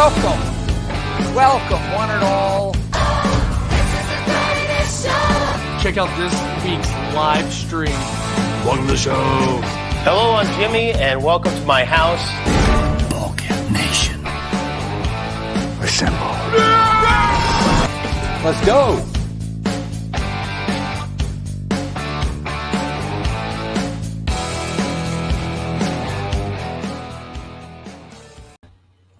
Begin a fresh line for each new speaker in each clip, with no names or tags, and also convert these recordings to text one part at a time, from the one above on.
Welcome, one and all. Check out this week's live stream. Welcome to the show.
Hello, I'm Jimmy, and welcome to my house.
Balkan Nation. Assemble.
Let's go.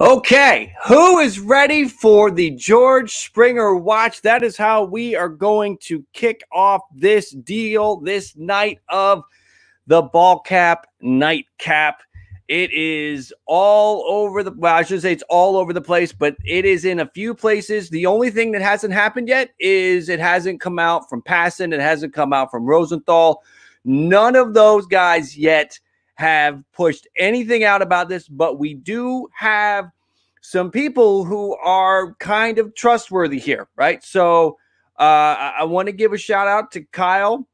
Okay, who is ready for the George Springer watch? That is how we are going to kick off this deal, this night of the ball cap nightcap. It is all over I should say it's all over the place, but it is in a few places. The only thing that hasn't happened yet is it hasn't come out from Passan. It hasn't come out from Rosenthal. None of those guys yet have pushed anything out about this, but we do have some people who are kind of trustworthy here, right? So I want to give a shout out to Kyle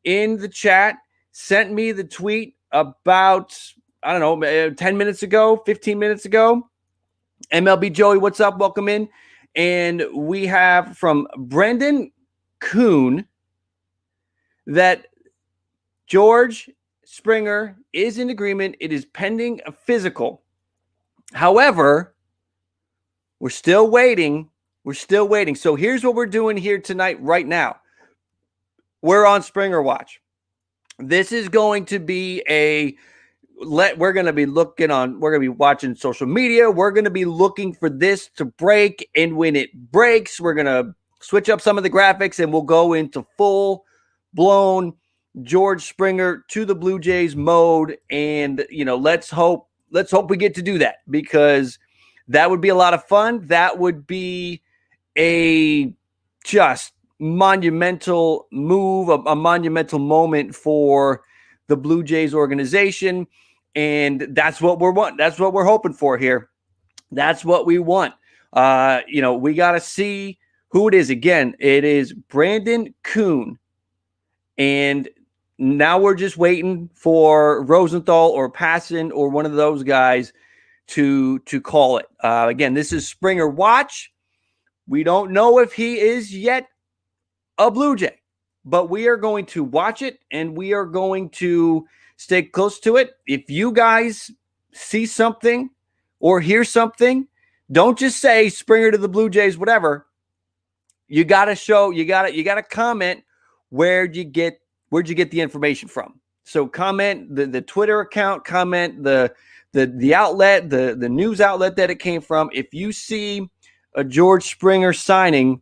in the chat, sent me the tweet about, 10 minutes ago, 15 minutes ago. MLB Joey, what's up? Welcome in. And we have from Brendan Kuhn that George Springer is in agreement. It is pending a physical. However, we're still waiting. So here's what we're doing here tonight, right now. We're on Springer Watch. This is going to be we're going to be watching social media. We're going to be looking for this to break. And when it breaks, we're going to switch up some of the graphics and we'll go into full blown George Springer to the Blue Jays mode. And, let's hope we get to do that, because that would be a lot of fun. That would be a just monumental move, a monumental moment for the Blue Jays organization. And that's what we're wanting. That's what we're hoping for here. That's what we want. We got to see who it is. Again, it is Brandon Kuhn. And now we're just waiting for Rosenthal or Passan or one of those guys to call it. Again, this is Springer Watch. We don't know if he is yet a Blue Jay, but we are going to watch it and we are going to stay close to it. If you guys see something or hear something, don't just say Springer to the Blue Jays, whatever. You got to comment where'd you get the information from. So comment the Twitter account, comment the outlet, the news outlet that it came from. If you see a George Springer signing,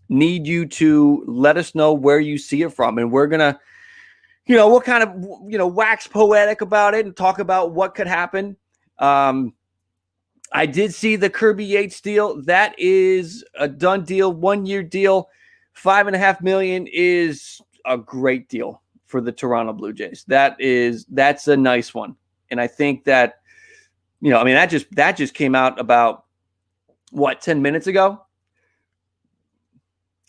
need you to let us know where you see it from. And we're going to, we'll kind of, wax poetic about it and talk about what could happen. I did see the Kirby Yates deal. That is a done deal, 1-year deal. $5.5 million is a great deal for the Toronto Blue Jays. That's a nice one. And I think that, that just came out about 10 minutes ago.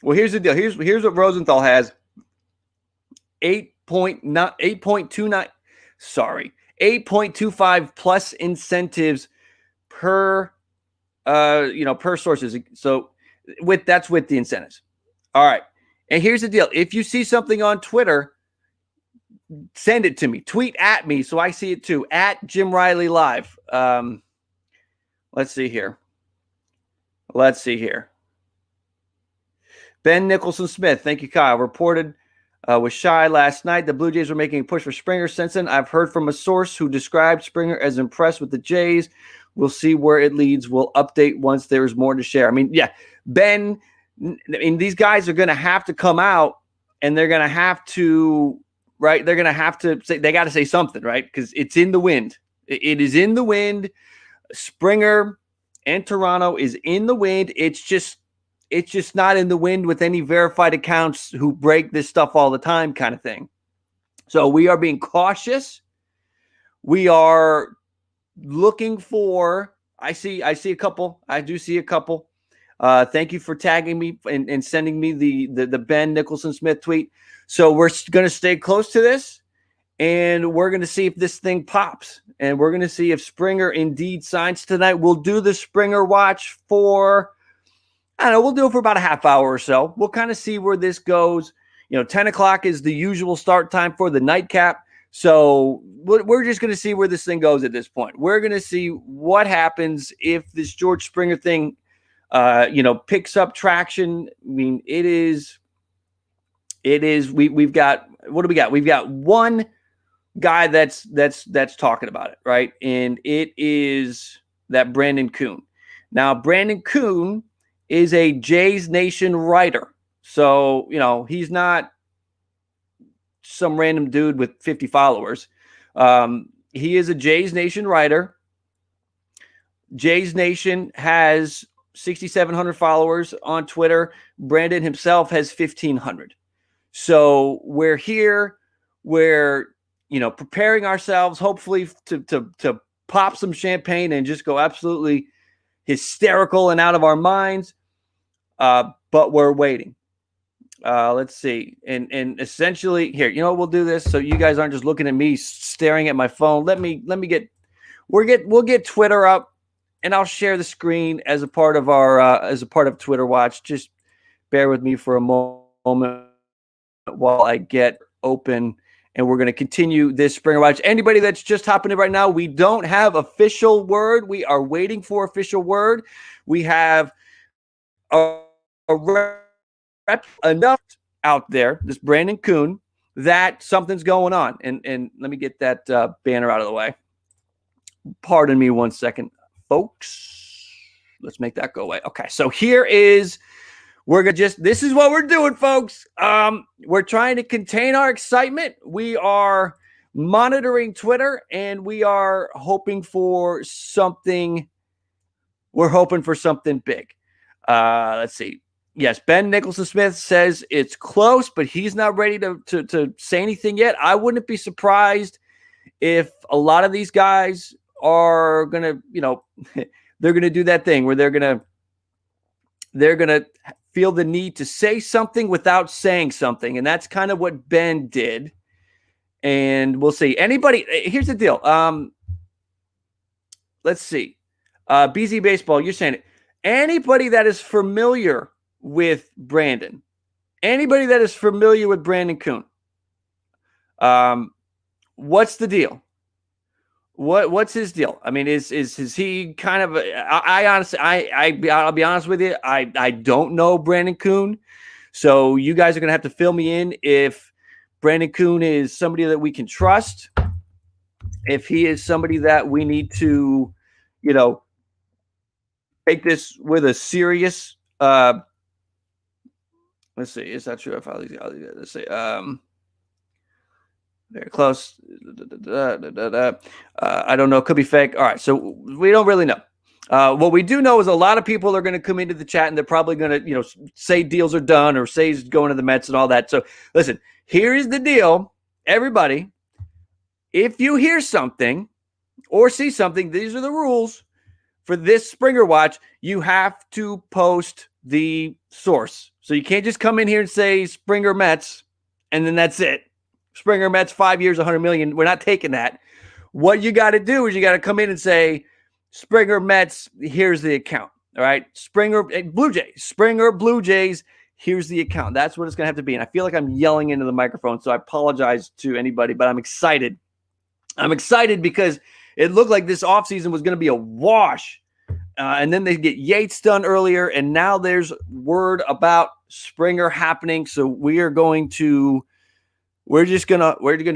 Well, here's the deal. Here's what Rosenthal has. 8.25 plus incentives per sources. So that's with the incentives. All right. And here's the deal. If you see something on Twitter, send it to me. Tweet at me so I see it too. At Jim Riley Live. Let's see here. Ben Nicholson Smith. Thank you, Kyle. Reported with Shy last night. The Blue Jays were making a push for Springer. Since then, I've heard from a source who described Springer as impressed with the Jays. We'll see where it leads. We'll update once there is more to share. Ben, these guys are going to have to come out and they're going to have to, right? They're going to have to say, they got to say something, right? Because it's in the wind. It is in the wind. Springer and Toronto is in the wind. It's just not in the wind with any verified accounts who break this stuff all the time kind of thing. So we are being cautious. We are looking for, I see a couple. I do see a couple. Thank you for tagging me and sending me the Ben Nicholson Smith tweet. So we're going to stay close to this. and we're going to see if this thing pops. And we're going to see if Springer indeed signs tonight. We'll do the Springer watch for, I don't know, we'll do it for about a half hour or so. We'll kind of see where this goes. 10 o'clock is the usual start time for the nightcap. So we're just going to see where this thing goes at this point. We're going to see what happens if this George Springer thing, picks up traction. I mean, we've got, what do we got? We've got one guy that's talking about it, right? And it is that Brandon Kuhn. Now, Brandon Kuhn is a Jays Nation writer. So, he's not some random dude with 50 followers. He is a Jays Nation writer. Jays Nation has 6,700 followers on Twitter. Brandon himself has 1,500. So we're here. We're preparing ourselves, hopefully to pop some champagne and just go absolutely hysterical and out of our minds. But we're waiting. Let's see. And essentially here, we'll do this so you guys aren't just looking at me staring at my phone. We'll get Twitter up, and I'll share the screen as a part of our Twitter Watch. Just bear with me for a moment while I get open. And we're going to continue this Springer Watch. Anybody that's just hopping in right now, we don't have official word. We are waiting for official word. We have a rep enough out there, this Brandon Kuhn, that something's going on. And let me get that banner out of the way. Pardon me 1 second, folks. Let's make that go away. Okay, so here is... this is what we're doing, folks. We're trying to contain our excitement. We are monitoring Twitter, and we are hoping for something. We're hoping for something big. Let's see. Yes, Ben Nicholson-Smith says it's close, but he's not ready to say anything yet. I wouldn't be surprised if a lot of these guys are going to, they're going to do that thing where they're going to feel the need to say something without saying something. And that's kind of what Ben did. And we'll see. Anybody, here's the deal. Let's see. BZ Baseball, you're saying it. Anybody that is familiar with Brandon, anybody that is familiar with Brandon Kuhn, what's the deal? What's his deal? I mean, is he kind of? I honestly, I'll be honest with you. I don't know Brandon Kuhn, so you guys are gonna have to fill me in if Brandon Kuhn is somebody that we can trust, if he is somebody that we need to, take this with a serious. Let's see, is that true? Let's see. Very close. I don't know. Could be fake. All right. So we don't really know. What we do know is a lot of people are going to come into the chat, and they're probably going to, say deals are done or say he's going to the Mets and all that. So listen, here is the deal. Everybody, if you hear something or see something, these are the rules for this Springer Watch. You have to post the source. So you can't just come in here and say Springer Mets, and then that's it. Springer Mets 5 years, 100 million. We're not taking that. What you got to do is you got to come in and say Springer Mets. Here's the account. All right. Springer Blue Jays. Springer Blue Jays. Here's the account. That's what it's going to have to be. And I feel like I'm yelling into the microphone, so I apologize to anybody, but I'm excited. I'm excited because it looked like this offseason was going to be a wash. And then they get Yates done earlier, and now there's word about Springer happening. So we're going to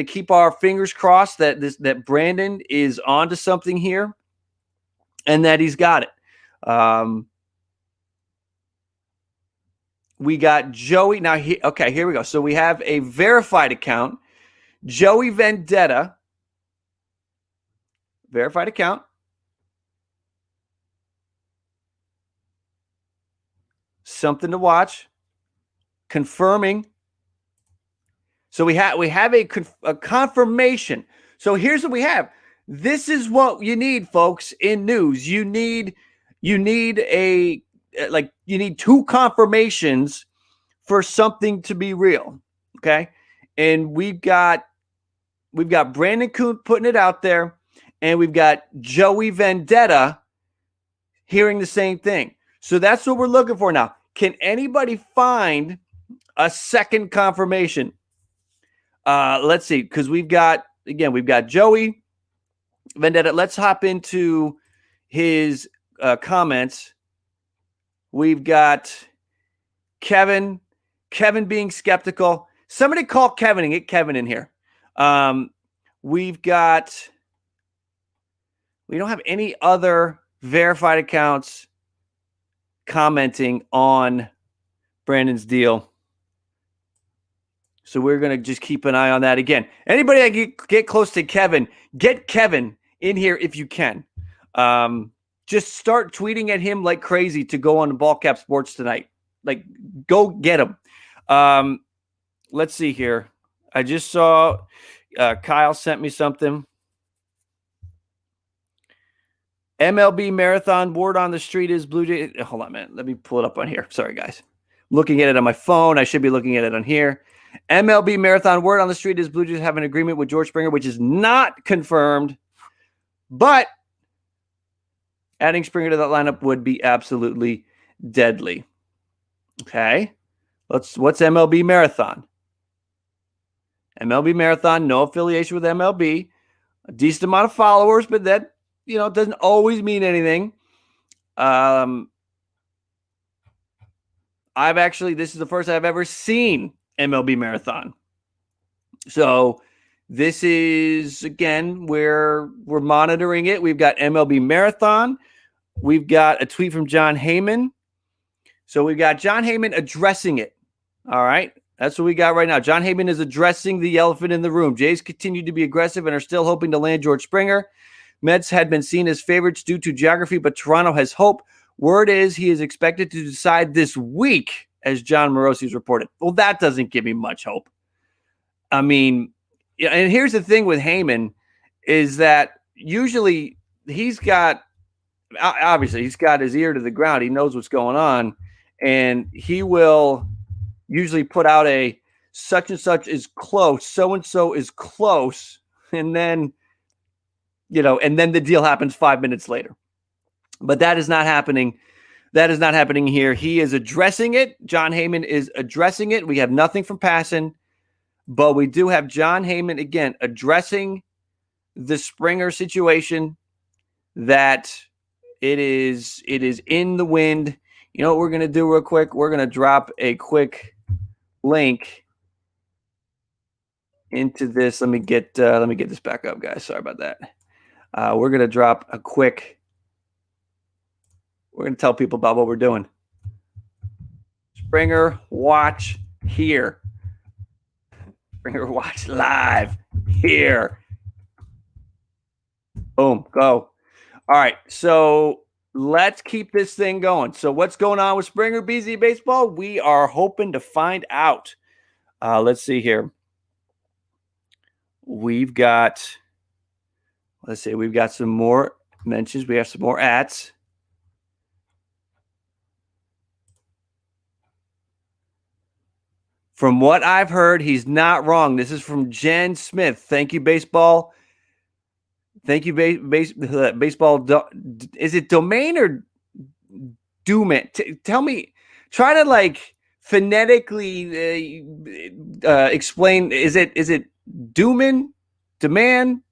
keep our fingers crossed that Brandon is onto something here, and that he's got it. We got Joey now. Okay, here we go. So we have a verified account, Joey Vendetta, verified account. Something to watch. Confirming. So we have a confirmation. So here's what we have. This is what you need, folks, in news. You need two confirmations for something to be real. Okay. And we've got we've got Brandon Kuhn putting it out there, and we've got Joey Vendetta hearing the same thing. So that's what we're looking for now. Can anybody find a second confirmation? Let's see, because we've got Joey Vendetta. Let's hop into his comments. We've got Kevin being skeptical. Somebody call Kevin and get Kevin in here. We don't have any other verified accounts commenting on Brandon's deal. So we're going to just keep an eye on that. Again, anybody that get close to Kevin, get Kevin in here if you can. Just start tweeting at him like crazy to go on the Ball Cap Sports tonight. Like, go get him. Let's see here. I just saw Kyle sent me something. MLB Marathon, word on the street is Blue Jays. Hold on, man. Let me pull it up on here. Sorry, guys. I'm looking at it on my phone. I should be looking at it on here. MLB Marathon, word on the street is Blue Jays have an agreement with George Springer, which is not confirmed. But adding Springer to that lineup would be absolutely deadly. Okay. What's MLB Marathon? MLB Marathon, no affiliation with MLB. A decent amount of followers, but that, doesn't always mean anything. This is the first I've ever seen MLB Marathon. So this is, again, where we're monitoring it. We've got MLB Marathon. We've got a tweet from John Heyman. So we've got John Heyman addressing it. All right. That's what we got right now. John Heyman is addressing the elephant in the room. Jays continue to be aggressive and are still hoping to land George Springer. Mets had been seen as favorites due to geography, but Toronto has hope. Word is he is expected to decide this week, as John Morosi's reported. Well, that doesn't give me much hope. I mean, and here's the thing with Heyman is that usually he's got his ear to the ground. He knows what's going on, and he will usually put out a such and such is close, so-and-so is close, and then the deal happens 5 minutes later. But that is not happening. That is not happening here. He is addressing it. John Heyman is addressing it. We have nothing from Passan, but we do have John Heyman, again, addressing the Springer situation, that it is in the wind. You know what we're going to do real quick? We're going to drop a quick link into this. Let me get this back up, guys. Sorry about that. We're going to drop a quick. We're going to tell people about what we're doing. Springer watch here. Springer watch live here. Boom, go. All right, so let's keep this thing going. So what's going on with Springer BZ Baseball? We are hoping to find out. Let's see here. We've got some more mentions. We have some more ats. From what I've heard, he's not wrong. This is from Jen Smith. Thank you, baseball. Thank you, baseball. Is it domain or domain? Tell me. Try to phonetically explain. Is it domain? Domain?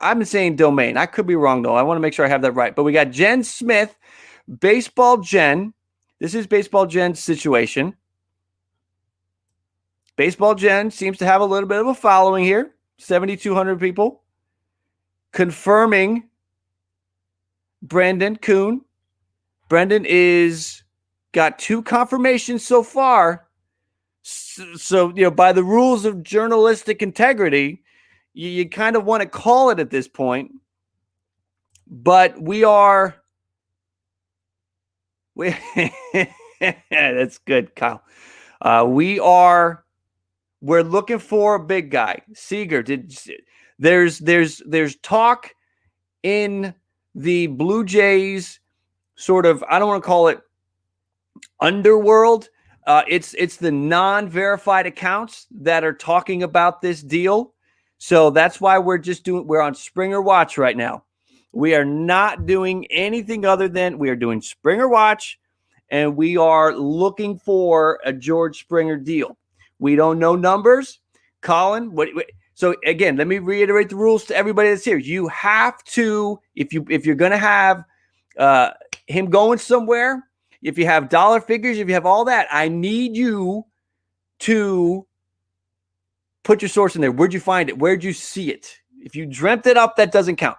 I've been saying domain. I could be wrong, though. I want to make sure I have that right. But we got Jen Smith, Baseball Jen. This is Baseball Jen's situation. Baseball Jen seems to have a little bit of a following here. 7,200 people. Confirming Brandon Kuhn. Brendan is got 2 confirmations so far. So by the rules of journalistic integrity, you kind of want to call it at this point. But that's good, Kyle. We're looking for a big guy. Seager, there's talk in the Blue Jays sort of, I don't want to call it underworld. It's the non-verified accounts that are talking about this deal. So that's why we're on Springer Watch right now. We are not doing anything other than we are doing Springer Watch, and we are looking for a George Springer deal. We don't know numbers. Colin, so again, let me reiterate the rules to everybody that's here. You have to, if you're going to have him going somewhere, if you have dollar figures, if you have all that, I need you to put your source in there. Where'd you find it? Where'd you see it? If you dreamt it up, that doesn't count.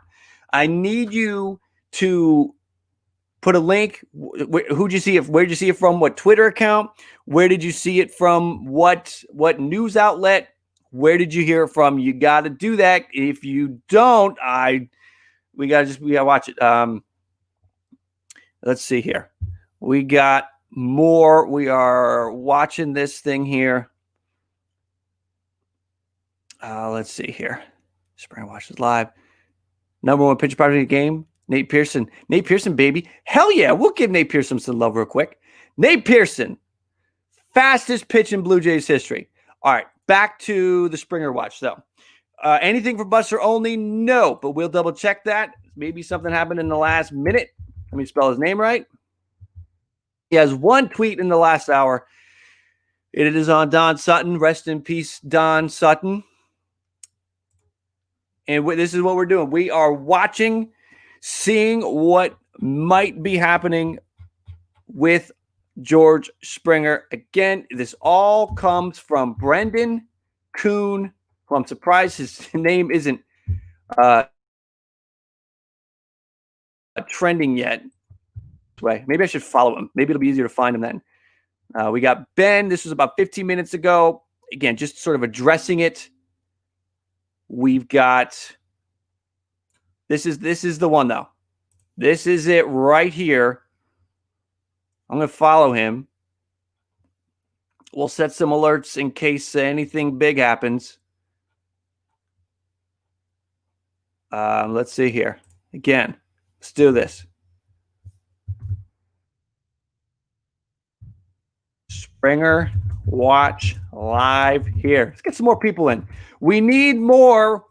I need you to put a link. Who'd you see it? Where'd you see it from? What Twitter account? Where did you see it from? What news outlet? Where did you hear it from? You got to do that. If you don't, we gotta watch it. Let's see here. We got more. We are watching this thing here. Let's see here. Springer watches live. Number one pitcher prospect of the game, Nate Pearson. Nate Pearson, baby. Hell yeah. We'll give Nate Pearson some love real quick. Nate Pearson, fastest pitch in Blue Jays history. All right, back to the Springer watch, though. Anything for Buster Olney? No, but we'll double check that. Maybe something happened in the last minute. Let me spell his name right. He has one tweet in the last hour. It is on Don Sutton. Rest in peace, Don Sutton. And this is what we're doing. We are watching, seeing what might be happening with George Springer. Again, this all comes from Brendan Kuhn, who I'm surprised his name isn't trending yet. Maybe I should follow him. Maybe it'll be easier to find him then. We got Ben. This was about 15 minutes ago. Again, just sort of addressing it. We've got this is the one though. This is it right here. I'm going to follow him. We'll set some alerts in case anything big happens. Let's see here. Again, let's do this. Springer Watch live here. Let's get some more people in. We need more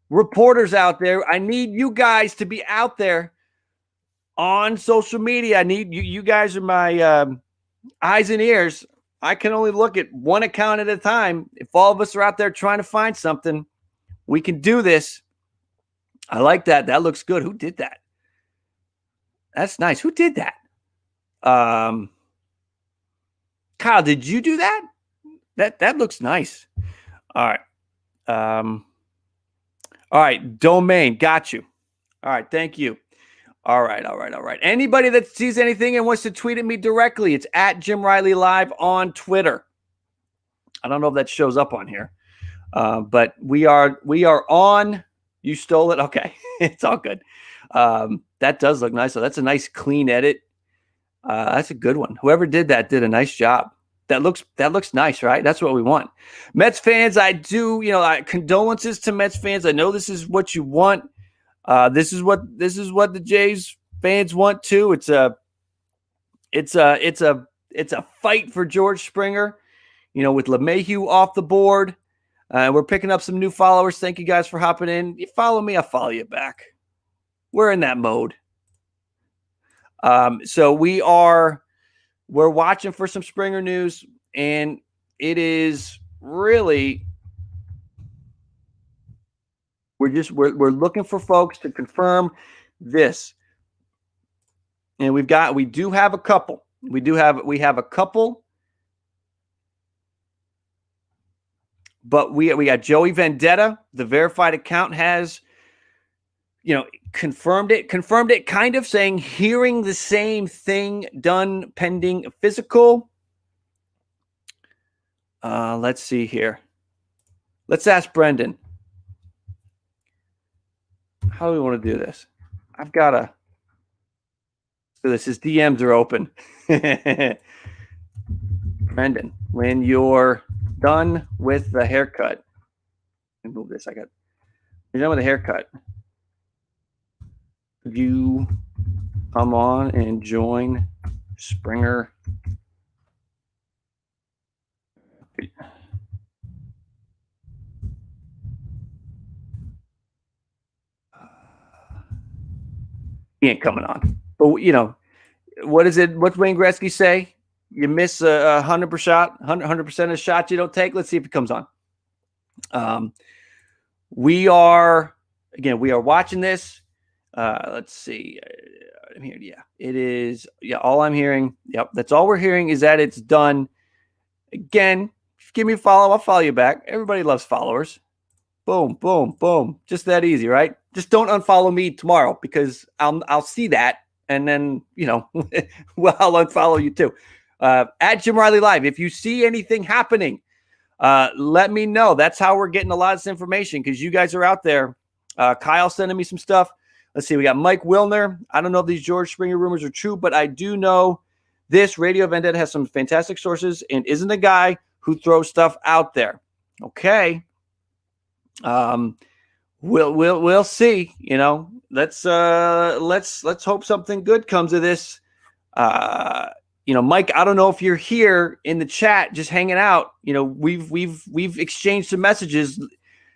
reporters out there. I need you guys to be out there on social media. I need you. You guys are my eyes and ears. I can only look at one account at a time. If all of us are out there trying to find something, we can do this. I like that. That looks good. Who did that? That's nice. Who did that? Kyle, did you do that? That looks nice. All right. All right. Domain. Got you. All right. Thank you. All right. Anybody that sees anything and wants to tweet at me directly, it's at Jim Riley Live on Twitter. I don't know if that shows up on here, but we are on. You stole it. Okay. It's all good. That does look nice. So that's a nice clean edit. That's a good one. Whoever did that did a nice job. That looks nice, right? That's what we want. Mets fans, I do, condolences to Mets fans. I know this is what you want. This is what the Jays fans want too. It's a fight for George Springer, with LeMahieu off the board. We're picking up some new followers. Thank you guys for hopping in. You follow me, I'll follow you back. We're in that mode. So we're watching for some Springer news, and it is really, we're looking for folks to confirm this. And we do have a couple. We have a couple, but we got Joey Vendetta. The verified account has, confirmed it, kind of saying, hearing the same thing, done pending physical. Let's see here. Let's ask Brendan. How do we want to do this? I've got to do this. His DMs are open. Brendan, when you're done with the haircut, and move this. You're done with the haircut. You come on and join Springer. He ain't coming on. But what is it? What's Wayne Gretzky say? You miss 100% of the shots you don't take. Let's see if it comes on. We are watching this. Let's see. I'm here. Yeah, it is. Yeah, all I'm hearing. Yep, that's all we're hearing is that it's done. Again, give me a follow. I'll follow you back. Everybody loves followers. Boom, boom, boom. Just that easy, right? Just don't unfollow me tomorrow because I'll see that, and then well, I'll unfollow you too. At Jim Riley Live, if you see anything happening, let me know. That's how we're getting a lot of this information because you guys are out there. Kyle sending me some stuff. Let's see. We got Mike Wilner. I don't know if these George Springer rumors are true, but I do know this Radio Vendetta has some fantastic sources and isn't a guy who throws stuff out there. Okay. We'll see. Let's hope something good comes of this. Mike, I don't know if you're here in the chat, just hanging out. We've exchanged some messages.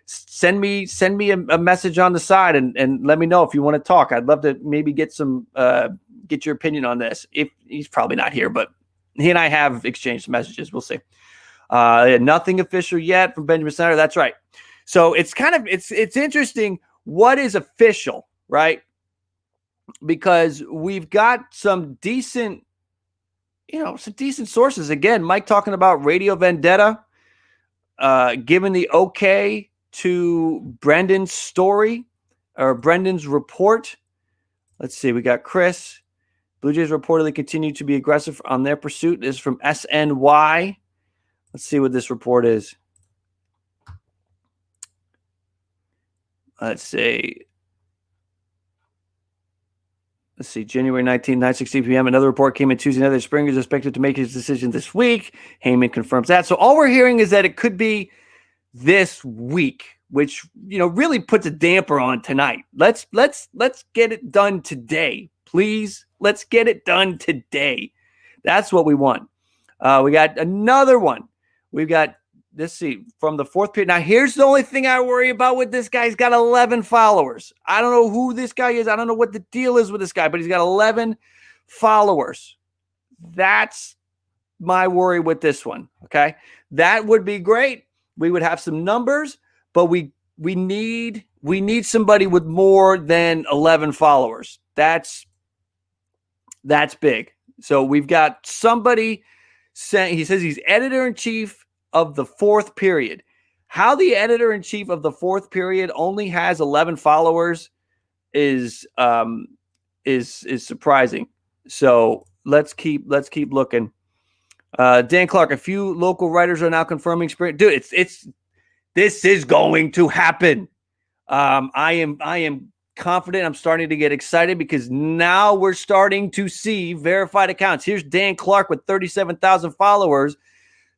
Send me a message on the side and let me know if you want to talk. I'd love to maybe get your opinion on this. If he's probably not here, but he and I have exchanged messages. We'll see. Nothing official yet from Benjamin Snyder. That's right. So it's it's interesting. What is official, right? Because we've got some decent sources. Again, Mike talking about Radio Vendetta, giving the okay to Brendan's story or Brendan's report. Let's see. We got Chris. Blue Jays reportedly continue to be aggressive on their pursuit. This is from SNY. Let's see what this report is. Let's see. January 19th, 9:16 p.m. Another report came in Tuesday night that Springer is expected to make his decision this week. Heyman confirms that. So all we're hearing is that it could be this week, which really puts a damper on tonight. Let's get it done today, please. Let's get it done today. That's what we want. We got another one. We've got from the fourth period. Now, here's the only thing I worry about with this guy. He's got 11 followers. I don't know who this guy is. I don't know what the deal is with this guy, but he's got 11 followers. That's my worry with this one. Okay. That would be great. We would have some numbers, but we need somebody with more than 11 followers. That's big. So we've got somebody saying, he says he's editor-in-chief of the fourth period. How the editor-in-chief of the fourth period only has 11 followers is surprising. So let's keep looking. Dan Clark, a few local writers are now confirming Springer. Dude, this is going to happen. I am confident. I'm starting to get excited because now we're starting to see verified accounts. Here's Dan Clark with 37,000 followers.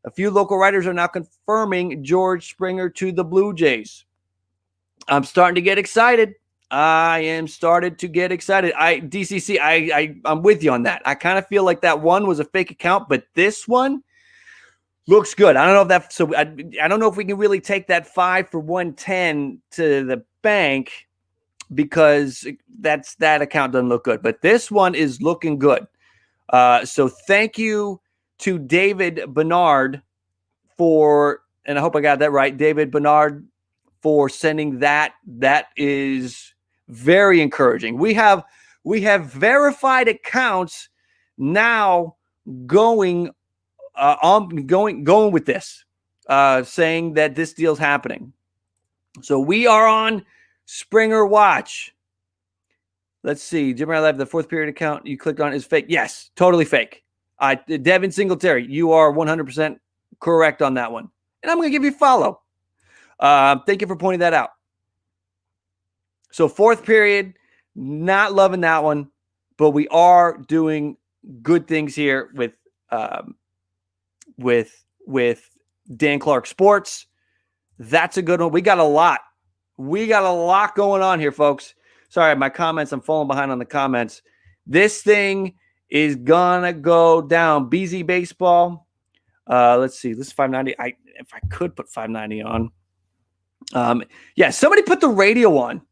A few local writers are now confirming George Springer to the Blue Jays. I'm starting to get excited. I am started to get excited. DCC, I'm with you on that. I kind of feel like that one was a fake account, but this one looks good. I don't know if that. So I don't know if we can really take that 5 for 110 to the bank because that account doesn't look good. But this one is looking good. So thank you to David Bernard and I hope I got that right, David Bernard, for sending that. That is very encouraging. We have verified accounts now going with this, saying that this deal's happening. So we are on Springer Watch. Let's see. Jim Riley Live, the fourth period account you clicked on is fake. Yes, totally fake. Devin Singletary, you are 100% correct on that one. And I'm going to give you a follow. Thank you for pointing that out. So fourth period, not loving that one, but we are doing good things here with Dan Clark Sports. That's a good one. We got a lot going on here, folks. Sorry, my comments, I'm falling behind on the comments. This thing is gonna go down. BZ Baseball. Let's see. This is 590. If I could put 590 on. Yeah, somebody put the radio on.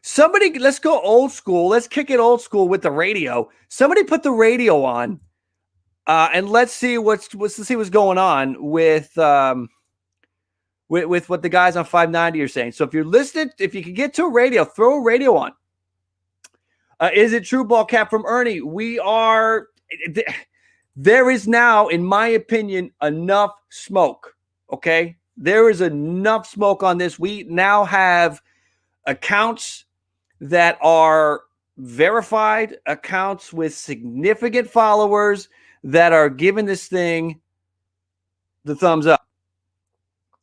Somebody, let's go old school. Let's kick it old school with the radio. Somebody put the radio on, and let's see what's going on with what the guys on 590 are saying. So if you're listening, if you can get to a radio, throw a radio on. Is it true, ball cap from Ernie? There is now, in my opinion, enough smoke. Okay, there is enough smoke on this. We now have accounts that are verified, accounts with significant followers that are giving this thing the thumbs up.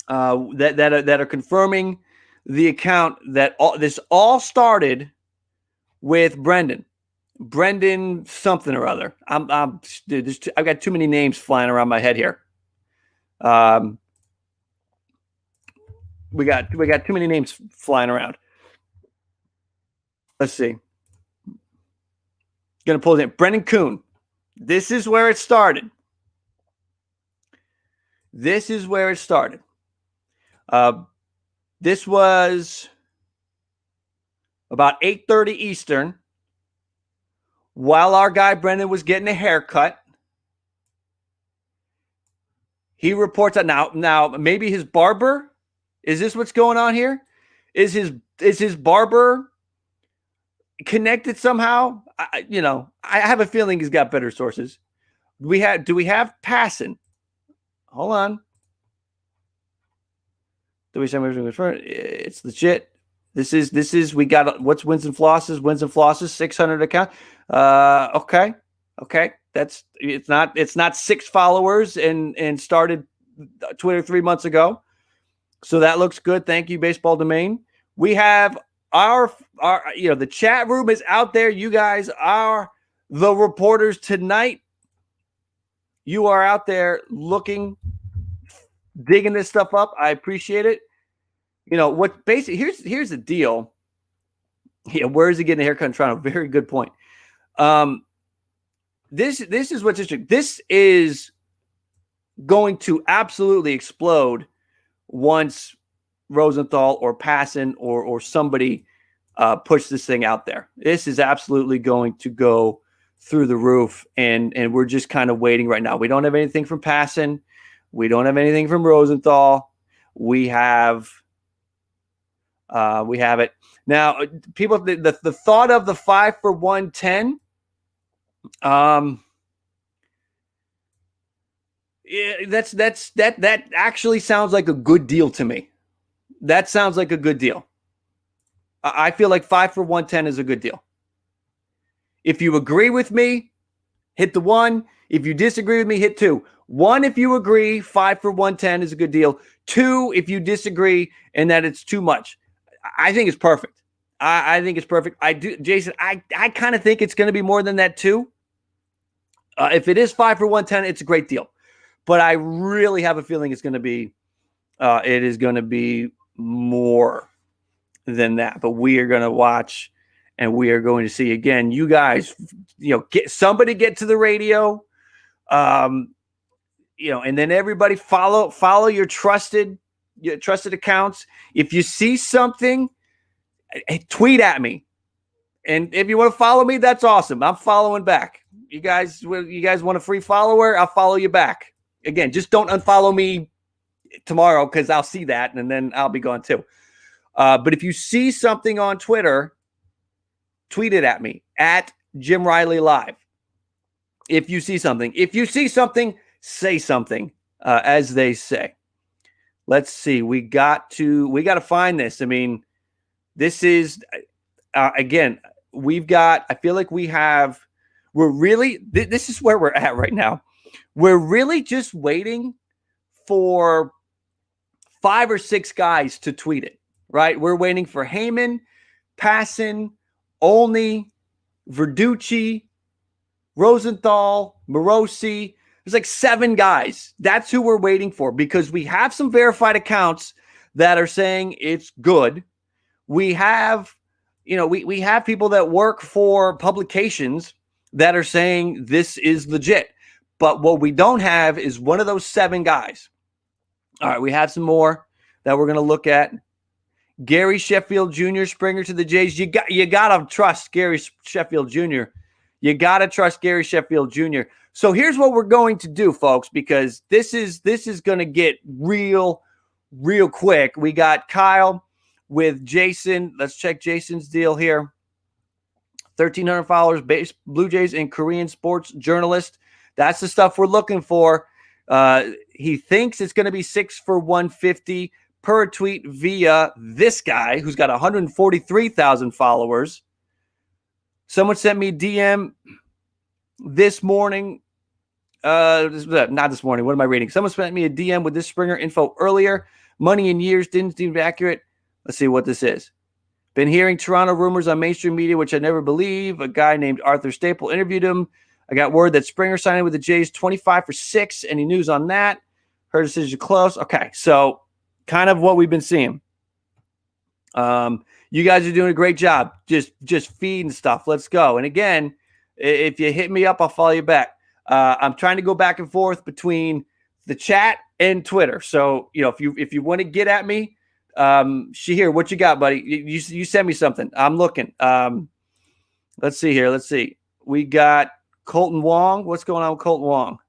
That are confirming the account that this all started with Brendan something or other. Dude, I've got too many names flying around my head here. We got too many names flying around. Let's see. Gonna pull it in. Brendan Kuhn. This is where it started. This was about 8:30 Eastern, while our guy Brendan was getting a haircut. He reports that now maybe his barber. Is this what's going on here? Is his barber connected somehow? I have a feeling he's got better sources. Do we have passing? Hold on. Do we say it's legit? This is we got what's wins and flosses 600 account. Okay. It's not 6 followers and started Twitter 3 months ago. So that looks good. Thank you, Baseball Domain. We have our the chat room is out there. You guys are the reporters tonight. You are out there digging this stuff up. I appreciate it. What basically here's the deal. Yeah, where is he getting a haircut in Toronto? Very good point. This is what's interesting. This is going to absolutely explode once Rosenthal or Passan or somebody push this thing out there. This is absolutely going to go through the roof, and we're just kind of waiting right now. We don't have anything from Passan. We don't have anything from Rosenthal. We have it now. People, the thought of the 5 for 110. Yeah, that actually sounds like a good deal to me. That sounds like a good deal. I feel like 5 for 110 is a good deal. If you agree with me, hit the 1. If you disagree with me, hit 2. 1, if you agree, 5 for 110 is a good deal. 2, if you disagree and that it's too much. I think it's perfect. I think it's perfect. I do, Jason. I kind of think it's going to be more than that too. If it is 5 for 110, it's a great deal. But I really have a feeling it's going to be. It is going to be more than that. But we are going to watch, and we are going to see again. You guys, get to the radio. And then everybody follow your trusted accounts. If you see something, tweet at me. And if you want to follow me, that's awesome. I'm following back. You guys want a free follower? I'll follow you back. Again, just don't unfollow me tomorrow because I'll see that and then I'll be gone too. But if you see something on Twitter, tweet it at me at Jim Riley Live. If you see something, say something, as they say. Let's see. We got to find this. I mean, this is again. I feel like this is where we're at right now. We're really just waiting for 5 or 6 guys to tweet it, right? We're waiting for Heyman, Passan, Olney, Verducci, Rosenthal, Morosi. There's like 7 guys. That's who we're waiting for because we have some verified accounts that are saying it's good. We have, we have people that work for publications that are saying this is legit. But what we don't have is one of those 7 guys. All right, we have some more that we're going to look at. Gary Sheffield Jr. Springer to the Jays. You gotta trust Gary Sheffield Jr. You gotta trust Gary Sheffield Jr. So here's what we're going to do, folks, because this is going to get real quick. We got Kyle with Jason. Let's check Jason's deal here. 1,300 followers, Blue Jays and Korean sports journalist. That's the stuff we're looking for. He thinks it's going to be 6 for 150 per tweet via this guy who's got 143,000 followers. Someone sent me a DM this morning. Not this morning. What am I reading? Someone sent me a DM with this Springer info earlier. Money in years didn't seem accurate. Let's see what this is. Been hearing Toronto rumors on mainstream media, which I never believe. A guy named Arthur Staple interviewed him. I got word that Springer signed with the Jays 25 for 6. Any news on that? Her decision close. Okay, so kind of what we've been seeing. You guys are doing a great job. Just feeding stuff. Let's go. And again, if you hit me up, I'll follow you back. I'm trying to go back and forth between the chat and Twitter. So, if you want to get at me, Shahir, what you got, buddy? You send me something. I'm looking. Let's see here. Let's see. We got Colton Wong. What's going on with Colton Wong?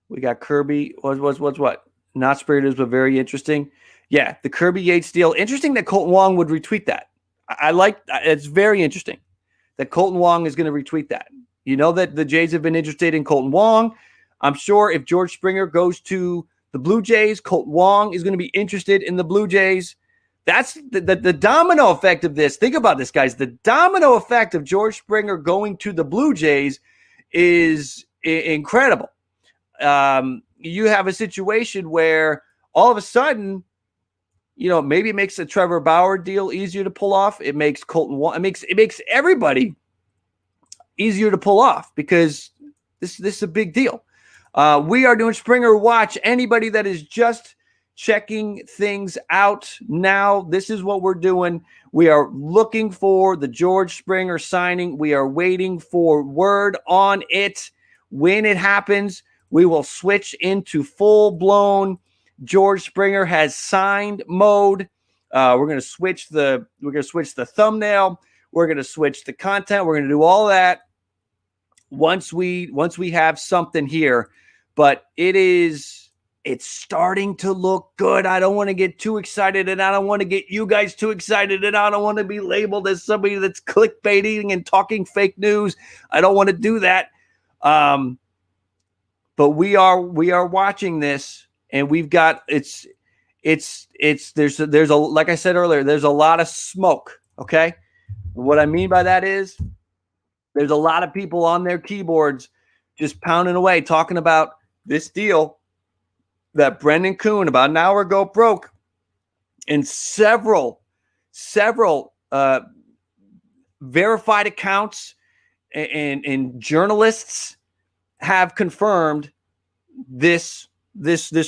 We got Kirby. What's what? Not spirited, but very interesting. Yeah, the Kirby Yates deal. Interesting that Colton Wong would retweet that. I like it's very interesting that Colton Wong is going to retweet that. You know that the Jays have been interested in Colton Wong. I'm sure if George Springer goes to the Blue Jays, Colton Wong is going to be interested in the Blue Jays. That's the domino effect of this. Think about this, guys. The domino effect of George Springer going to the Blue Jays is incredible. You have a situation where all of a sudden, maybe it makes a Trevor Bauer deal easier to pull off. It makes Colton Wong. It makes everybody easier to pull off because this is a big deal. We are doing Springer Watch. Anybody that is just checking things out now, this is what we're doing. We are looking for the George Springer signing. We are waiting for word on it. When it happens, we will switch into full-blown George Springer has signed mode. We're going to switch the thumbnail. We're going to switch the content. We're going to do all that once we have something here. But it's starting to look good. I don't want to get too excited, and I don't want to get you guys too excited, and I don't want to be labeled as somebody that's clickbaiting and talking fake news. I don't want to do that. But we are watching this, and we've got there's a like I said earlier, there's a lot of smoke. Okay, what I mean by that is there's a lot of people on their keyboards just pounding away, talking about this deal that Brendan Kuhn about an hour ago broke, and several verified accounts and journalists have confirmed this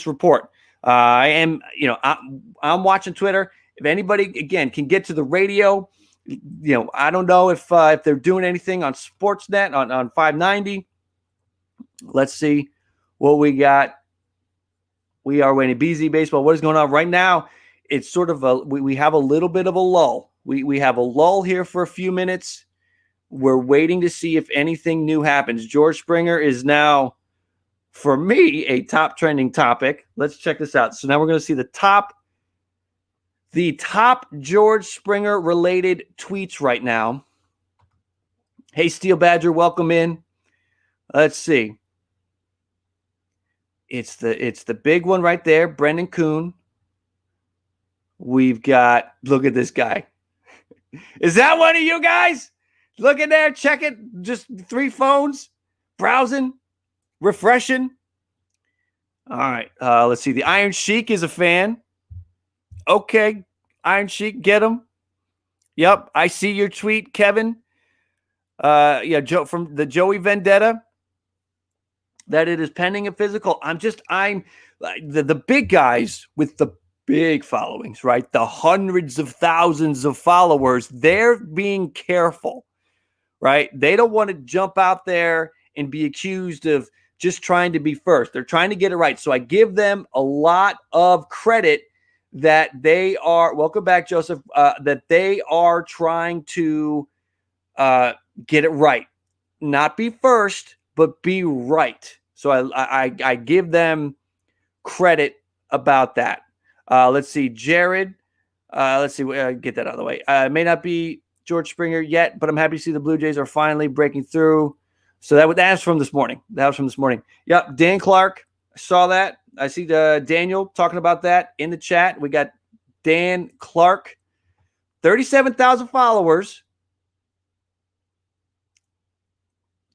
report. I'm watching Twitter. If anybody again can get to the radio, I don't know if they're doing anything on Sportsnet on 590. Let's see what we got. We are waiting. BZ Baseball. What is going on right now? It's sort of we have a little bit of a lull. We have a lull here for a few minutes. We're waiting to see if anything new happens. George Springer is now, for me, a top trending topic. Let's check this out. So now we're going to see the top George Springer related tweets right now. Hey, Steel Badger, welcome in. Let's see. It's the big one right there, Brendan Kuhn. We've got, look at this guy. Is that one of you guys? Look at there, check it. Just 3 phones, browsing, refreshing. All right, let's see. The Iron Sheik is a fan. Okay, Iron Sheik, get him. Yep, I see your tweet, Kevin. Joe from the Joey Vendetta. That it is pending a physical. I'm the big guys with the big followings, right? The hundreds of thousands of followers, they're being careful, right? They don't want to jump out there and be accused of just trying to be first. They're trying to get it right. So I give them a lot of credit that they are, welcome back, Joseph, that they are trying to get it right. Not be first, but be right. So I give them credit about that. Let's see, Jared. Let's see, get that out of the way. It may not be George Springer yet, but I'm happy to see the Blue Jays are finally breaking through. So that was from this morning. Yep, Dan Clark. I saw that. I see Daniel talking about that in the chat. We got Dan Clark, 37,000 followers,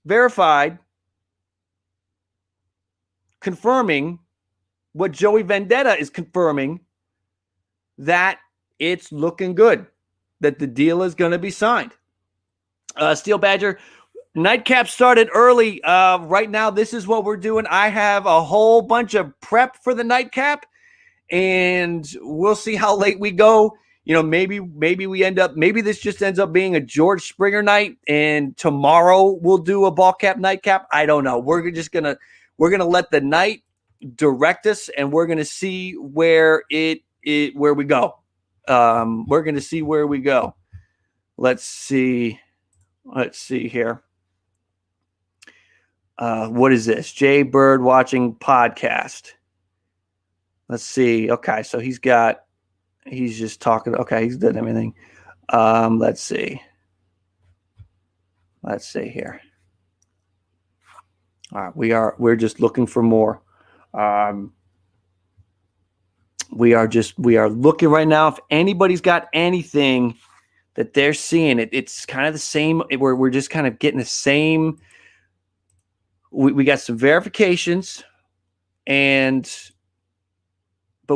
verified, confirming what Joey Vendetta is confirming, that it's looking good, that the deal is going to be signed. Steel Badger, nightcap started early. Right now, this is what we're doing. I have a whole bunch of prep for the nightcap, and we'll see how late we go. Maybe this just ends up being a George Springer night, and tomorrow we'll do a ball cap nightcap. I don't know. We're gonna let the night direct us, and we're gonna see where we go. We're gonna see where we go. Let's see here. What is this? Jay Bird watching podcast. Let's see. Okay, so he's just talking. Okay, he's done everything. Let's see here. All right, we're just looking for more. We are looking right now. If anybody's got anything that they're seeing, it's kind of the same. We're just kind of getting the same. We got some verifications, but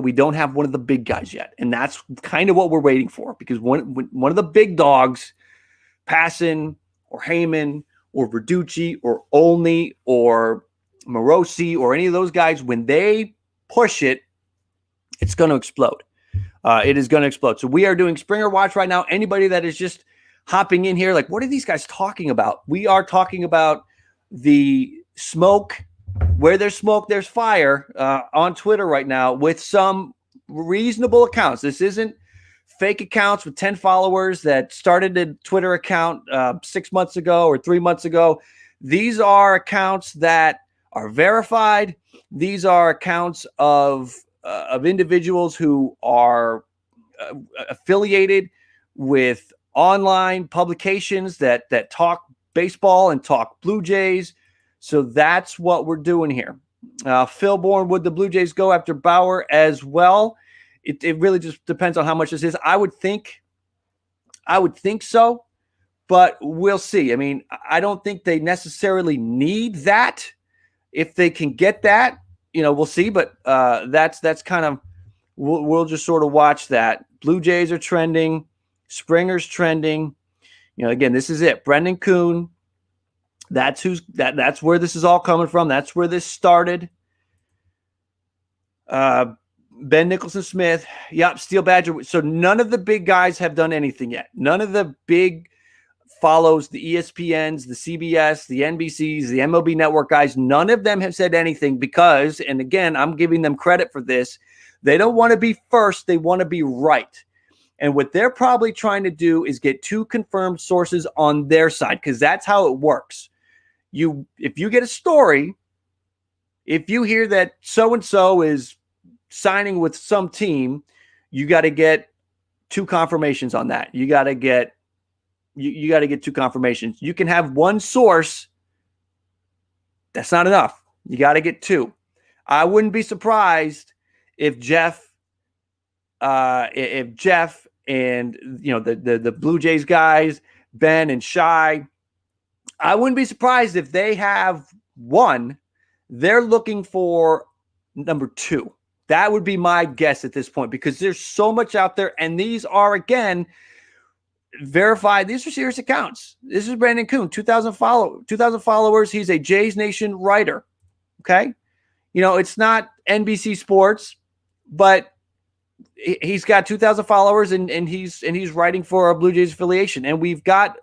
we don't have one of the big guys yet, and that's kind of what we're waiting for, because one of the big dogs, Passan or Heyman or Verducci or Olney or Morosi or any of those guys, when they push it, it's going to explode. It is going to explode. So we are doing Springer Watch right now. Anybody that is just hopping in here, like, what are these guys talking about? We are talking about the smoke. Where there's smoke, there's fire on Twitter right now with some reasonable accounts. This isn't fake accounts with 10 followers that started a Twitter account 6 months ago or 3 months ago. These are accounts that are verified. These are accounts of individuals who are affiliated with online publications that talk baseball and talk Blue Jays. So that's what we're doing here. Phil Bourne, would the Blue Jays go after Bauer as well? It really just depends on how much this is. I would think so, but we'll see. I mean, I don't think they necessarily need that. If they can get that, we'll see. But that's kind of, we'll just sort of watch that. Blue Jays are trending. Springer's trending. Again, this is it. Brendan Kuhn. That's where this is all coming from. That's where this started. Ben Nicholson Smith. Yep, Steel Badger. So none of the big guys have done anything yet. None of the big follows, the ESPNs, the CBS, the NBCs, the MLB Network guys, none of them have said anything because, and again, I'm giving them credit for this, they don't want to be first. They want to be right. And what they're probably trying to do is get two confirmed sources on their side, because that's how it works. If you get a story, if you hear that so-and-so is signing with some team, you got to get two confirmations on that. You got to get two confirmations. You can have one source. That's not enough. You got to get two. I wouldn't be surprised if Jeff and the Blue Jays guys, Ben and Shai, I wouldn't be surprised if they have one. They're looking for number two. That would be my guess at this point, because there's so much out there, and these are, again, verified. These are serious accounts. This is Brandon Kuhn, 2,000 followers. He's a Jays Nation writer. Okay, it's not NBC Sports, but he's got 2,000 followers, and he's writing for a Blue Jays affiliation, and we've got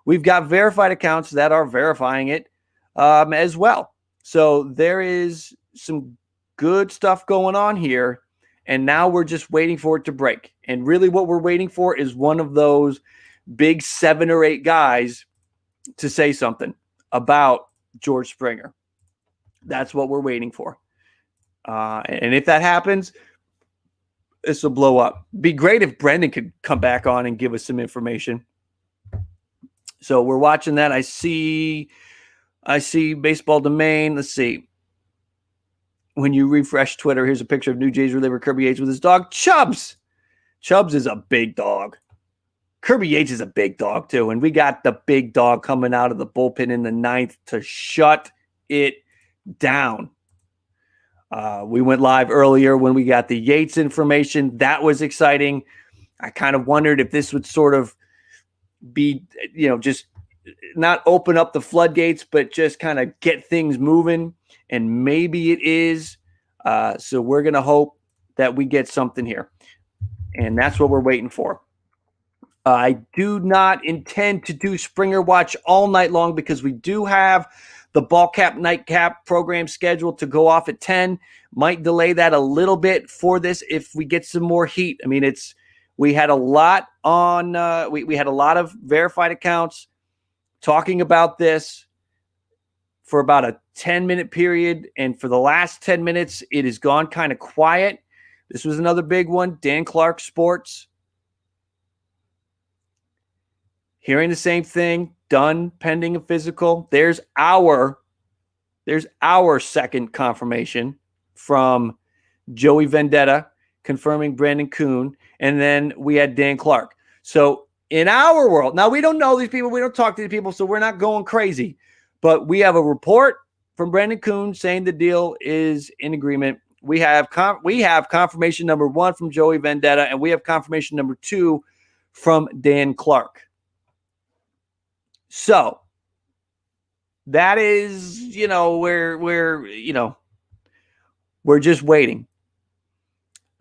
verified accounts that are verifying it as well. So there is some good stuff going on here, And now we're just waiting for it to break. And really what we're waiting for is one of those big 7 or 8 guys to say something about George Springer. That's what we're waiting for. And if that happens, this will blow up. Be great if Brendan could come back on and give us some information. So we're watching that. I see Baseball Domain. Let's see. When you refresh Twitter, here's a picture of New Jays reliever Kirby Yates with his dog, Chubbs. Chubbs is a big dog. Kirby Yates is a big dog, too. And we got the big dog coming out of the bullpen in the 9th to shut it down. We went live earlier when we got the Yates information. That was exciting. I kind of wondered if this would sort of be, just not open up the floodgates, but just kind of get things moving. And maybe it is. So we're going to hope that we get something here. And that's what we're waiting for. I do not intend to do Springer Watch all night long because we do have the ball cap nightcap program scheduled to go off at 10. Might delay that a little bit for this if we get some more heat. I mean, we had a lot on we had a lot of verified accounts talking about this for about a 10-minute period, and for the last 10 minutes it has gone kind of quiet. This was another big one. Dan Clark Sports hearing the same thing, done pending a physical. There's our second confirmation from Joey Vendetta confirming Brandon Kuhn, and then we had Dan Clark. So in our world, now we don't know these people, we don't talk to these people, so we're not going crazy, but we have a report from Brandon Kuhn saying the deal is in agreement. We have confirmation number 1 from Joey Vendetta, and we have confirmation number 2 from Dan Clark. So that is, we're just waiting.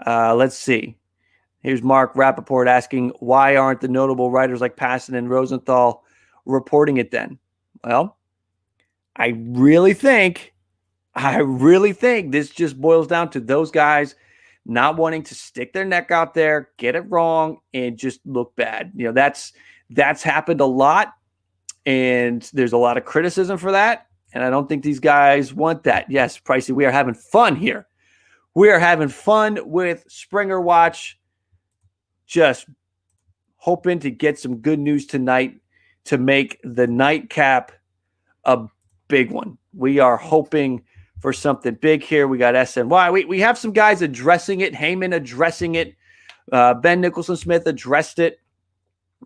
Let's see. Here's Mark Rappaport asking, why aren't the notable writers like Passan and Rosenthal reporting it then? Well, I really think this just boils down to those guys not wanting to stick their neck out there, get it wrong, and just look bad. That's happened a lot. And there's a lot of criticism for that. And I don't think these guys want that. Yes, Pricey, we are having fun here. We are having fun with Springer Watch. Just hoping to get some good news tonight to make the nightcap a big one. We are hoping for something big here. We got SNY. We have some guys addressing it. Heyman addressing it. Ben Nicholson Smith addressed it.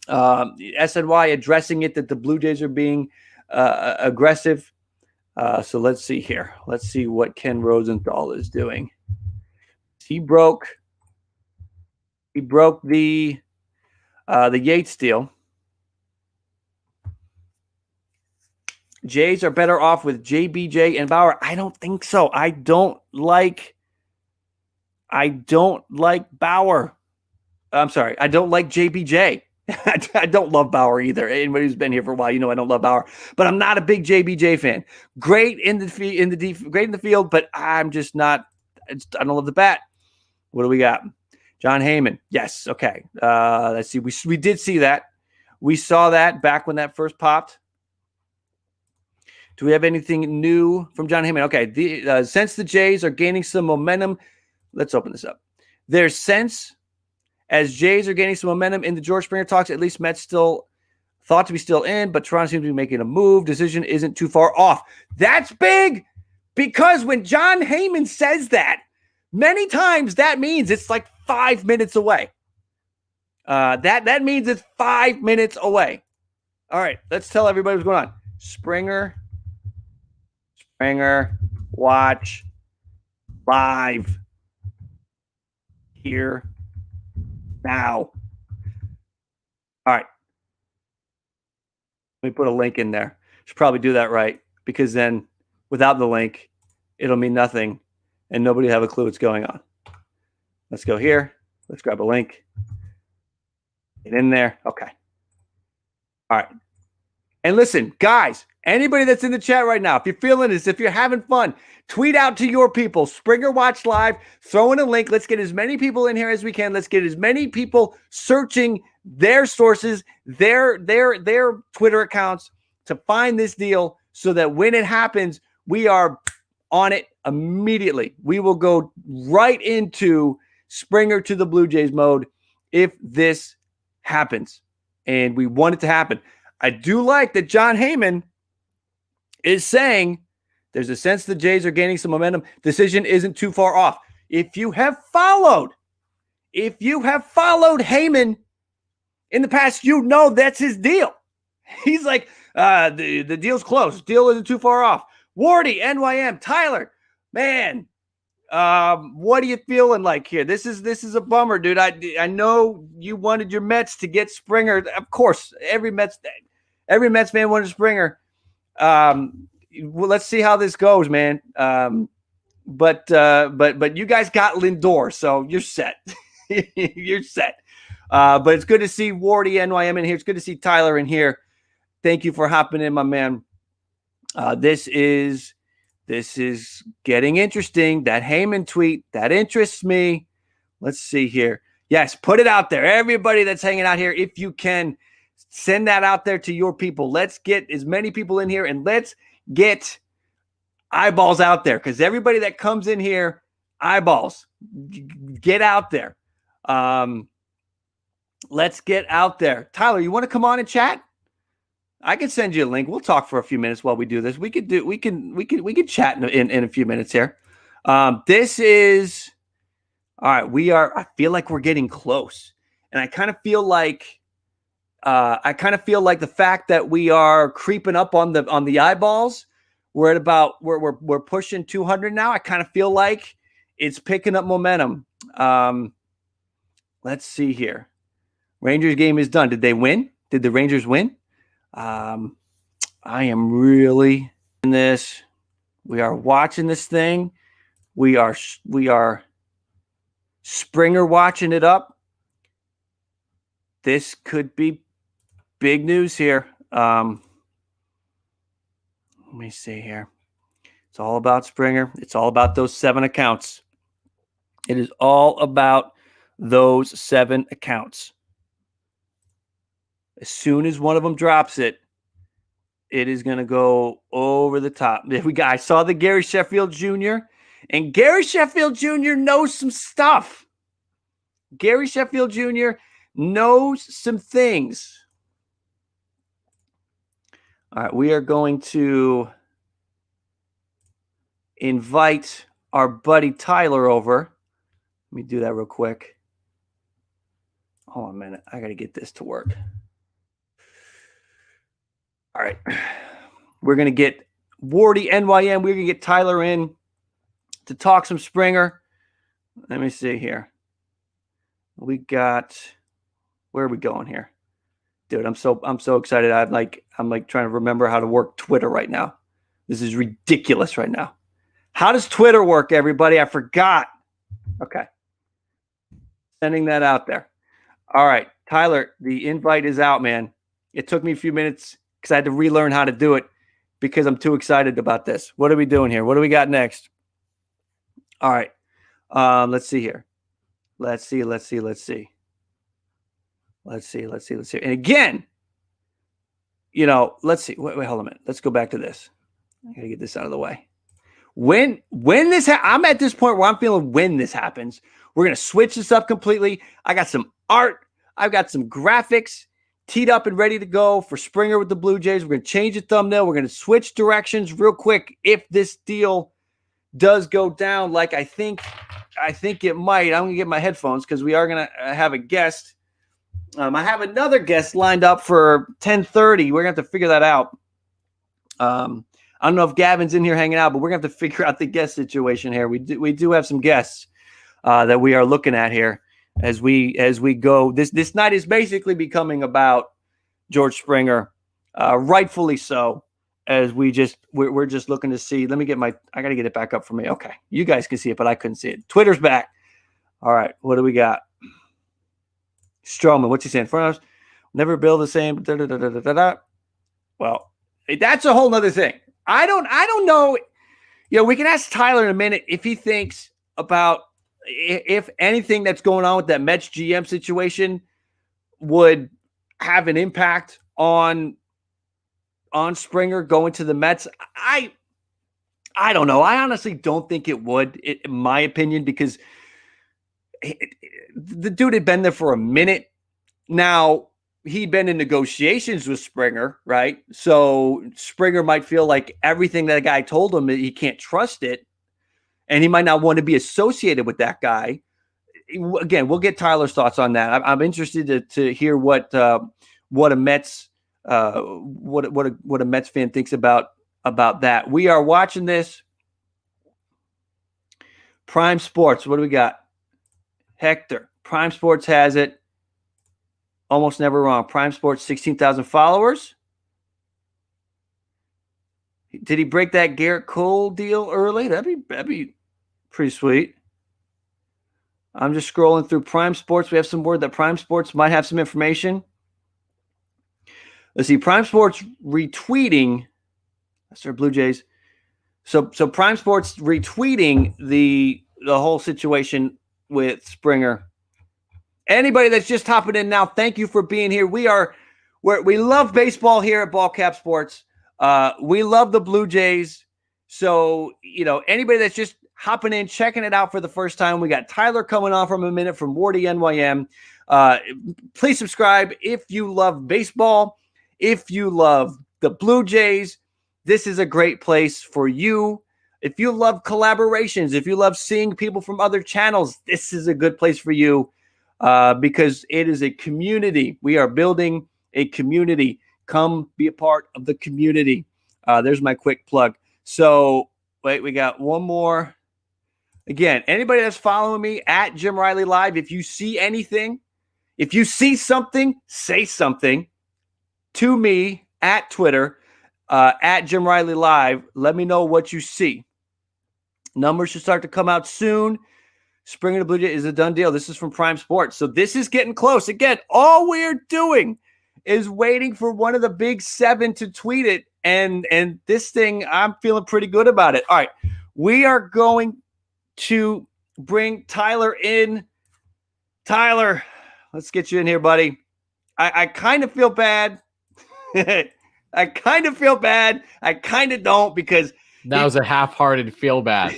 SNY addressing it that the Blue Jays are being aggressive. So let's see here. Let's see what Ken Rosenthal is doing. He broke the Yates deal. Jays are better off with JBJ and Bauer. I don't think so. I don't like Bauer. I'm sorry. I don't like JBJ. I don't love Bauer either. Anybody who's been here for a while, I don't love Bauer. But I'm not a big JBJ fan. Great in the field, but I'm just not. I don't love the bat. What do we got? John Heyman. Yes. Okay. Let's see. We did see that. We saw that back when that first popped. Do we have anything new from John Heyman? Okay. Since the Jays are gaining some momentum, let's open this up. There's sense. As Jays are gaining some momentum in the George Springer talks, at least Mets still thought to be still in, but Toronto seems to be making a move. Decision isn't too far off. That's big because when John Heyman says that, many times that means it's like 5 minutes away. That means it's 5 minutes away. All right, let's tell everybody what's going on. Springer Watch live here. Now. All right. Let me put a link in there. Should probably do that right, because then without the link, it'll mean nothing and nobody will have a clue what's going on. Let's go here. Let's grab a link. Get in there. Okay. All right. And listen, guys, Anybody that's in the chat right now, if you're feeling this, if you're having fun, tweet out to your people. Springer Watch Live. Throw in a link. Let's get as many people in here as we can. Let's get as many people searching their sources, their Twitter accounts to find this deal so that when it happens, we are on it immediately. We will go right into Springer to the Blue Jays mode if this happens. And we want it to happen. I do like that John Heyman is saying there's a sense the Jays are gaining some momentum. Decision isn't too far off. If you have followed Heyman in the past, you know that's his deal. He's like, the deal's close. Deal isn't too far off. Wardy, NYM, Tyler, man, what are you feeling like here? This is a bummer, dude. I know you wanted your Mets to get Springer. Of course, every Mets fan wanted Springer. Well, let's see how this goes, man. But you guys got Lindor, so you're set. You're set. But it's good to see Wardy, NYM in here. It's good to see Tyler in here. Thank you for hopping in, my man. This is getting interesting. That Heyman tweet, that interests me. Let's see here. Yes, put it out there. Everybody that's hanging out here, if you can, send that out there to your people. Let's get as many people in here, and let's get eyeballs out there, because everybody that comes in here, eyeballs. Get out there. Let's get out there. Tyler, you want to come on and chat? I can send you a link. We'll talk for a few minutes while we do this. We can chat in a few minutes here. This is all right. I feel like we're getting close, and I kind of feel like the fact that we are creeping up on the eyeballs. We're at about we're pushing 200 now. I kind of feel like it's picking up momentum. Let's see here. Rangers game is done. Did they win? Did the Rangers win? I am really in this. We are watching this thing. We are Springer watching it up. This could be big news here. Let me see here. It's all about Springer. It's all about those 7 accounts. It is all about those 7 accounts. As soon as one of them drops it, it is going to go over the top. I saw the Gary Sheffield Jr., and Gary Sheffield Jr. knows some stuff. Gary Sheffield Jr. knows some things. All right, we are going to invite our buddy Tyler over. Let me do that real quick. Hold on a minute. I got to get this to work. All right. We're going to get Wardy, NYM. We're going to get Tyler in to talk some Springer. Let me see here. We got, where are we going here? Dude, I'm so excited. I'm like trying to remember how to work Twitter right now. This is ridiculous right now. How does Twitter work, everybody? I forgot. Okay. Sending that out there. All right, Tyler, the invite is out, man. It took me a few minutes because I had to relearn how to do it because I'm too excited about this. What are we doing here? What do we got next? All right. Let's see here. Let's see. And again, let's see. Wait, hold on a minute. Let's go back to this. I got to get this out of the way. When this I'm at this point where I'm feeling when this happens, we're going to switch this up completely. I got some art. I've got some graphics teed up and ready to go for Springer with the Blue Jays. We're going to change the thumbnail. We're going to switch directions real quick if this deal does go down like I think it might. I'm going to get my headphones because we are going to have a guest. I have another guest lined up for 10:30. We're going to have to figure that out. I don't know if Gavin's in here hanging out, but we're going to have to figure out the guest situation here. We do have some guests that we are looking at here as we go. This night is basically becoming about George Springer, rightfully so. As we're just looking to see. Let me get I got to get it back up for me. Okay, you guys can see it, but I couldn't see it. Twitter's back. All right, what do we got? Stroman, what's he saying? For us, never build the same. Well, That's a whole nother thing. I don't know. We can ask Tyler in a minute if he thinks about if anything that's going on with that Mets GM situation would have an impact on Springer going to the Mets. I don't know. I honestly don't think it would, in my opinion, because the dude had been there for a minute. Now, he'd been in negotiations with Springer, right? So Springer might feel like everything that guy told him, he can't trust it, and he might not want to be associated with that guy. Again, we'll get Tyler's thoughts on that. I'm interested to hear what a Mets what a Mets fan thinks about that. We are watching this. Prime Sports. What do we got? Hector. Prime Sports has it. Almost never wrong. Prime Sports, 16,000 followers. Did he break that Garrett Cole deal early? That'd be pretty sweet. I'm just scrolling through Prime Sports. We have some word that Prime Sports might have some information. Let's see. Prime Sports retweeting. That's their Blue Jays. So Prime Sports retweeting the whole situation with Springer. Anybody that's just hopping in now, thank you for being here. We love baseball here at Ballcap Sports. We love the Blue Jays. So, anybody that's just hopping in, checking it out for the first time, we got Tyler coming on from a minute from Wardy NYM. Please subscribe if you love baseball. If you love the Blue Jays, this is a great place for you. If you love collaborations, if you love seeing people from other channels, this is a good place for you because it is a community. We are building a community. Come be a part of the community. There's my quick plug. So, wait, we got one more. Again, anybody that's following me at Jim Riley Live, if you see anything, if you see something, say something to me at Twitter, at Jim Riley Live. Let me know what you see. Numbers should start to come out soon. Springer to Blue Jays is a done deal. This is from Prime Sports. So this is getting close. Again, all we're doing is waiting for one of the big seven to tweet it. And this thing, I'm feeling pretty good about it. All right. We are going to bring Tyler in. Tyler, let's get you in here, buddy. I kind of feel bad. I kind of feel bad. I kind of don't because
that was a half-hearted feel bad.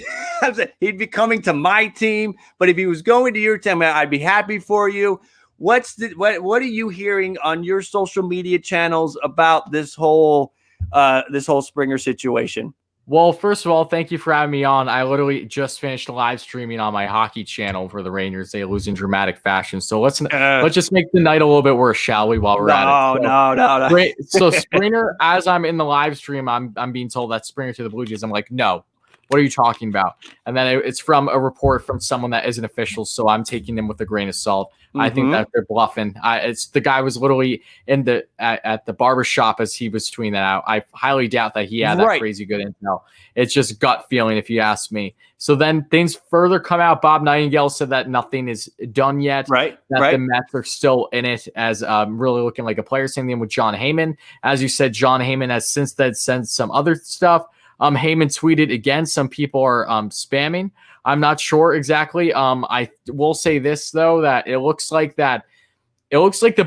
He'd be coming to my team, but if he was going to your team, I'd be happy for you. What are you hearing on your social media channels about this whole Springer situation?
Well, first of all, thank you for having me on. I literally just finished live streaming on my hockey channel for the Rangers. They lose in dramatic fashion. So let's just make the night a little bit worse, shall we? While we're at it.
No.
Great. So Springer, as I'm in the live stream, I'm being told that Springer to the Blue Jays. I'm like, no. What are you talking about? And then it's from a report from someone that isn't official, so I'm taking them with a grain of salt. Mm-hmm. I think that they're bluffing. It's the guy was literally at the barber shop as he was tweeting that out. I highly doubt that he had that crazy good intel. It's just gut feeling, if you ask me. So then things further come out. Bob Nightingale said that nothing is done yet. That the Mets are still in it as really looking like a player. Same thing with John Heyman. As you said, John Heyman has since then sent some other stuff. Heyman tweeted again. Some people are spamming. I'm not sure exactly. I will say this though, that it looks like the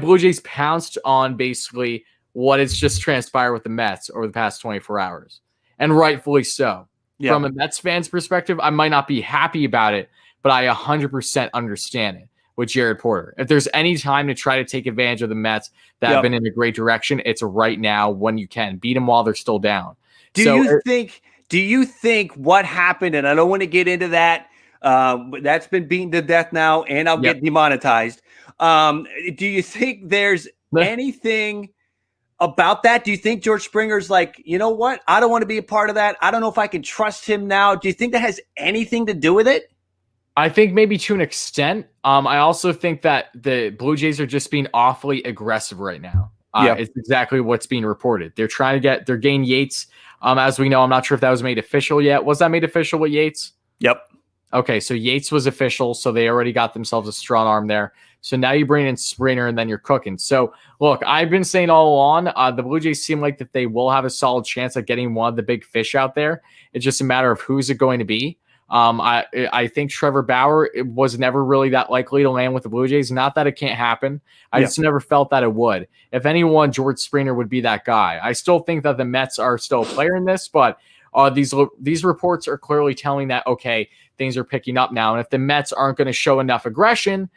Blue Jays pounced on basically what has just transpired with the Mets over the past 24 hours, and rightfully so. Yeah. From a Mets fan's perspective, I might not be happy about it, but I 100% understand it with Jared Porter. If there's any time to try to take advantage of the Mets that have been in a great direction, it's right now when you can beat them while they're still down.
Do you think what happened, and I don't want to get into that, but that's been beaten to death now, and I'll get demonetized. Do you think there's anything about that? Do you think George Springer's like, you know what? I don't want to be a part of that. I don't know if I can trust him now. Do you think that has anything to do with it?
I think maybe to an extent. I also think that the Blue Jays are just being awfully aggressive right now. It's exactly what's being reported. They're trying to gain Yates. As we know, I'm not sure if that was made official yet. Was that made official with Yates?
Yep.
Okay, so Yates was official, so they already got themselves a strong arm there So now you bring in Springer and then you're cooking. So look, I've been saying all along, the Blue Jays seem like that they will have a solid chance at getting one of the big fish out there. It's just a matter of who's it going to be. I think Trevor Bauer was never really that likely to land with the Blue Jays. Not that it can't happen. I just never felt that it would. If anyone, George Springer would be that guy. I still think that the Mets are still a player in this, but these reports are clearly telling that, okay, things are picking up now. And if the Mets aren't going to show enough aggression,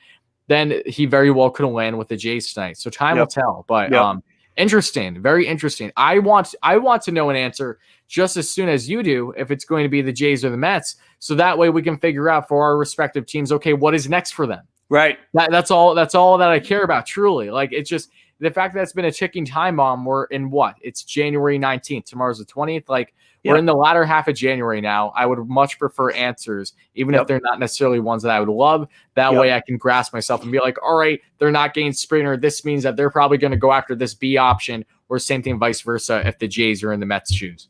then he very well could have landed with the Jays tonight. So time will tell. But interesting, very interesting. I want to know an answer just as soon as you do if it's going to be the Jays or the Mets. So that way we can figure out for our respective teams, okay, what is next for them? Right. That's all that I care about, truly. Like, it's just the fact that it's been a ticking time bomb. We're in what? It's January 19th. Tomorrow's the 20th. Like, we're in the latter half of January now. I would much prefer answers, even if they're not necessarily ones that I would love. That way I can grasp myself and be like, all right, they're not getting Springer. This means that they're probably going to go after this B option, or same thing, vice versa, if the Jays are in the Mets' shoes.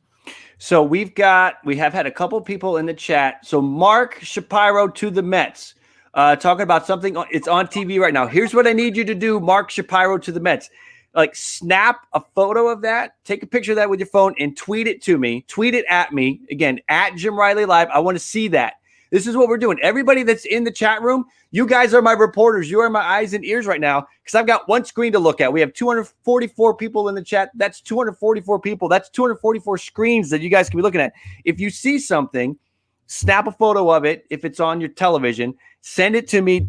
So we have had a couple people in the chat. So Mark Shapiro to the Mets, talking about something. It's on TV right now. Here's what I need you to do, Mark Shapiro to the Mets. Like, snap a photo of that, take a picture of that with your phone, and tweet it to me. Tweet it at me. Again, at Jim Riley Live. I want to see that. This is what we're doing. Everybody that's in the chat room, you guys are my reporters. You are my eyes and ears right now, because I've got one screen to look at. We have 244 people in the chat. That's 244 people. That's 244 screens that you guys can be looking at. If you see something, snap a photo of it. If it's on your television, send it to me.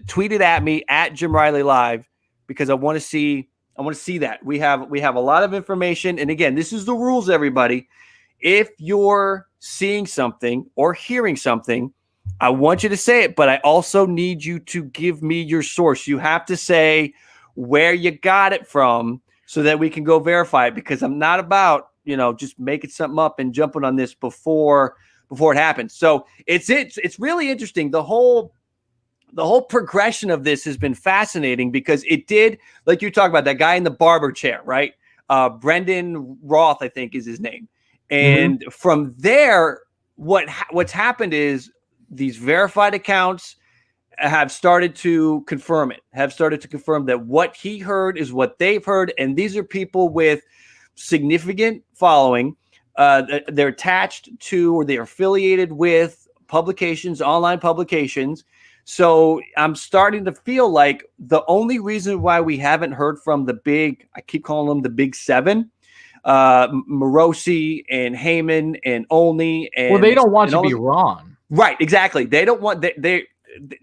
Tweet it at me, at Jim Riley Live, because I want to see that. We have a lot of information. And again, this is the rules, everybody. If you're seeing something or hearing something, I want you to say it, but I also need you to give me your source. You have to say where you got it from so that we can go verify it, because I'm not about, just making something up and jumping on this before it happens. So it's really interesting. The whole progression of this has been fascinating, because it did, like you talk about, that guy in the barber chair, right? Brendan Roth, I think, is his name. And from there, what's happened is these verified accounts have started to confirm that what he heard is what they've heard. And these are people with significant following. They're attached to, or they're affiliated with publications, online publications. So I'm starting to feel like the only reason why we haven't heard from the big, I keep calling them the big seven, Morosi and Heyman and Olney. And
they don't want to be wrong.
Right, exactly. They don't want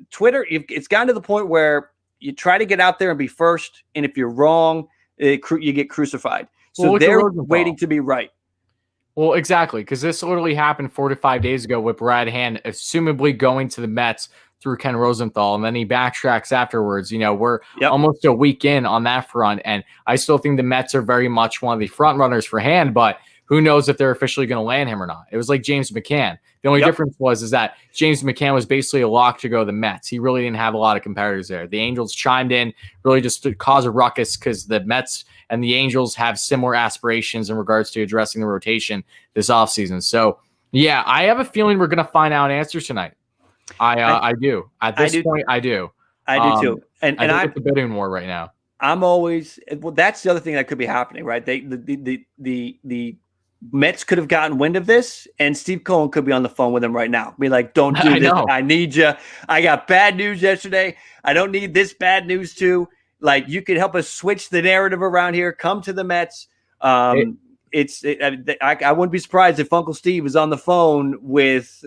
Twitter. It's gotten to the point where you try to get out there and be first, and if you're wrong, you get crucified. So they're waiting to be right.
Well, exactly, because this literally happened 4 to 5 days ago with Brad Hand, assumably going to the Mets through Ken Rosenthal, and then he backtracks afterwards. We're almost a week in on that front, and I still think the Mets are very much one of the front runners for Hand, but who knows if they're officially going to land him or not. It was like James McCann. The only difference is that James McCann was basically a lock to go to the Mets. He really didn't have a lot of competitors there. The Angels chimed in really just to cause a ruckus, because the Mets and the Angels have similar aspirations in regards to addressing the rotation this offseason. So, yeah, I have a feeling we're going to find out answers tonight. I do. At this point, I do.
I do too. And
I think it's a bidding war right now.
I'm always, that's the other thing that could be happening, right? The Mets could have gotten wind of this, and Steve Cohen could be on the phone with him right now. Be like, don't do this. I need you. I got bad news yesterday. I don't need this bad news too. Like, you could help us switch the narrative around here. Come to the Mets. I wouldn't be surprised if Uncle Steve is on the phone with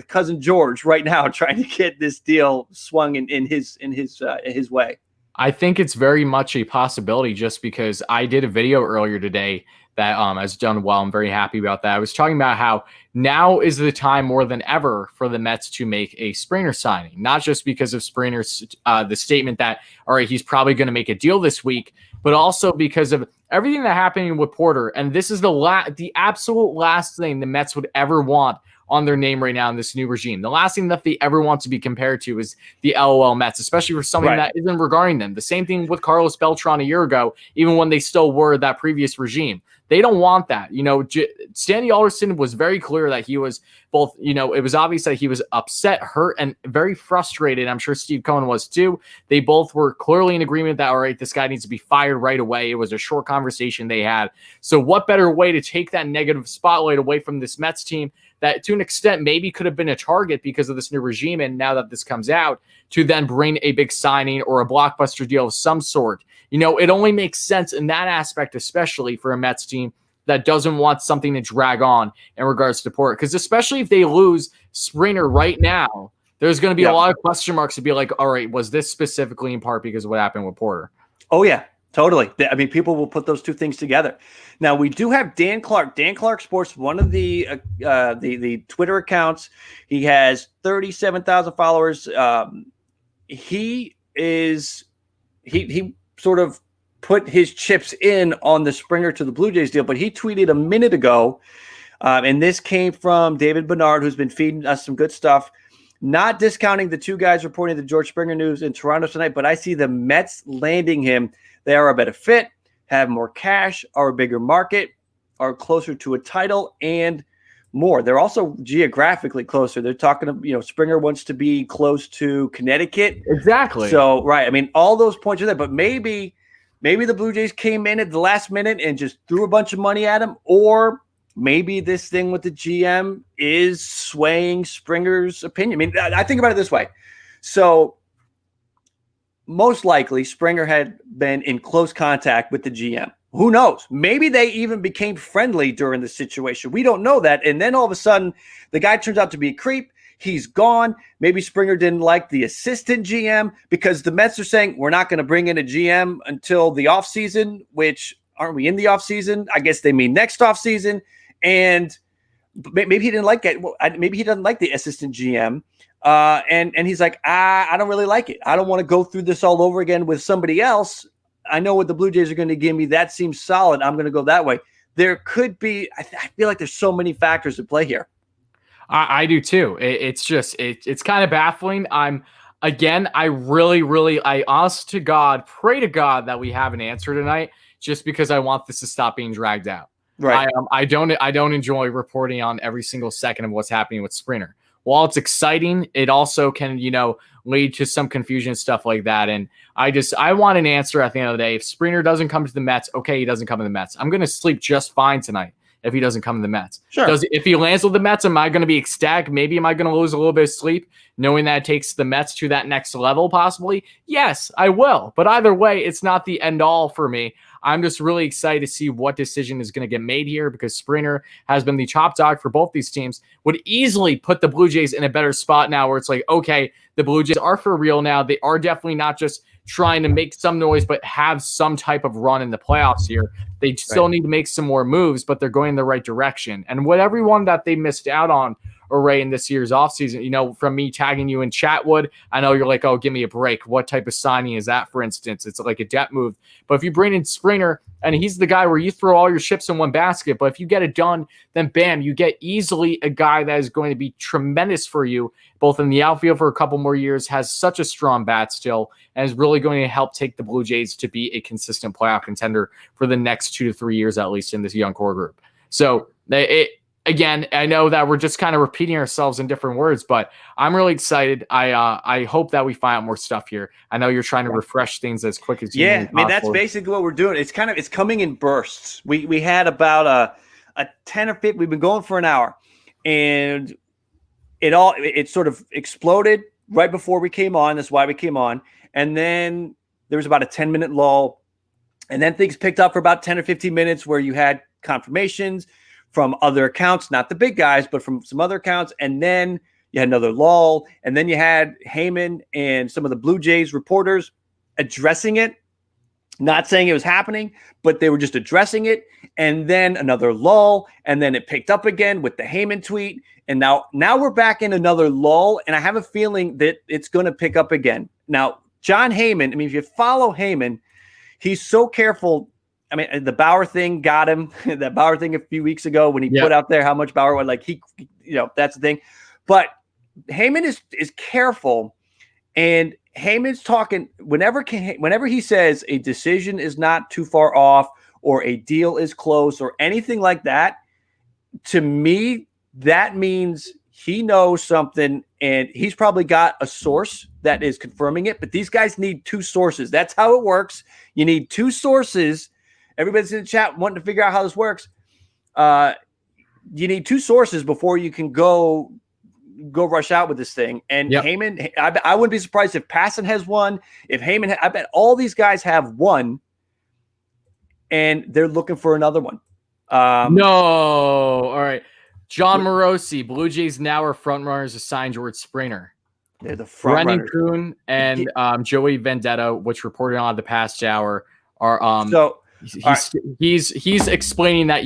cousin George right now, trying to get this deal swung in his way.
I think it's very much a possibility, just because I did a video earlier today that has done well. I'm very happy about that. I was talking about how now is the time more than ever for the Mets to make a Springer signing, not just because of Springer's the statement that, all right, he's probably going to make a deal this week, but also because of everything that happened with Porter. And this is the absolute last thing the Mets would ever want on their name right now in this new regime. The last thing that they ever want to be compared to is the LOL Mets, especially for something that isn't regarding them. The same thing with Carlos Beltran a year ago, even when they still were that previous regime. They don't want that. You know, Stanley Alderson was very clear that he was both, you know, it was obvious that he was upset, hurt, and very frustrated. I'm sure Steve Cohen was too. They both were clearly in agreement that, all right, this guy needs to be fired right away. It was a short conversation they had. So what better way to take that negative spotlight away from this Mets team that to an extent maybe could have been a target because of this new regime, and now that this comes out, to then bring a big signing or a blockbuster deal of some sort. You know, it only makes sense in that aspect, especially for a Mets team that doesn't want something to drag on in regards to Porter. Because especially if they lose Springer right now, there's going to be a lot of question marks to be like, all right, was this specifically in part because of what happened with Porter?
Oh, yeah, totally. I mean, people will put those two things together. Now, we do have Dan Clark. Dan Clark Sports, one of the Twitter accounts. He has 37,000 followers. He sort of put his chips in on the Springer to the Blue Jays deal, but he tweeted a minute ago, and this came from David Bernard, who's been feeding us some good stuff. Not discounting the two guys reporting the George Springer news in Toronto tonight, but I see the Mets landing him. They are a better fit, have more cash, are a bigger market, are closer to a title, and more. They're also geographically closer. They're talking, you know, Springer wants to be close to Connecticut.
Exactly.
So, right. I mean, all those points are there, but maybe the Blue Jays came in at the last minute and just threw a bunch of money at him, or maybe this thing with the GM is swaying Springer's opinion. I mean, I think about it this way. So most likely Springer had been in close contact with the GM. Who knows? Maybe they even became friendly during the situation. We don't know that. And then all of a sudden, the guy turns out to be a creep. He's gone. Maybe Springer didn't like the assistant GM because the Mets are saying, we're not going to bring in a GM until the offseason, which aren't we in the offseason? I guess they mean next offseason. And maybe he didn't like it. Well, maybe he doesn't like the assistant GM. And he's like, I don't really like it. I don't want to go through this all over again with somebody else. I know what the Blue Jays are going to give me. That seems solid. I'm going to go that way. There could be, I feel like there's so many factors at play here.
I do too. It's just, it's kind of baffling. I honest to God, pray to God that we have an answer tonight, just because I want this to stop being dragged out.
Right.
I don't enjoy reporting on every single second of what's happening with Springer. While it's exciting, it also can, you know, lead to some confusion and stuff like that. And I want an answer at the end of the day. If Springer doesn't come to the Mets, okay, he doesn't come to the Mets. I'm going to sleep just fine tonight if he doesn't come to the Mets.
Sure.
If he lands with the Mets, am I going to be ecstatic? Maybe am I going to lose a little bit of sleep knowing that it takes the Mets to that next level possibly? Yes, I will. But either way, it's not the end all for me. I'm just really excited to see what decision is going to get made here, because Springer has been the top dog for both these teams, would easily put the Blue Jays in a better spot now where it's like, okay, the Blue Jays are for real now. They are definitely not just trying to make some noise, but have some type of run in the playoffs here. They still need to make some more moves, but they're going in the right direction. And what everyone that they missed out on array in this year's offseason, you know, from me tagging you in Chatwood, I know you're like, oh, give me a break. What type of signing is that, for instance? It's like a depth move. But if you bring in Springer, and he's the guy where you throw all your chips in one basket, but if you get it done, then bam, you get easily a guy that is going to be tremendous for you, both in the outfield for a couple more years, has such a strong bat still, and is really going to help take the Blue Jays to be a consistent playoff contender for the next 2 to 3 years, at least in this young core group. So again, I know that we're just kind of repeating ourselves in different words, but I'm really excited. I hope that we find out more stuff here. I know you're trying to refresh things as quick as you can.
I mean, that's basically what we're doing. It's coming in bursts. We had about a 10 or 15. We've been going for an hour, and it sort of exploded right before we came on. That's why we came on. And then there was about a 10-minute lull, and then things picked up for about 10 or 15 minutes where you had confirmations from other accounts, not the big guys, but from some other accounts. And then you had another lull. And then you had Heyman and some of the Blue Jays reporters addressing it, not saying it was happening, but they were just addressing it. And then another lull. And then it picked up again with the Heyman tweet. And now we're back in another lull. And I have a feeling that it's going to pick up again. Now, John Heyman, I mean, if you follow Heyman, he's so careful. I mean, the Bauer thing got him. That Bauer thing a few weeks ago when he put out there how much Bauer would like. That's the thing. But Heyman is careful, and Heyman's talking whenever he says a decision is not too far off or a deal is close or anything like that. To me, that means he knows something, and he's probably got a source that is confirming it. But these guys need two sources. That's how it works. You need two sources. Everybody's in the chat wanting to figure out how this works. You need two sources before you can go rush out with this thing. And Heyman, I wouldn't be surprised if Passon has one. If Heyman, I bet all these guys have one, and they're looking for another one.
No. All right. John Morosi, Blue Jays now are front runners to sign George Springer.
They're the front
Brendan
runners.
Kuhn and Joey Vendetta, which reported on the past hour, are he's explaining that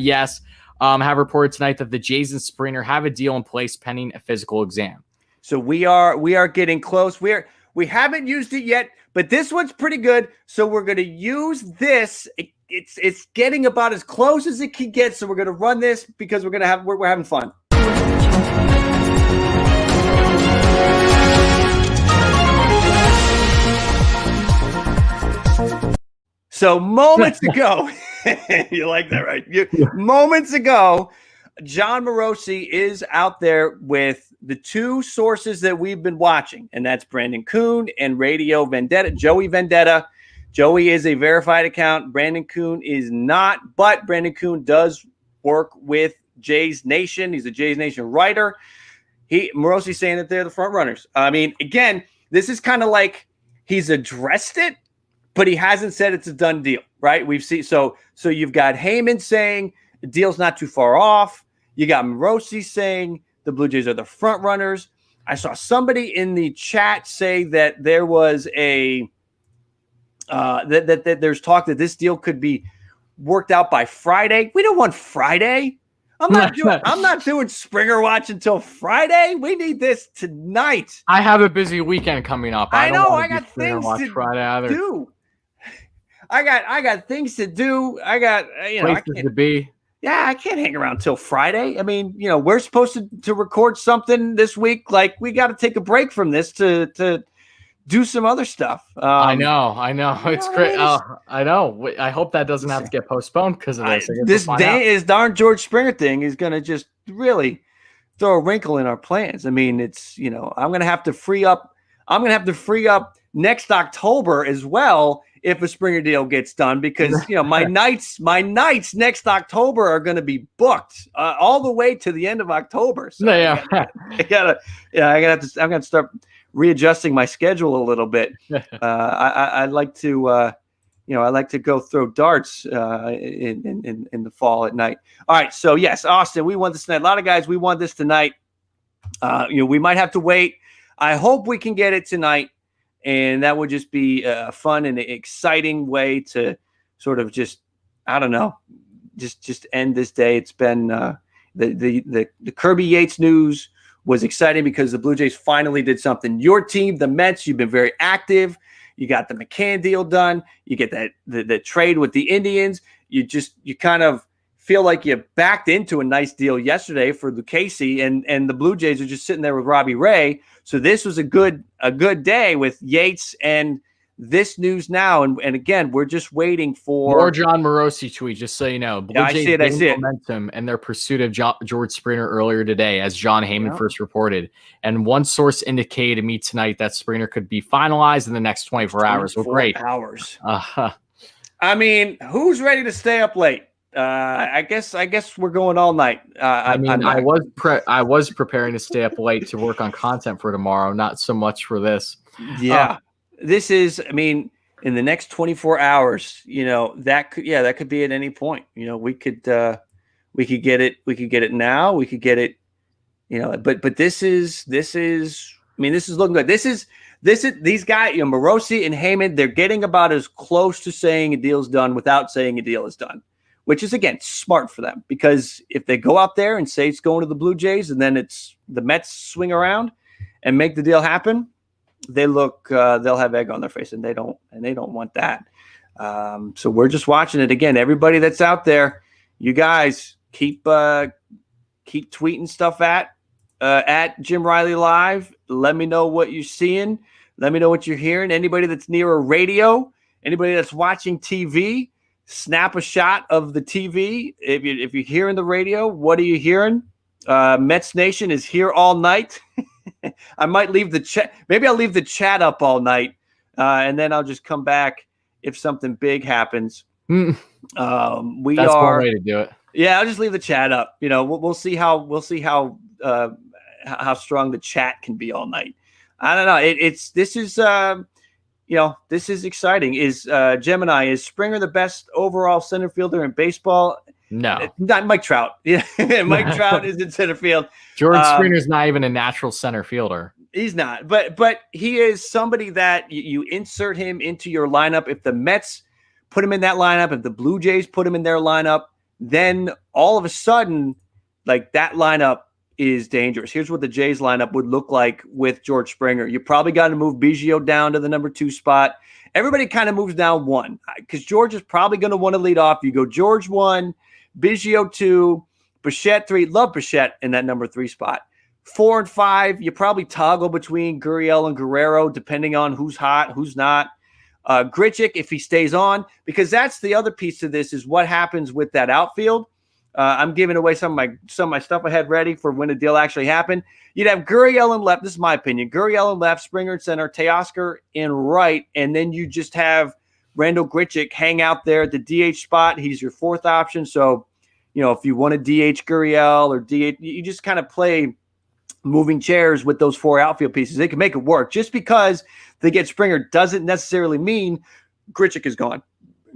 have reported tonight that the Jays and Springer have a deal in place pending a physical exam.
So we are getting close. We haven't used it yet, but this one's pretty good. So we're going to use this. It's getting about as close as it can get. So we're going to run this because we're having fun. So moments ago, you like that, right? Moments ago, John Morosi is out there with the two sources that we've been watching, and that's Brandon Kuhn and Radio Vendetta, Joey Vendetta. Joey is a verified account. Brandon Kuhn is not, but Brandon Kuhn does work with Jays Nation. He's a Jays Nation writer. Morosi's saying that they're the front runners. I mean, again, this is kind of like he's addressed it, but he hasn't said it's a done deal, right? We've seen so you've got Heyman saying the deal's not too far off. You got Morosi saying the Blue Jays are the front runners. I saw somebody in the chat say that there was that there's talk that this deal could be worked out by Friday. We don't want Friday. I'm not doing Springer Watch until Friday. We need this tonight.
I have a busy weekend coming up.
I know. I got things to do. I got things to do. I got
places to be.
Yeah, I can't hang around till Friday. I mean, we're supposed to record something this week. Like, we got to take a break from this to do some other stuff.
I know. It's great. I know. I hope that doesn't have to get postponed because of this.
This darn George Springer thing is going to just really throw a wrinkle in our plans. I mean, it's, I'm going to have to free up next October as well if a Springer deal gets done, because my nights next October are going to be booked all the way to the end of October. So I'm gonna start readjusting my schedule a little bit. I like to go throw darts in the fall at night. All right, so yes, Austin, we want this tonight. A lot of guys, we want this tonight. We might have to wait. I hope we can get it tonight. And that would just be a fun and exciting way to sort of just end this day. It's been the Kirby Yates news was exciting because the Blue Jays finally did something. Your team, the Mets, you've been very active. You got the McCann deal done. You get the trade with the Indians. You kind of feel like you backed into a nice deal yesterday for Lucchesi, and the Blue Jays are just sitting there with Robbie Ray. So this was a good day with Yates and this news now. And again, we're just waiting for
more John Morosi tweet, just so you know. Blue Jays
I see it.
Momentum in their pursuit of George Springer earlier today, as John Heyman first reported. And one source indicated to me tonight that Springer could be finalized in the next 24 hours. Well, great.
Hours. I mean, who's ready to stay up late? I guess we're going all night.
I was preparing to stay up late to work on content for tomorrow, not so much for this.
Yeah. This is, I mean, in the next 24 hours, that could be at any point. We could get it. We could get it now. We could get it, but this is looking good. This is these guys, Morosi and Heyman, they're getting about as close to saying a deal's done without saying a deal is done, which is, again, smart for them, because if they go out there and say it's going to the Blue Jays and then it's the Mets swing around and make the deal happen, they'll have egg on their face, and they don't want that. So we're just watching it again. Everybody that's out there, you guys keep tweeting stuff at Jim Riley Live. Let me know what you're seeing. Let me know what you're hearing. Anybody that's near a radio, anybody that's watching TV, snap a shot of the TV. If you're hearing the radio, what are you hearing? Mets Nation is here all night. I might leave the chat. Maybe I'll leave the chat up all night, and then I'll just come back if something big happens.
That's one way to do it.
Yeah, I'll just leave the chat up. We'll see how strong the chat can be all night. I don't know. This is exciting. Is Gemini, is Springer the best overall center fielder in baseball?
No,
not Mike Trout. Yeah, Mike Trout is in center field.
George Springer's not even a natural center fielder.
He's not, but he is somebody that you insert him into your lineup. If the Mets put him in that lineup, if the Blue Jays put him in their lineup, then all of a sudden, like, that lineup is dangerous. Here's what the Jays lineup would look like with George Springer. You probably got to move Biggio down to the number 2 spot. Everybody kind of moves down 1 because George is probably going to want to lead off. You go George 1, Biggio 2, Bichette 3. Love Bichette in that number 3 spot. 4 and 5, you probably toggle between Gurriel and Guerrero depending on who's hot, who's not. Grichuk, if he stays on, because that's the other piece of this, is what happens with that outfield. I'm giving away some of my stuff I had ready for when the deal actually happened. You'd have Gurriel in left. This is my opinion. Gurriel in left, Springer in center, Teoscar in right, and then you just have Randall Grichuk hang out there at the DH spot. He's your 4th option. So, if you want to DH Gurriel or DH, you just kind of play moving chairs with those 4 outfield pieces. They can make it work. Just because they get Springer doesn't necessarily mean Grichuk is gone.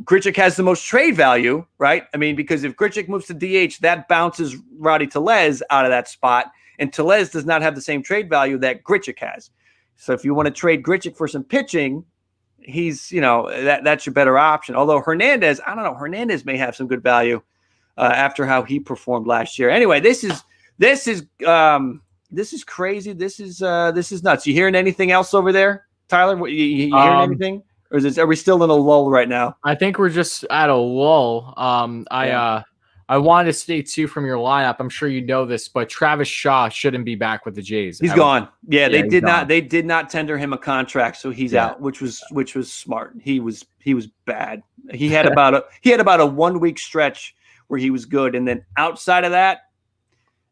Grichuk has the most trade value, right? I mean, because if Grichuk moves to DH, that bounces Rowdy Tellez out of that spot, and Tellez does not have the same trade value that Grichuk has. So if you want to trade Grichuk for some pitching, he's, that's your better option. Although Hernandez, I don't know, Hernandez may have some good value after how he performed last year. Anyway, this is crazy. This is nuts. You hearing anything else over there, Tyler? You hearing anything? Or are we still in a lull right now?
I think we're just at a lull. I wanted to stay 2 from your lineup. I'm sure you know this, but Travis Shaw shouldn't be back with the Jays.
He's gone. They did not tender him a contract, so he's out, which was smart. He was bad. He had about a 1 week stretch where he was good, and then outside of that,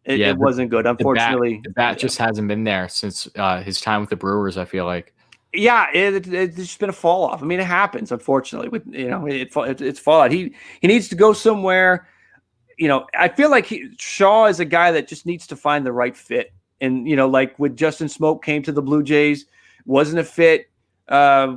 it wasn't good. Unfortunately,
the bat just hasn't been there since his time with the Brewers, I feel like.
Yeah, it's just been a fall off. I mean, it happens, unfortunately. It's fallout. He needs to go somewhere. I feel like Shaw is a guy that just needs to find the right fit. And like with Justin Smoke came to the Blue Jays, wasn't a fit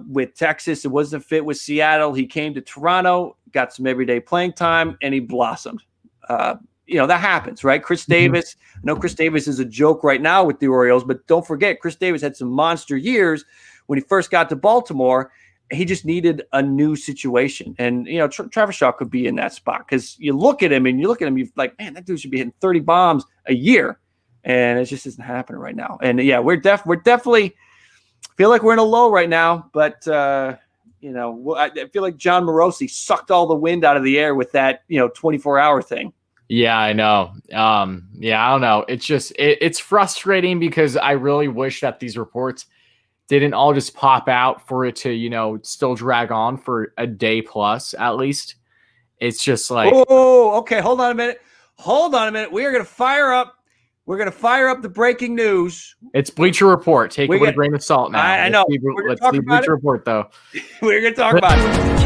with Texas. It wasn't a fit with Seattle. He came to Toronto, got some everyday playing time, and he blossomed. That happens, right? Chris Davis. I know Chris Davis is a joke right now with the Orioles, but don't forget, Chris Davis had some monster years when he first got to Baltimore. He just needed a new situation. And, Travis Shaw could be in that spot because you look at him, you're like, man, that dude should be hitting 30 bombs a year. And it just isn't happening right now. And, yeah, we're definitely feel like we're in a low right now. But, I feel like John Morosi sucked all the wind out of the air with that, 24-hour thing.
Yeah, I know. I don't know. It's just it's frustrating because I really wish that these reports didn't all just pop out for it to, still drag on for a day plus at least. It's just like,
oh, okay. Hold on a minute. We are going to fire up. We're going to fire up the breaking news.
It's Bleacher Report. Take it with a grain of salt now.
I know.
Let's see Bleacher Report though.
We're going to talk about it.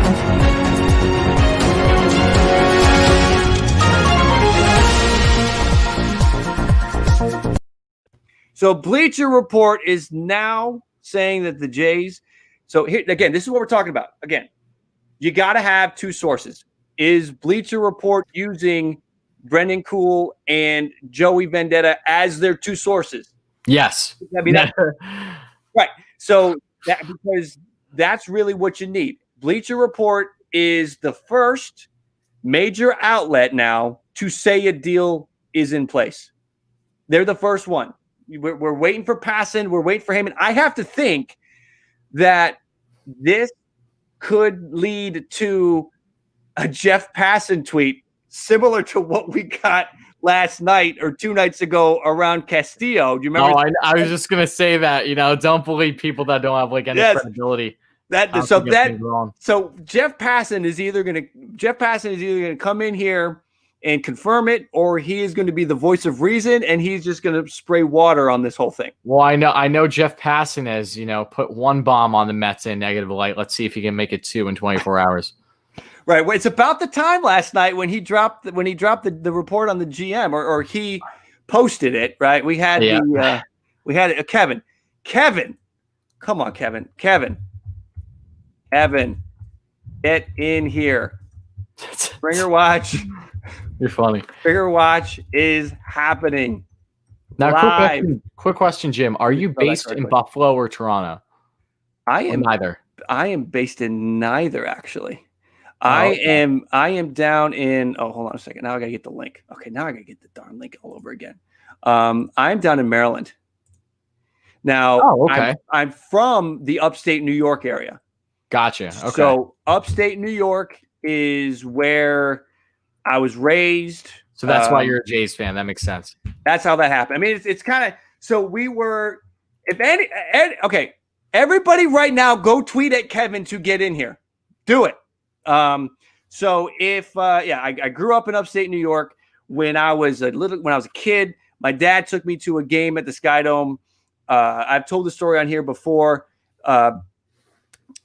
So Bleacher Report is now saying that the Jays. So here again, this is what we're talking about. Again, you got to have 2 sources. Is Bleacher Report using Brendan Kuhl and Joey Vendetta as their 2 sources?
Yes.
I mean, right. So because that's really what you need. Bleacher Report is the first major outlet now to say a deal is in place. They're the first one. We're waiting for Passan. We're waiting for Heyman. I have to think that this could lead to a Jeff Passan tweet similar to what we got last night or 2 nights ago around Castillo. Do you remember?
Oh, I was just gonna say that. Don't believe people that don't have like any credibility.
So Jeff Passan is either gonna come in here and confirm it, or he is going to be the voice of reason, and he's just going to spray water on this whole thing.
Well, I know Jeff Passan has, put one bomb on the Mets in negative light. Let's see if he can make it 2 in 24 hours.
Right. Well, it's about the time last night when he dropped the report on the GM, or he posted it. Right. We had Kevin. Come on, Kevin. Evan, get in here. Springer Watch.
You're funny.
Springer Watch is happening.
Now, quick question, Jim. Are you based in Buffalo or Toronto?
I am
neither.
I am based in neither, actually. I am down in. Oh, hold on a second. Now I gotta get the link. Okay, now I gotta get the darn link all over again. I'm down in Maryland. Now, I'm from the upstate New York area.
Gotcha. Okay.
So upstate New York is where I was raised.
So that's why you're a Jays fan. That makes sense.
That's how that happened. I mean, it's kind of, so we were, okay, everybody right now go tweet at Kevin to get in here. Do it. So if, I grew up in upstate New York when I was a kid. My dad took me to a game at the Sky Dome. I've told the story on here before.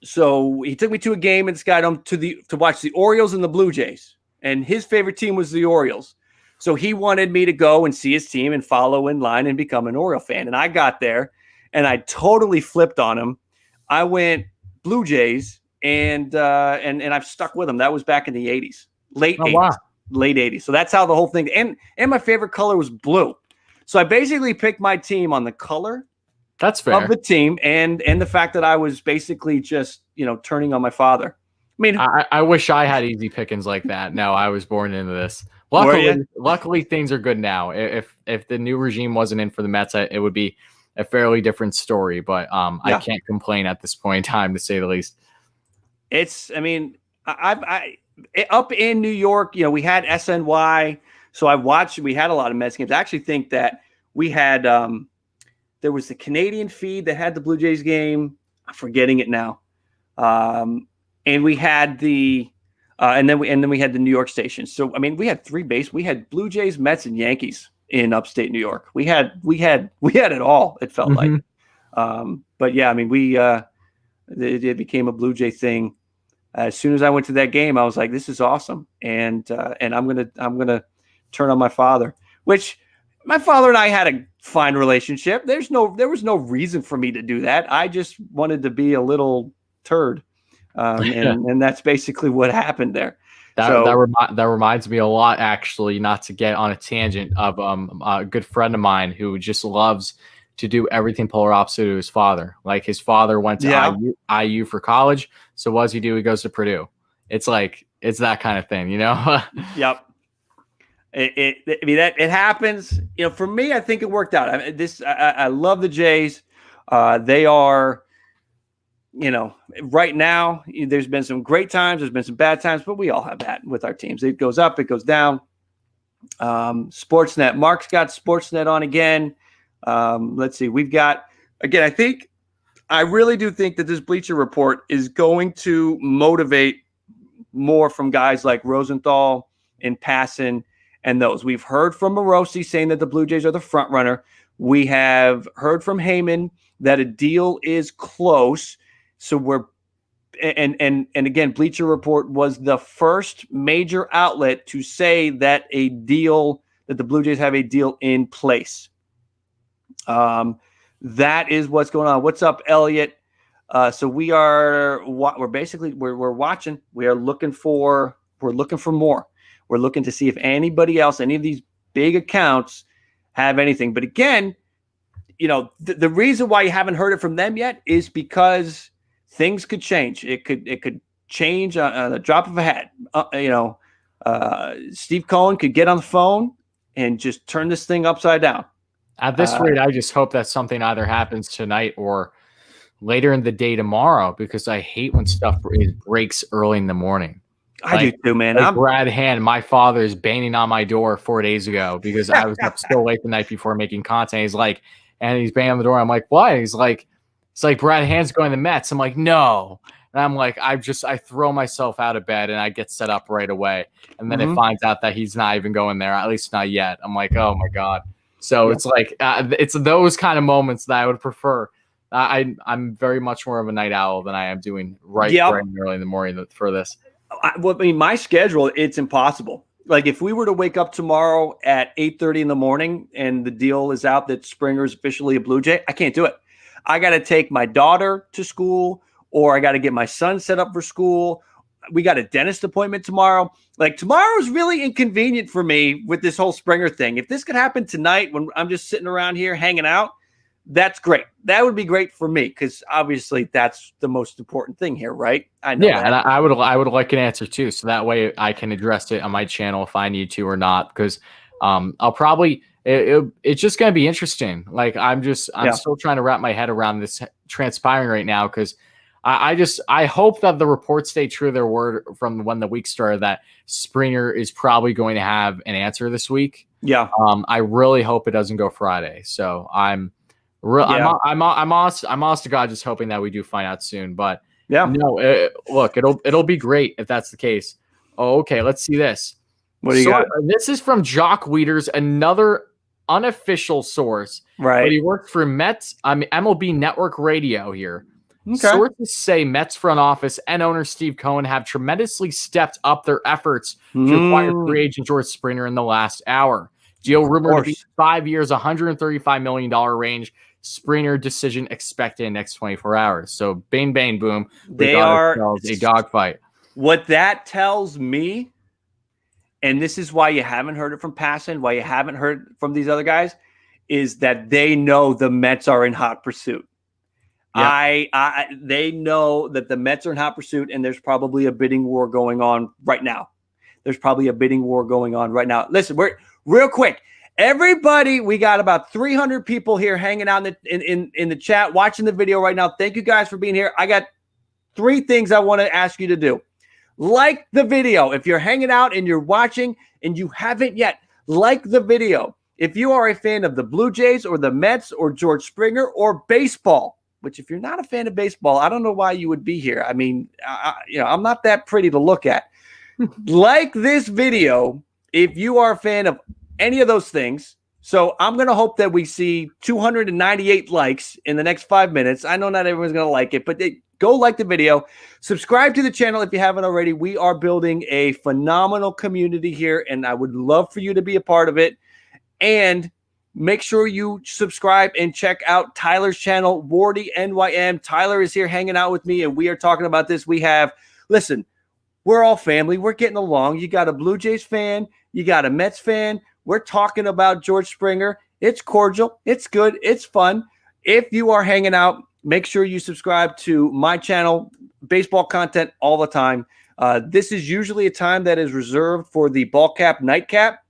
So he took me to a game at the Sky Dome to watch the Orioles and the Blue Jays. And his favorite team was the Orioles. So he wanted me to go and see his team and follow in line and become an Oriole fan. And I got there and I totally flipped on him. I went Blue Jays and I've stuck with them. That was back in the 80s, late 80s. So that's how the whole thing, and my favorite color was blue. So I basically picked my team on the color
That's fair.
of the team and the fact that I was basically just, turning on my father. I mean,
I wish I had easy pickings like that. No, I was born into this. Luckily, things are good now. If the new regime wasn't in for the Mets, it would be a fairly different story. But I can't complain at this point in time, to say the least.
I up in New York, we had SNY, so we had a lot of Mets games. I actually think that we had there was the Canadian feed that had the Blue Jays game. I'm forgetting it now. And we had and then we had the New York station. So I mean, we had we had Blue Jays, Mets, and Yankees in upstate New York. We had it all. It felt like. But yeah, I mean, it became a Blue Jay thing. As soon as I went to that game, I was like, "This is awesome," and I'm gonna turn on my father. Which my father and I had a fine relationship. There was no reason for me to do that. I just wanted to be a little turd. And that's basically what happened there.
That reminds me a lot, actually, not to get on a tangent, of a good friend of mine who just loves to do everything polar opposite to his father. Like, his father went to IU for college. So what does he do? He goes to Purdue. It's that kind of thing,
Yep. It happens. For me, I think it worked out. I love the Jays. They are, right now, there's been some great times, there's been some bad times, but we all have that with our teams. It goes up, it goes down. Sportsnet. Mark's got Sportsnet on again. Let's see. We've got, again, I really do think that this Bleacher Report is going to motivate more from guys like Rosenthal and Passan and those. We've heard from Morosi saying that the Blue Jays are the front runner. We have heard from Heyman that a deal is close. So and again, Bleacher Report was the first major outlet to say that the Blue Jays have a deal in place. That is what's going on. What's up, Elliot? So we're watching. We are looking for more. We're looking to see if anybody else, any of these big accounts, have anything. But again, the reason why you haven't heard it from them yet is because things could change. It could change on the drop of a hat. Steve Cohen could get on the phone and just turn this thing upside down.
At this rate, I just hope that something either happens tonight or later in the day tomorrow because I hate when stuff breaks early in the morning.
I do too, man.
Like Brad Hand, my father is banging on my door 4 days ago because I was up so late the night before making content. He's like, and he's banging on the door. I'm like, what? He's like, it's like Brad Hand's going to the Mets. I'm like, no. And I'm like, I throw myself out of bed and I get set up right away. And then it finds out that he's not even going there, at least not yet. I'm like, oh my God. So it's like, it's those kind of moments that I would prefer. I'm very much more of a night owl than I am doing right early in the morning for this.
Well, I mean, my schedule, it's impossible. Like if we were to wake up tomorrow at 8:30 in the morning and the deal is out that Springer is officially a Blue Jay, I can't do it. I got to take my daughter to school, or I got to get my son set up for school. We got a dentist appointment tomorrow. Like tomorrow is really inconvenient for me with this whole Springer thing. If this could happen tonight when I'm just sitting around here hanging out, that's great. That would be great for me because obviously that's the most important thing here, right? I know.
Yeah, and I would like an answer too, so that way I can address it on my channel if I need to or not. Because I'll probably it's just gonna be interesting. Like I'm still trying to wrap my head around this transpiring right now because I hope that the reports stay true to their word from when the week started that Springer is probably going to have an answer this week.
Yeah.
I really hope it doesn't go Friday. So I'm honest to God, just hoping that we do find out soon. But no, look, it'll be great if that's the case. Oh, okay, let's see this.
What do you got?
This is from Jock Weeders, another unofficial source.
Right.
But he worked for MLB Network Radio here.
Okay.
Sources say Mets front office and owner Steve Cohen have tremendously stepped up their efforts to acquire free agent George Springer in the last hour. Deal rumored to be 5 years, $135 million range. Springer decision expected in the next 24 hours. So bang, bang, boom.
They are
a dogfight.
What that tells me, and this is why you haven't heard it from Passan, why you haven't heard from these other guys, is that they know the Mets are in hot pursuit. Yep. They know that the Mets are in hot pursuit, and there's probably a bidding war going on right now. Listen, we're real quick. Everybody, we got about 300 people here hanging out in the chat, watching the video right now. Thank you guys for being here. I got 3 things I want to ask you to do. Like the video. If you're hanging out and you're watching and you haven't yet, like the video. If you are a fan of the Blue Jays or the Mets or George Springer or baseball, which if you're not a fan of baseball, I don't know why you would be here. I mean, I'm not that pretty to look at. Like this video if you are a fan of any of those things. So I'm going to hope that we see 298 likes in the next 5 minutes. I know not everyone's going to like it, but go like the video. Subscribe to the channel if you haven't already. We are building a phenomenal community here, and I would love for you to be a part of it. And make sure you subscribe and check out Tyler's channel, Wardy NYM. Tyler is here hanging out with me, and we are talking about this. Listen, we're all family. We're getting along. You got a Blue Jays fan. You got a Mets fan. We're talking about George Springer. It's cordial. It's good. It's fun. If you are hanging out, make sure you subscribe to my channel, baseball content all the time. This is usually a time that is reserved for the ball cap nightcap.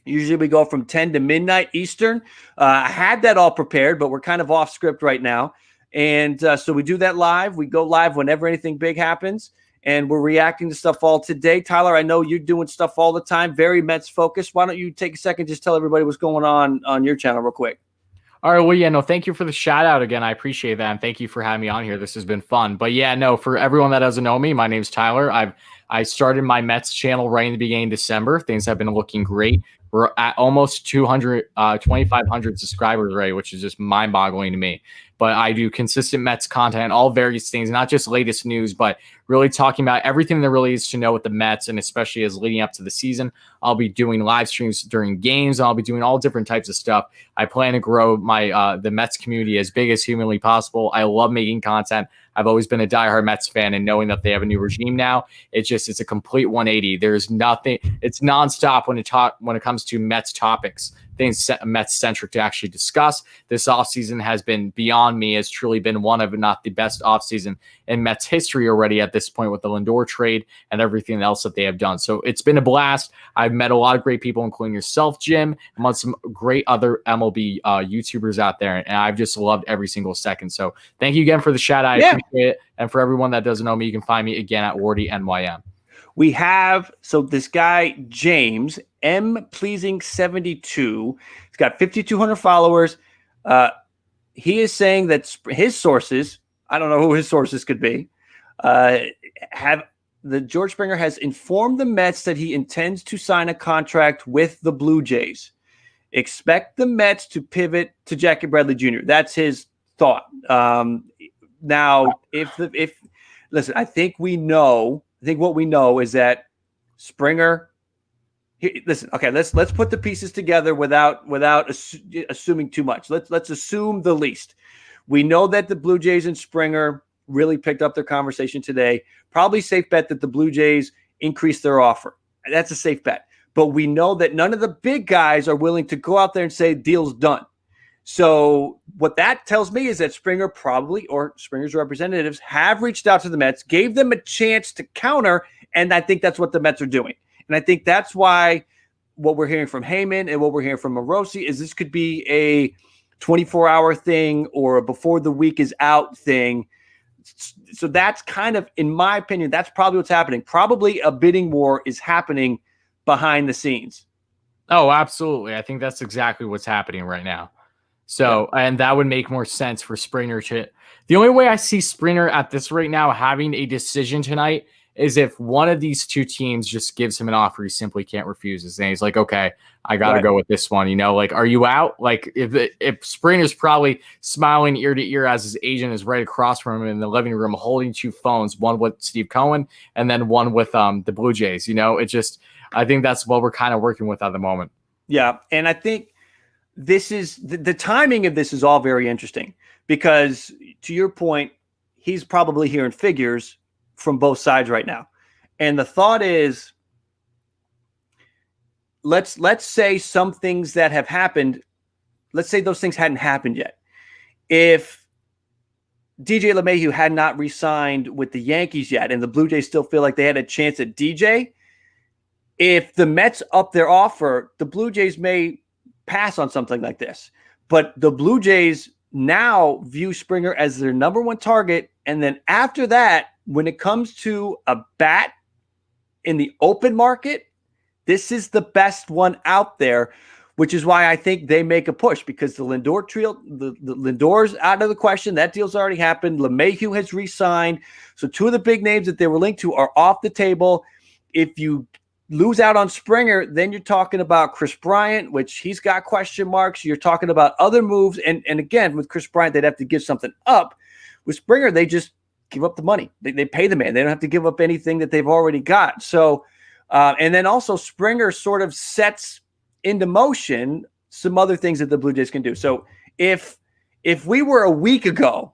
Usually we go from 10 to midnight Eastern. I had that all prepared, but we're kind of off script right now. And so we do that live. We go live whenever anything big happens. And we're reacting to stuff all today. Tyler, I know you're doing stuff all the time, very Mets focused. Why don't you take a second, just tell everybody what's going on your channel real quick.
All right. Well, yeah, no, thank you for the shout out again. I appreciate that. And thank you for having me on here. This has been fun. But yeah, no, for everyone that doesn't know me, my name's Tyler. I started my Mets channel right in the beginning of December. Things have been looking great. We're at almost 2,500 subscribers already, which is just mind boggling to me. But I do consistent Mets content, all various things, not just latest news, but really talking about everything there really is to know with the Mets, and especially as leading up to the season. I'll be doing live streams during games. I'll be doing all different types of stuff. I plan to grow my the Mets community as big as humanly possible. I love making content. I've always been a diehard Mets fan, and knowing that they have a new regime now, it's a complete 180. There's nothing. It's nonstop when it comes to Mets topics. things Mets-centric to actually discuss. This offseason has been beyond me, has truly been one of, if not the best offseason in Mets history already at this point with the Lindor trade and everything else that they have done. So it's been a blast. I've met a lot of great people, including yourself, Jim, and met some great other MLB YouTubers out there, and I've just loved every single second. So thank you again for the shout. I appreciate it. And for everyone that doesn't know me, you can find me again at Wardy NYM.
We have, so this guy, James, M Pleasing 72, he's got 5,200 followers. He is saying that his sources, I don't know who his sources could be, George Springer has informed the Mets that he intends to sign a contract with the Blue Jays. Expect the Mets to pivot to Jackie Bradley Jr. That's his thought. Now, listen, I think what we know is that Springer. Listen, okay, let's put the pieces together without assuming too much. Let's assume the least. We know that the Blue Jays and Springer really picked up their conversation today. Probably safe bet that the Blue Jays increased their offer. That's a safe bet. But we know that none of the big guys are willing to go out there and say deal's done. So what that tells me is that Springer probably, or Springer's representatives, have reached out to the Mets, gave them a chance to counter, and I think that's what the Mets are doing. And I think that's why what we're hearing from Heyman and what we're hearing from Morosi is this could be a 24-hour thing or a before the week is out thing. So that's kind of, in my opinion, that's probably what's happening. Probably a bidding war is happening behind the scenes.
Oh, absolutely. I think that's exactly what's happening right now. So, and that would make more sense for Springer to. The only way I see Springer at this right now having a decision tonight is if one of these two teams just gives him an offer he simply can't refuse. And he's like, okay, I got to go with this one. Like, are you out? Like, if Springer's probably smiling ear to ear as his agent is right across from him in the living room holding two phones, one with Steve Cohen and then one with the Blue Jays. I think that's what we're kind of working with at the moment.
Yeah, and I think this is the timing of this is all very interesting because, to your point, he's probably hearing figures from both sides right now. And the thought is, let's say some things that have happened, let's say those things hadn't happened yet. If DJ LeMahieu had not re-signed with the Yankees yet and the Blue Jays still feel like they had a chance at DJ, if the Mets up their offer, the Blue Jays may pass on something like this. But the Blue Jays now view Springer as their number one target. And then after that, when it comes to a bat in the open market, this is the best one out there, which is why I think they make a push because the Lindor trio, the Lindor's out of the question. That deal's already happened. LeMahieu has re-signed. So two of the big names that they were linked to are off the table. If you lose out on Springer, then you're talking about Chris Bryant, which he's got question marks. You're talking about other moves. And again, with Chris Bryant, they'd have to give something up. With Springer, they just give up the money. They pay the man. They don't have to give up anything that they've already got. So, and then also Springer sort of sets into motion some other things that the Blue Jays can do. So if we were a week ago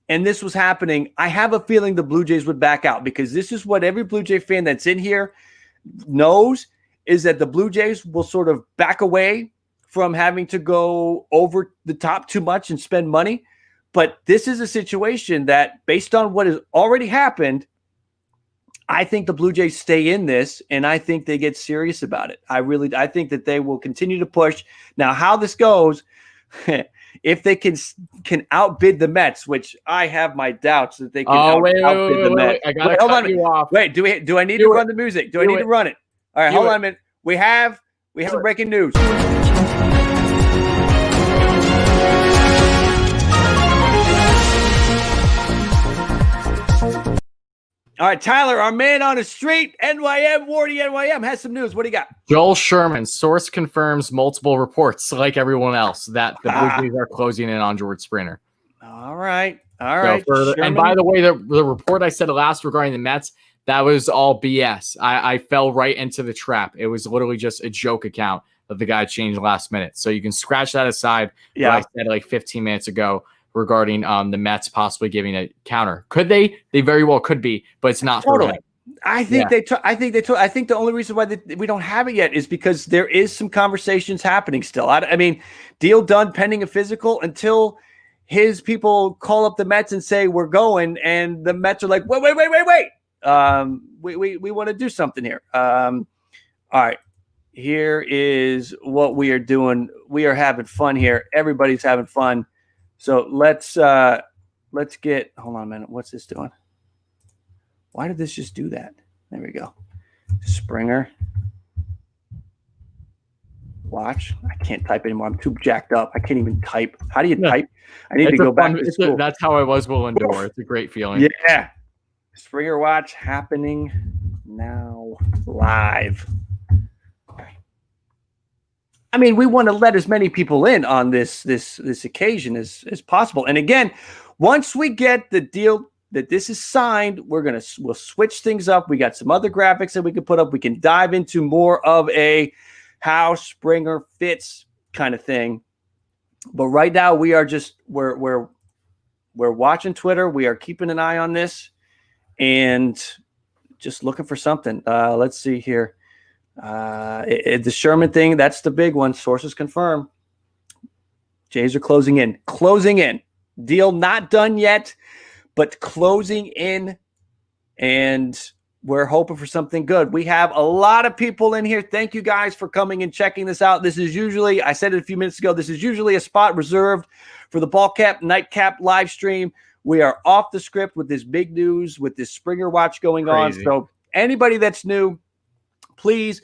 and this was happening, I have a feeling the Blue Jays would back out because this is what every Blue Jay fan that's in here knows is that the Blue Jays will sort of back away from having to go over the top too much and spend money. But this is a situation that, based on what has already happened, I think the Blue Jays stay in this, and I think they get serious about it. I think that they will continue to push. Now, how this goes, if they can outbid the Mets, which I have my doubts that they can outbid the Mets.
I gotta cut you off.
Wait, do I need to run the music? Do I need to run it? All right, hold on a minute. We have some breaking news. All right, Tyler, our man on the street, NYM, Wardy NYM, has some news. What do you got?
Joel Sherman, source confirms multiple reports, like everyone else, that the Blue Jays are closing in on George Springer.
All right.
And by the way, the report I said last regarding the Mets, that was all BS. I fell right into the trap. It was literally just a joke account that the guy changed last minute. So you can scratch that aside. Yeah, I said like 15 minutes ago regarding the Mets possibly giving a counter. Could they? They very well could be, but it's not for him.
I think I think the only reason why we don't have it yet is because there is some conversations happening still. I mean, deal done pending a physical until his people call up the Mets and say we're going, and the Mets are like, wait. We want to do something here. All right, here is what we are doing. We are having fun here. Everybody's having fun. So let's get. Hold on a minute. What's this doing? Why did this just do that? There we go. Springer. Watch. I can't type anymore. I'm too jacked up. I can't even type. How do you type? I need to go back to school.
That's how I was with Lindor. It's a great feeling.
Yeah. Springer Watch happening now live. I mean, we want to let as many people in on this occasion as possible. And again, once we get the deal that this is signed, we'll switch things up. We got some other graphics that we can put up. We can dive into more of a how Springer fits kind of thing. But right now we are just we're watching Twitter. We are keeping an eye on this and just looking for something. Let's see here. The Sherman thing, that's the big one. Sources confirm. Jays are closing in. Deal not done yet, but closing in, and we're hoping for something good. We have a lot of people in here. Thank you guys for coming and checking this out. This is usually, I said it a few minutes ago, this is usually a spot reserved for the Ball Cap Nightcap live stream. We are off the script with this big news, with this Springer Watch going on. So anybody that's new, please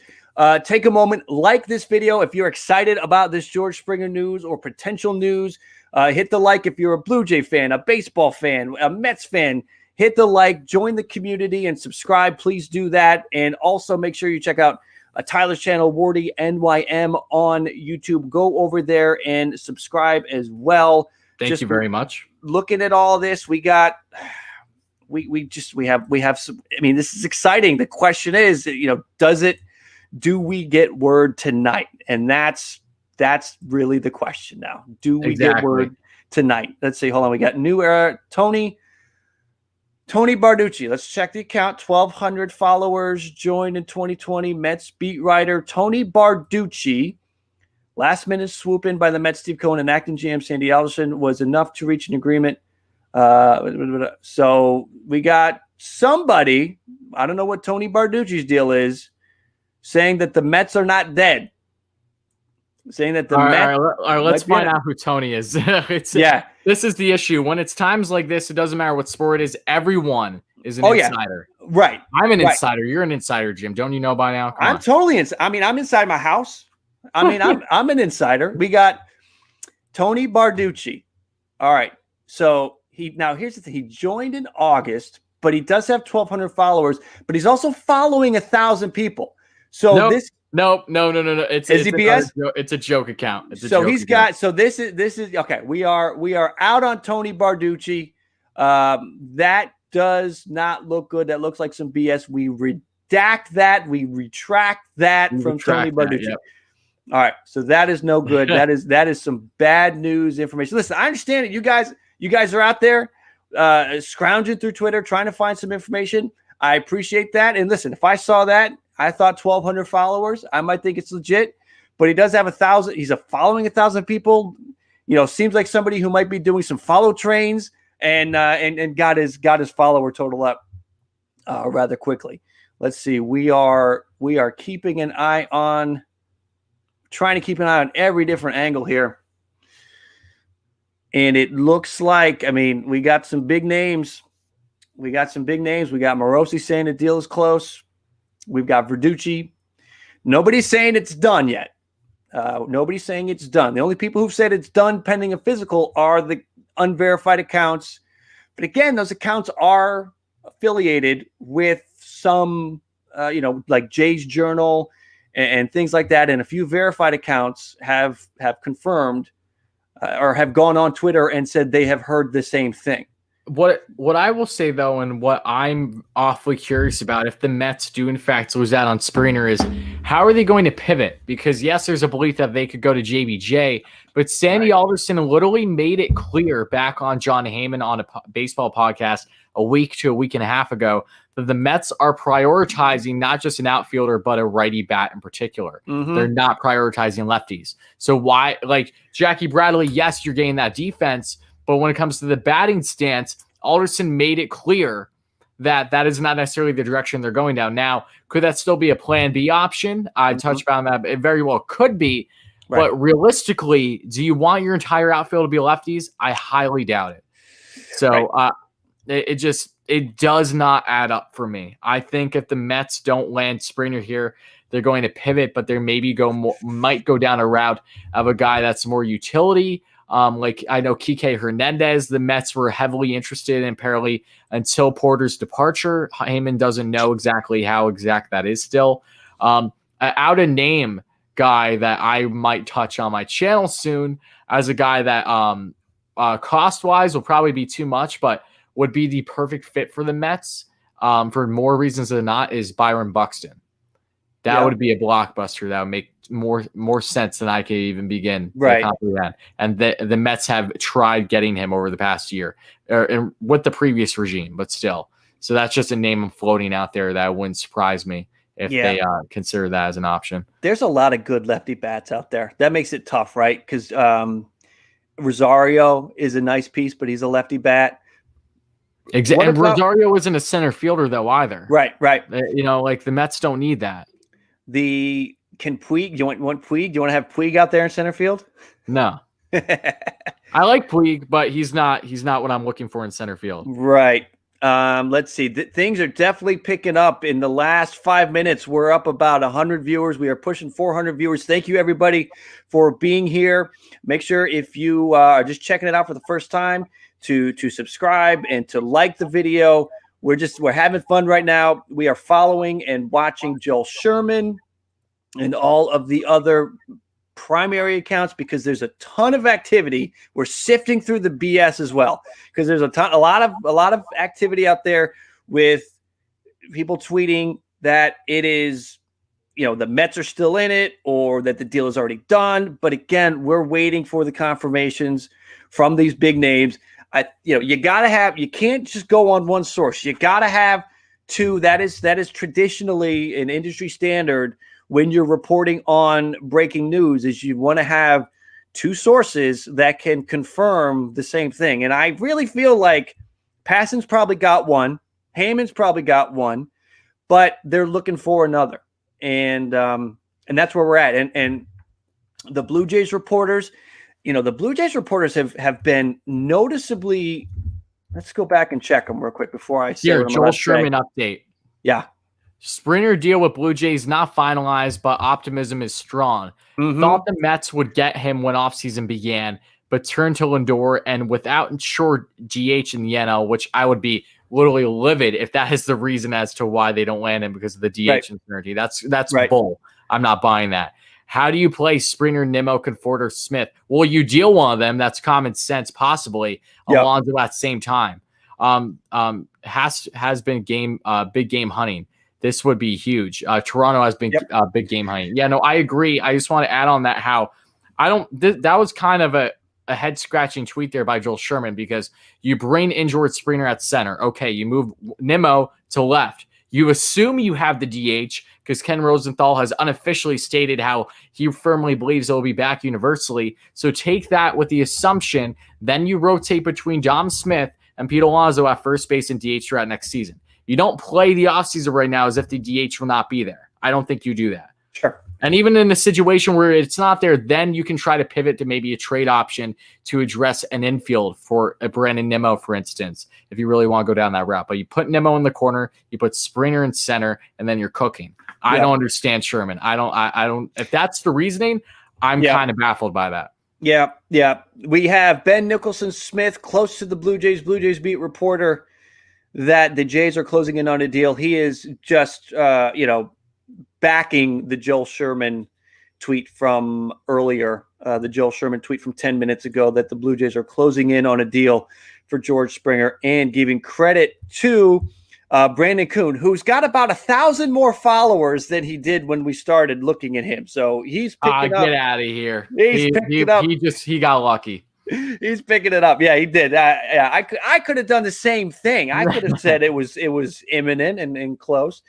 take a moment, like this video. If you're excited about this George Springer news or potential news, hit the like. If you're a Blue Jay fan, a baseball fan, a Mets fan, hit the like, join the community, and subscribe. Please do that. And also make sure you check out Tyler's channel, Wardy NYM on YouTube. Go over there and subscribe as well.
Thank you very much.
Looking at all this, we have some, I mean, this is exciting. The question is, do we get word tonight? And that's really the question now. Do we get word tonight? Let's see. Hold on. We got new era. Tony Barducci. Let's check the account. 1,200 followers joined in 2020. Mets beat writer Tony Barducci. Last minute swoop in by the Mets Steve Cohen and acting GM Sandy Alderson was enough to reach an agreement. So we got somebody, I don't know what Tony Barducci's deal is, saying that the Mets are not dead. Saying that the Mets.
All right, let's find out who Tony is. This is the issue. When it's times like this, it doesn't matter what sport it is. Everyone is an insider.
Yeah. Right.
I'm an insider. You're an insider, Jim. Don't you know by now?
I'm totally inside. I mean, I'm inside my house. I mean, I'm an insider. We got Tony Barducci. All right. So here's the thing. He joined in August, but he does have 1,200 followers, but he's also following 1,000 people. So
no.
It's
BS? It's a joke account. This is okay. We are out on Tony Barducci. That does not look good. That looks like some BS. We redact that. We retract that from Tony Barducci. Yep. All right. So that is no good. that is some bad news information. Listen, I understand it. You guys are out there scrounging through Twitter trying to find some information. I appreciate that. And listen, if I saw that, I thought 1,200 followers, I might think it's legit, but he does have 1,000. He's following 1,000 people. Seems like somebody who might be doing some follow trains and got his follower total up rather quickly. Let's see. We are keeping an eye on, trying to keep an eye on every different angle here. And it looks like, I mean, we got some big names. We got Morosi saying the deal is close. We've got Verducci. Nobody's saying it's done yet. Nobody's saying it's done. The only people who've said it's done pending a physical are the unverified accounts. But again, those accounts are affiliated with some, like Jay's Journal and things like that. And a few verified accounts have confirmed or have gone on Twitter and said they have heard the same thing. What I will say, though, and what I'm awfully curious about, if the Mets do, in fact, lose out on Springer, is how are they going to pivot? Because, yes, there's a belief that they could go to JBJ, but Sandy Alderson literally made it clear back on John Heyman on a baseball podcast a week to a week and a half ago that the Mets are prioritizing not just an outfielder, but a righty bat in particular. They're not prioritizing lefties. So why, like Jackie Bradley, yes, you're getting that defense, but when it comes to the batting stance, Alderson made it clear that that is not necessarily the direction they're going down. Now, could that still be a plan B option? I touched on that. It very well could be. Right. But realistically, do you want your entire outfield to be lefties? I highly doubt it. So it does not add up for me. I think if the Mets don't land Springer here, they're going to pivot, but they maybe might go down a route of a guy that's more utility. Like I know Kike Hernandez, the Mets were heavily interested in apparently until Porter's departure. Heyman doesn't know exactly how exact that is still. Out of name guy that I might touch on my channel soon as a guy that cost-wise will probably be too much, but would be the perfect fit for the Mets for more reasons than not is Byron Buxton. That would be a blockbuster. That would make more sense than I could even begin to comprehend. And the Mets have tried getting him over the past year with the previous regime, but still. So that's just a name I'm floating out there that wouldn't surprise me if they consider that as an option.
There's a lot of good lefty bats out there. That makes it tough, right? Because Rosario is a nice piece, but he's a lefty bat.
Exactly. And Rosario isn't a center fielder, though, either.
Right.
Like the Mets don't need that.
Can Puig? Do you want Puig? Do you want to have Puig out there in center field?
No. I like Puig, but he's not what I'm looking for in center field.
Right. Let's see. Things are definitely picking up. In the last 5 minutes, we're up about 100 viewers. We are pushing 400 viewers. Thank you, everybody, for being here. Make sure if you are just checking it out for the first time to subscribe and to like the video. We're having fun right now. We are following and watching Joel Sherman and all of the other primary accounts because there's a ton of activity. We're sifting through the BS as well because there's a lot of activity out there with people tweeting that it is, the Mets are still in it or that the deal is already done. But again, we're waiting for the confirmations from these big names. You can't just go on one source. You got to have two. That is traditionally an industry standard when you're reporting on breaking news is you want to have two sources that can confirm the same thing. And I really feel like Passan's probably got one. Heyman's probably got one, but they're looking for another. And that's where we're at. And the Blue Jays reporters, the Blue Jays reporters have been noticeably. Let's go back and check them real quick before I say.
Here, Joel Sherman update.
Yeah.
Springer deal with Blue Jays not finalized, but optimism is strong. Thought the Mets would get him when offseason began, but turned to Lindor and without insured DH in the NL, which I would be literally livid if that is the reason as to why they don't land him because of the DH uncertainty. That's bull. I'm not buying that. How do you play Springer, Nimmo, Conforto, Smith? Well, you deal one of them. That's common sense, possibly. Alonso at the same time. Has been big game hunting. This would be huge. Toronto has been big game hunting. Yeah, no, I agree. I just want to add on that that was kind of a head scratching tweet there by Joel Sherman because you bring injured Springer at center. Okay, you move Nimmo to left. You assume you have the DH because Ken Rosenthal has unofficially stated how he firmly believes it will be back universally. So take that with the assumption. Then you rotate between Dom Smith and Pete Alonso at first base and DH throughout next season. You don't play the offseason right now as if the DH will not be there. I don't think you do that.
Sure.
And even in a situation where it's not there, then you can try to pivot to maybe a trade option to address an infield for a Brandon Nimmo, for instance, if you really want to go down that route. But you put Nimmo in the corner, you put Springer in center, and then you're cooking. I don't understand Sherman. I don't. If that's the reasoning, I'm kind of baffled by that.
Yeah. We have Ben Nicholson-Smith close to the Blue Jays beat reporter that the Jays are closing in on a deal. He is just, backing the Joel Sherman tweet from earlier, the Joel Sherman tweet from 10 minutes ago that the Blue Jays are closing in on a deal for George Springer and giving credit to Brandon Kuhn, who's got about 1,000 more followers than he did when we started looking at him. So he's picking up.
Get out of here.
He's picking up.
He got lucky.
He's picking it up. Yeah, he did. Yeah, I could have done the same thing. I could have said it was imminent and close.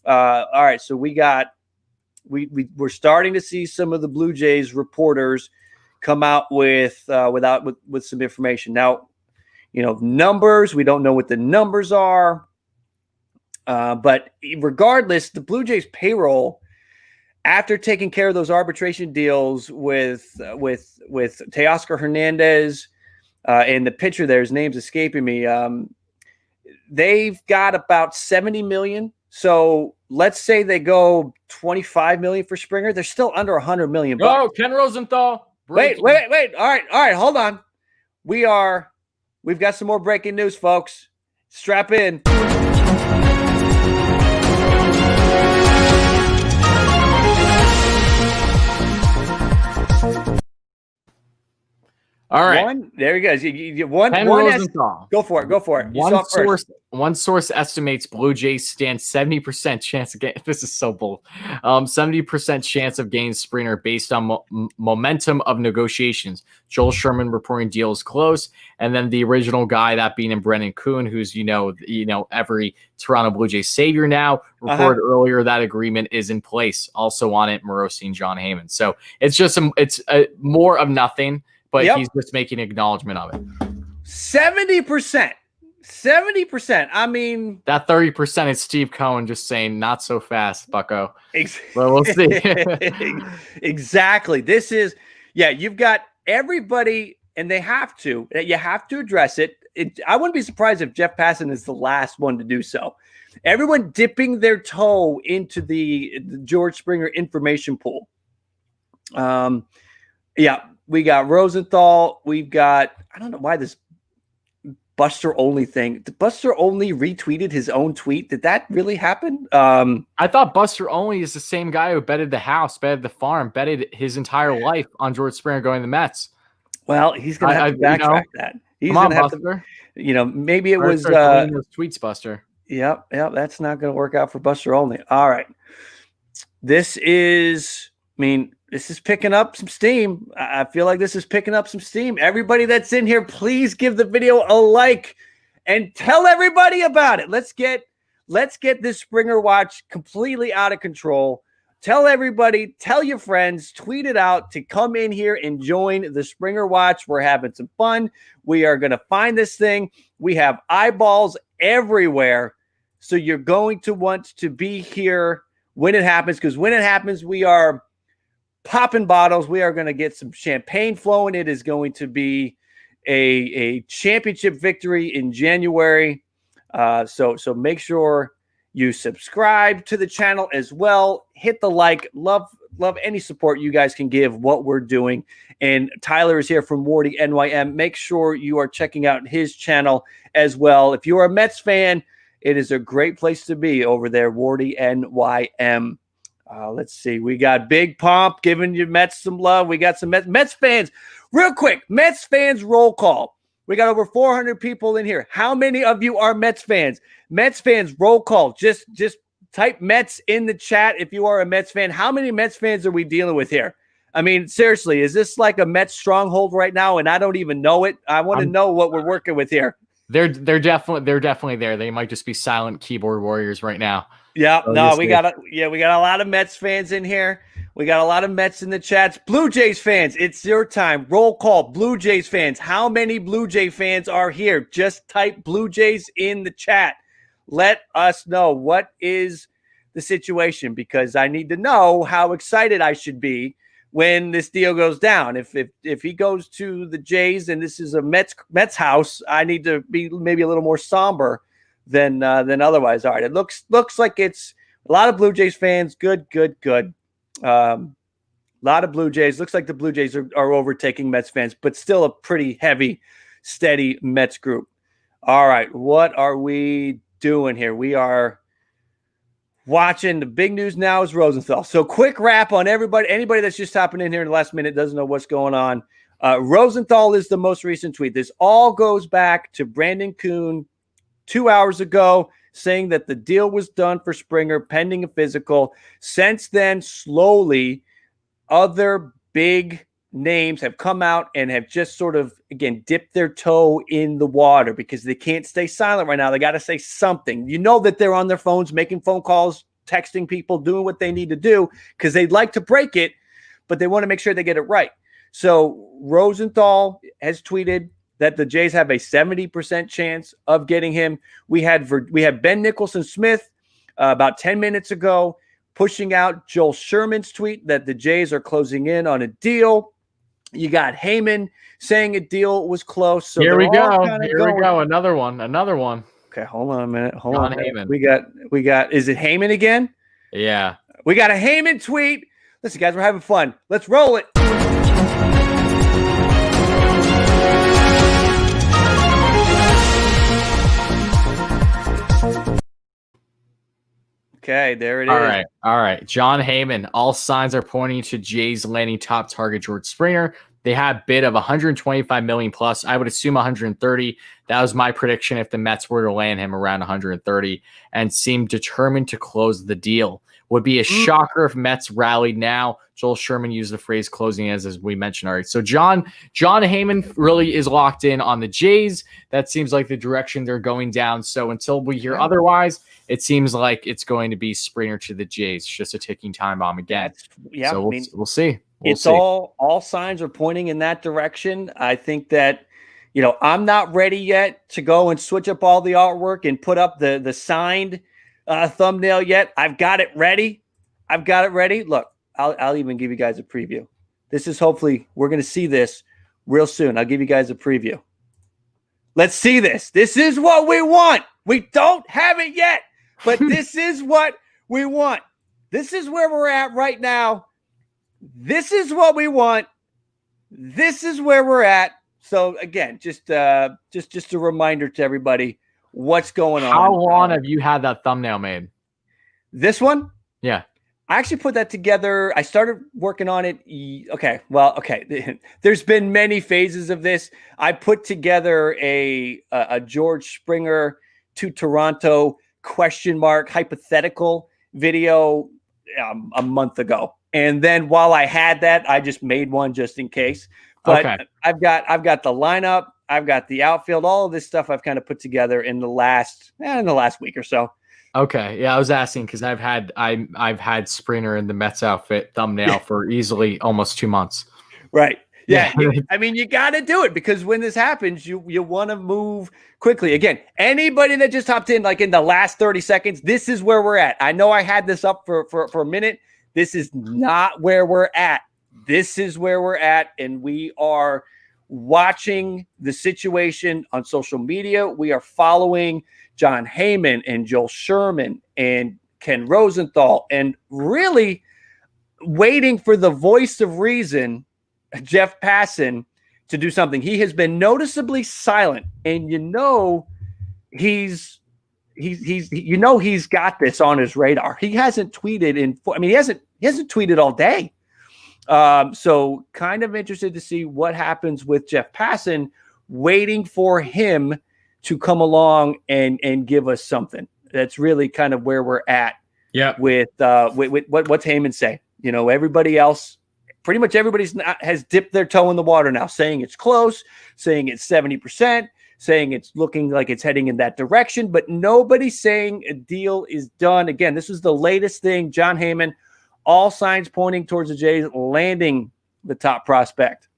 All right, so we're starting to see some of the Blue Jays reporters come out with some information. Now, numbers, we don't know what the numbers are. But regardless, the Blue Jays payroll, after taking care of those arbitration deals with Teoscar Hernandez and the pitcher there, his name's escaping me, they've got about $70 million. So let's say they go $25 million for Springer. They're still under $100 million.
Oh, Ken Rosenthal.
Wait. All right. Hold on. We've got some more breaking news, folks. Strap in.
All right.
There he goes. One
Rosenthal.
Go for it.
One source estimates Blue Jays stand 70% chance of getting. This is so bull. 70% chance of getting Springer based on momentum of negotiations. Joel Sherman reporting deal is close, and then the original guy, that being Brendan Kuhn, who's every Toronto Blue Jays savior now, reported earlier that agreement is in place. Also on it, Morosi and John Heyman. So it's just more of nothing. But he's just making acknowledgement of it.
70%. 70%. I mean,
that 30% is Steve Cohen just saying, not so fast, bucko. Well, we'll see.
Exactly. This is, you've got everybody, and you have to address it. I wouldn't be surprised if Jeff Passan is the last one to do so. Everyone dipping their toe into the George Springer information pool. We got Rosenthal. We've got, I don't know why this Buster Only thing. Did Buster Only retweeted his own tweet? Did that really happen?
I thought Buster Only is the same guy who betted the house, betted the farm, betted his entire life on George Springer going to the Mets.
Well, he's going to have to backtrack that. He's
come on,
have
Buster.
To, maybe it was
those tweets, Buster.
Yep. That's not going to work out for Buster Only. All right. This is picking up some steam. I feel like this is picking up some steam. Everybody that's in here, please give the video a like and tell everybody about it. Let's get this Springer Watch completely out of control. Tell everybody, tell your friends, tweet it out to come in here and join the Springer Watch. We're having some fun. We are going to find this thing. We have eyeballs everywhere. So you're going to want to be here when it happens, because when it happens, we are popping bottles. We are going to get some champagne flowing. It is going to be a championship victory in January. So make sure you subscribe to the channel as well. Hit the like. Love any support you guys can give what we're doing. And Tyler is here from Wardy NYM. Make sure you are checking out his channel as well. If you are a Mets fan, it is a great place to be over there, Wardy NYM. Let's see. We got Big Pomp giving you Mets some love. We got some Mets fans. Real quick, Mets fans roll call. We got over 400 people in here. How many of you are Mets fans? Mets fans roll call. Just type Mets in the chat if you are a Mets fan. How many Mets fans are we dealing with here? I mean, seriously, is this like a Mets stronghold right now and I don't even know it? I want to know what we're working with here.
They're definitely there. They might just be silent keyboard warriors right now.
Yeah, no, we got a lot of Mets fans in here. We got a lot of Mets in the chats. Blue Jays fans, it's your time. Roll call. Blue Jays fans. How many Blue Jay fans are here? Just type Blue Jays in the chat. Let us know what is the situation, because I need to know how excited I should be when this deal goes down. If he goes to the Jays and this is a Mets house, I need to be maybe a little more somber than otherwise. All right, it looks like it's a lot of Blue Jays fans. Good. A lot of Blue Jays. Looks like the Blue Jays are overtaking Mets fans, but still a pretty heavy, steady Mets group. All right, what are we doing here? We are watching. The big news now is Rosenthal. So quick wrap on anybody that's just hopping in here in the last minute, doesn't know what's going on. Rosenthal is the most recent tweet. This all goes back to Brandon Kuhn 2 hours ago, saying that the deal was done for Springer pending a physical. Since then, slowly, other big names have come out and have just sort of, again, dipped their toe in the water because they can't stay silent right now. They got to say something. You know that they're on their phones, making phone calls, texting people, doing what they need to do because they'd like to break it, but they want to make sure they get it right. So Rosenthal has tweeted that the Jays have a 70% chance of getting him. We had Ben Nicholson-Smith about 10 minutes ago pushing out Joel Sherman's tweet that the Jays are closing in on a deal. You got Heyman saying a deal was close. So
Here we go. Another one.
Okay, hold on a minute.
Heyman.
We got. Is it Heyman again?
Yeah.
We got a Heyman tweet. Listen, guys, we're having fun. Let's roll it. Okay, there it is.
All right. John Heyman. All signs are pointing to Jays landing top target George Springer. They had bid of 125 million plus. I would assume 130. That was my prediction if the Mets were to land him around 130 and seemed determined to close the deal. Would be a shocker if Mets rallied now. Joel Sherman used the phrase closing as we mentioned already. So John Heyman really is locked in on the Jays. That seems like the direction they're going down. So until we hear otherwise, it seems like it's going to be Springer to the Jays. It's just a ticking time bomb again. So we'll see.
All signs are pointing in that direction. I think that, I'm not ready yet to go and switch up all the artwork and put up the signed thumbnail yet. I've got it ready. Look, I'll even give you guys a preview. This is hopefully we're going to see this real soon. I'll give you guys a preview. Let's see this. This is what we want. We don't have it yet, but this is what we want. This is where we're at right now. This is what we want. This is where we're at. So again, just a reminder to everybody what's going on.
How long have you had that thumbnail made?
This one?
Yeah.
I actually put that together. I started working on it. Okay. There's been many phases of this. I put together a George Springer to Toronto ? Hypothetical video a month ago. And then while I had that, I just made one just in case. But I've got the lineup, I've got the outfield, all of this stuff I've kind of put together in the last week or so.
Okay. Yeah, I was asking because I've had Springer in the Mets outfit thumbnail for easily almost 2 months.
Right. Yeah. I mean, you got to do it because when this happens, you want to move quickly. Again, anybody that just hopped in, like in the last 30 seconds, this is where we're at. I know I had this up for a minute. This is not where we're at. This is where we're at. And we are watching the situation on social media. We are following John Heyman and Joel Sherman and Ken Rosenthal and really waiting for the voice of reason, Jeff Passan, to do something. He has been noticeably silent, and he's got this on his radar. He hasn't tweeted he hasn't tweeted all day. So kind of interested to see what happens with Jeff Passan, waiting for him to come along and give us something. That's really kind of where we're at.
Yeah.
With what's Heyman say? Everybody else, pretty much has dipped their toe in the water now, saying it's close, saying it's 70%, saying it's looking like it's heading in that direction, but nobody's saying a deal is done. Again, this is the latest thing. John Heyman, all signs pointing towards the Jays landing the top prospect.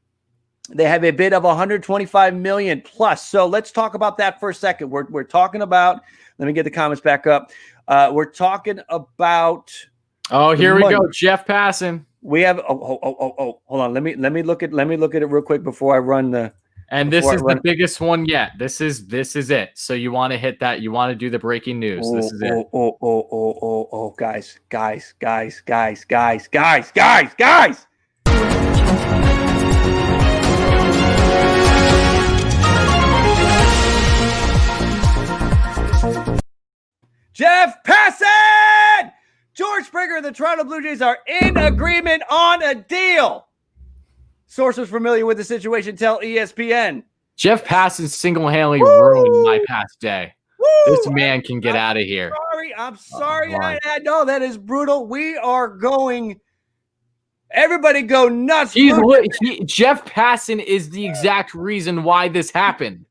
They have a bid of 125 million plus. So let's talk about that for a second. We're talking about, let me get the comments back up. We're talking about.
Oh, here we go. Jeff Passan.
We have, hold on. Let me look at it real quick before I run the.
And this is the biggest one yet. This is it. So you want to hit that. You want to do the breaking news. This is it. Guys.
Jeff Passan! George Springer and the Toronto Blue Jays are in agreement on a deal. Sources familiar with the situation tell ESPN.
Jeff Passan single-handedly ruined my past day.
Woo!
This man can get out of here.
I'm sorry. I know that is brutal. We are going Everybody go nuts.
Jeff Passan is the exact reason why this happened.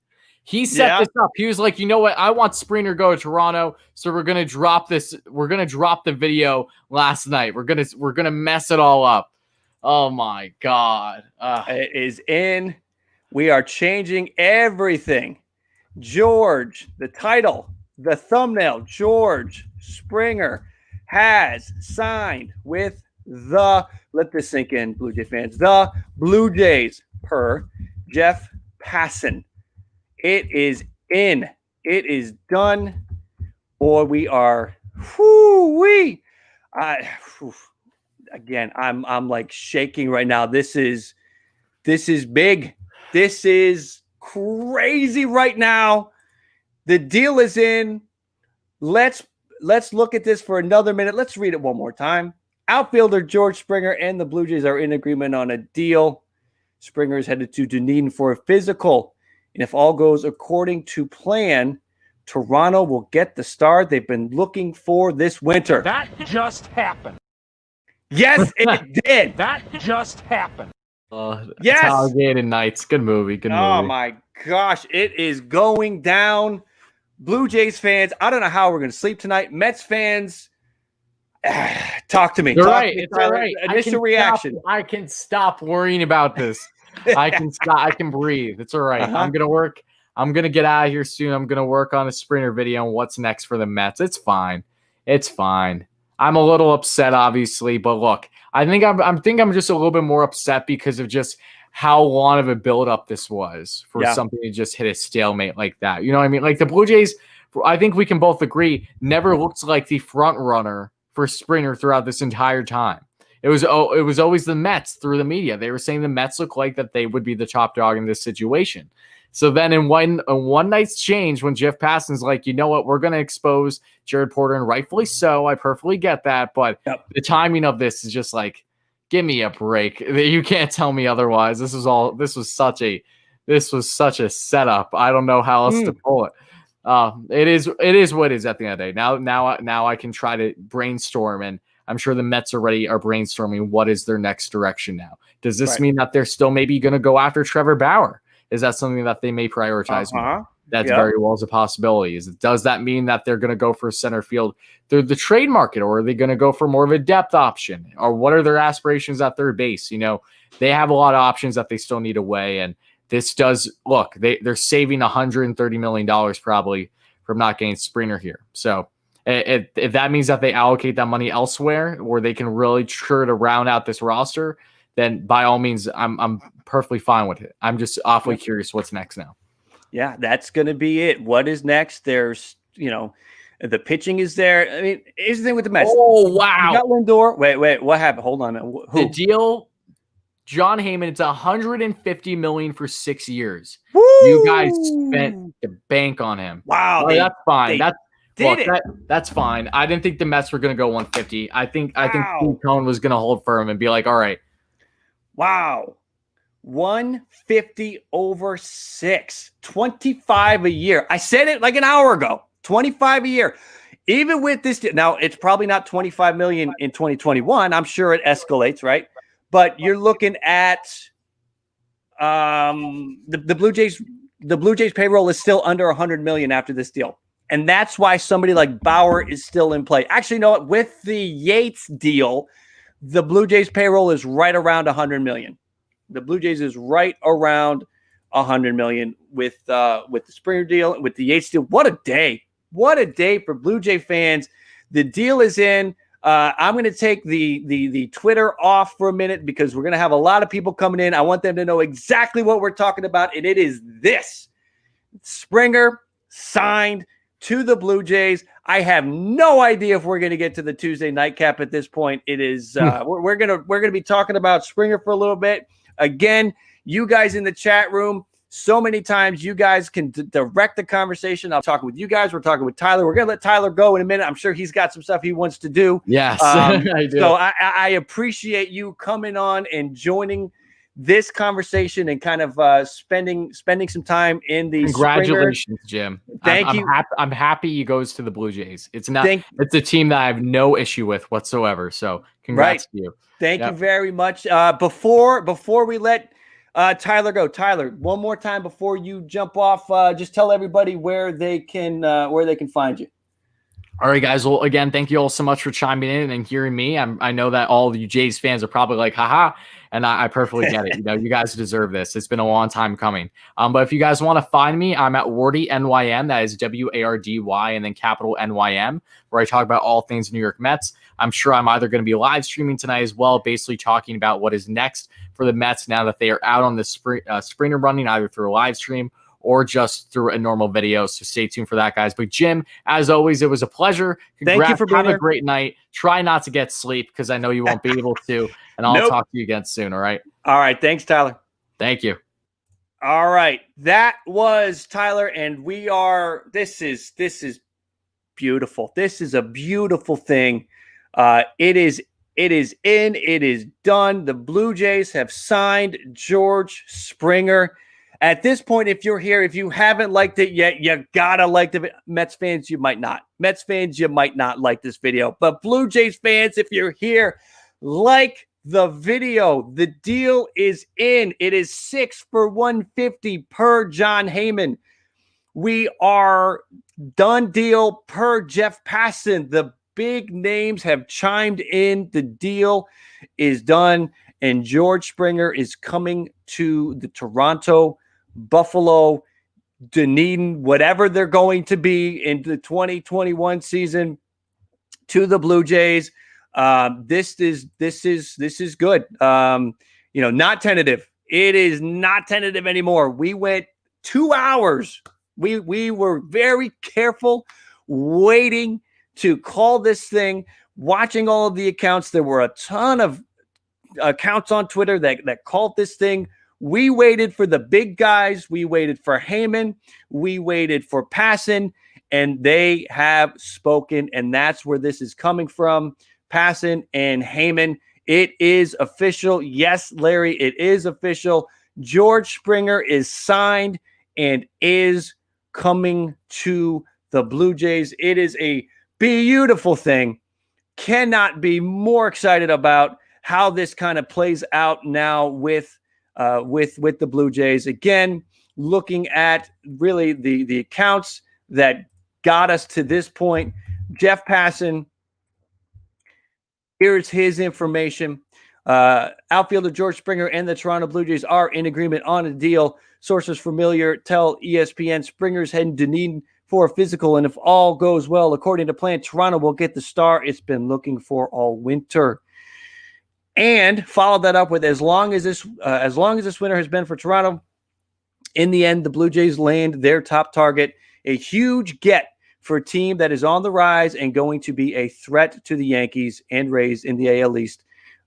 He set this up. He was like, you know what? I want Springer to go to Toronto, so we're gonna drop this. We're gonna drop the video last night. We're gonna mess it all up. Oh my God!
It is in. We are changing everything. George, the title, the thumbnail. George Springer has signed with the. Let this sink in, Blue Jay fans. The Blue Jays per Jeff Passan. It is in. It is done. Boy, we are. Again, I'm like shaking right now. This is big. This is crazy right now. The deal is in. Let's look at this for another minute. Let's read it one more time. Outfielder George Springer and the Blue Jays are in agreement on a deal. Springer is headed to Dunedin for a physical. And if all goes according to plan, Toronto will get the start they've been looking for this winter.
That just happened.
Yes, it did.
That just happened.
Yes.
Alligator Nights. Good movie. Good movie.
Oh, my gosh. It is going down. Blue Jays fans, I don't know how we're going to sleep tonight. Mets fans, talk to me.
You're
Talk
right.
to me.
It's all right.
Initial reaction.
I can stop worrying about this. I can stop. I can breathe. It's all right. I'm going to work. I'm going to get out of here soon. I'm going to work on a Springer video on what's next for the Mets. It's fine. It's fine. I'm a little upset, obviously, but look, I think I'm just a little bit more upset because of just how long of a buildup this was for something to just hit a stalemate like that. You know what I mean? Like the Blue Jays, I think we can both agree, never looked like the front runner for Springer throughout this entire time. It was always the Mets through the media. They were saying the Mets look like that they would be the top dog in this situation. So then in one night's change, when Jeff Passan's like, you know what, we're going to expose Jared Porter, and rightfully so. I perfectly get that. But the timing of this is just like, give me a break. You can't tell me otherwise. This was such a setup. I don't know how else to pull it. It is what it is at the end of the day. Now I can try to brainstorm, and I'm sure the Mets are brainstorming what is their next direction now. Does this mean that they're still maybe going to go after Trevor Bauer? Is that something that they may prioritize? That's very well as a possibility. Does that mean that they're going to go for center field through the trade market, or are they going to go for more of a depth option? Or what are their aspirations at their base? You know, they have a lot of options that they still need to weigh. And this does look, they're saving $130 million probably from not getting Springer here. So if that means that they allocate that money elsewhere, where they can really try to round out this roster, then by all means, I'm perfectly fine with it. I'm just awfully curious what's next now.
Yeah, that's going to be it. What is next? There's, the pitching is there. I mean, here's the thing with the Mets.
Oh, wow.
You got Lindor. Wait, what happened? Hold on. Who?
The deal, John Heyman, it's $150 million for 6 years.
Woo!
You guys spent the bank on him.
Wow.
That's fine.
That's
That's fine. I didn't think the Mets were going to go 150. I think Steve Cohen was going to hold firm and be like, all right.
Wow. 150 over 6, 25 a year. I said it like an hour ago, 25 a year. Even with this, now it's probably not 25 million in 2021. I'm sure it escalates, right? But you're looking at the Blue Jays. The Blue Jays payroll is still under 100 million after this deal. And that's why somebody like Bauer is still in play. Actually, you know what? With the Yates deal, the Blue Jays payroll is right around 100 million. The Blue Jays is right around 100 million with the Springer deal, with the Yates deal. What a day. What a day for Blue Jay fans. The deal is in. I'm going to take the Twitter off for a minute because we're going to have a lot of people coming in. I want them to know exactly what we're talking about, and it is this. Springer signed to the Blue Jays. I have no idea if we're going to get to the Tuesday nightcap at this point. It is we're going to be talking about Springer for a little bit. Again, you guys in the chat room, so many times you guys can direct the conversation. I'm talking with you guys. We're talking with Tyler. We're going to let Tyler go in a minute. I'm sure he's got some stuff he wants to do.
Yes, I do.
So I appreciate you coming on and joining this conversation and kind of spending some time in the
Congratulations, Jim.
Thank you.
I'm happy he goes to the Blue Jays. It's a team that I have no issue with whatsoever. So congrats to you.
Thank you very much. Before we let Tyler go, Tyler, one more time before you jump off, just tell everybody where they can find you.
All right, guys. Well, again, thank you all so much for chiming in and hearing me. I know that all of you Jays fans are probably like, haha, and I perfectly get it. You guys deserve this. It's been a long time coming. But if you guys want to find me, I'm at Wardy NYM. That is WARDY and then capital NYM, where I talk about all things New York Mets. I'm sure I'm either going to be live streaming tonight as well, basically talking about what is next for the Mets now that they are out on the spring running, either through a live stream or just through a normal video. So stay tuned for that, guys. But Jim, as always, it was a pleasure. Congrats.
Thank you for being here.
Have a great night. Try not to get sleep because I know you won't be able to. And I'll talk to you again soon. All right.
All right. Thanks, Tyler.
Thank you.
All right. That was Tyler. And this is beautiful. This is a beautiful thing. It is done. The Blue Jays have signed George Springer. At this point, if you're here, if you haven't liked it yet, you gotta like the Mets fans. You might not. Mets fans, you might not like this video. But Blue Jays fans, if you're here, like the video. The deal is in. It is 6 for $150 per John Heyman. We are done deal per Jeff Passan. The big names have chimed in. The deal is done, and George Springer is coming to the Toronto, Buffalo, Dunedin, whatever they're going to be in the 2021 season, to the Blue Jays. This is good. Not tentative. It is not tentative anymore. We went 2 hours. We were very careful, waiting to call this thing, watching all of the accounts. There were a ton of accounts on Twitter that called this thing. We waited for the big guys. We waited for Heyman. We waited for Passan, and they have spoken, and that's where this is coming from. Passan and Heyman. It is official. Yes, Larry, it is official. George Springer is signed and is coming to the Blue Jays. It is a beautiful thing. Cannot be more excited about how this kind of plays out now with the Blue Jays. Again, looking at really the accounts that got us to this point. Jeff Passan, here's his information. Outfielder George Springer and the Toronto Blue Jays are in agreement on a deal. Sources familiar tell ESPN Springer's heading to Dunedin for a physical, and if all goes well, according to plan, Toronto will get the star it's been looking for all winter. And followed that up with as long as this winter has been for Toronto, in the end, the Blue Jays land their top target, a huge get for a team that is on the rise and going to be a threat to the Yankees and Rays in the AL East.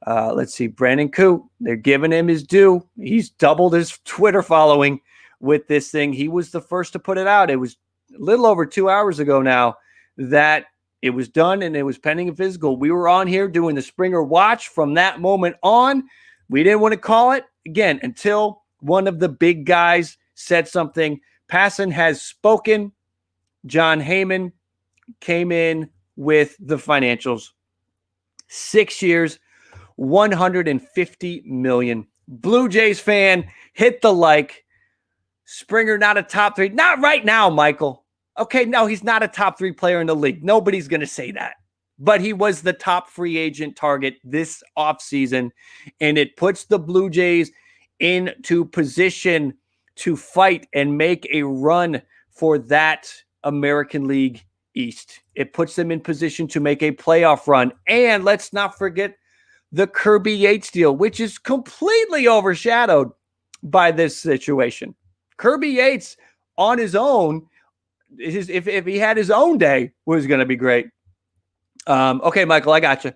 Let's see, Brandon Coo, they're giving him his due. He's doubled his Twitter following with this thing. He was the first to put it out. It was a little over 2 hours ago now that it was done and it was pending a physical. We were on here doing the Springer Watch from that moment on. We didn't want to call it again until one of the big guys said something. Passan has spoken. John Heyman came in with the financials. 6 years, $150 million. Blue Jays fan, hit the like. Springer not a top 3. Not right now, Michael. Okay, no, he's not a top 3 player in the league. Nobody's going to say that. But he was the top free agent target this offseason, and it puts the Blue Jays into position to fight and make a run for that American League East. It puts them in position to make a playoff run. And let's not forget the Kirby Yates deal, which is completely overshadowed by this situation. Kirby Yates on his own, if he had his own day, was going to be great. Okay, Michael, I got you.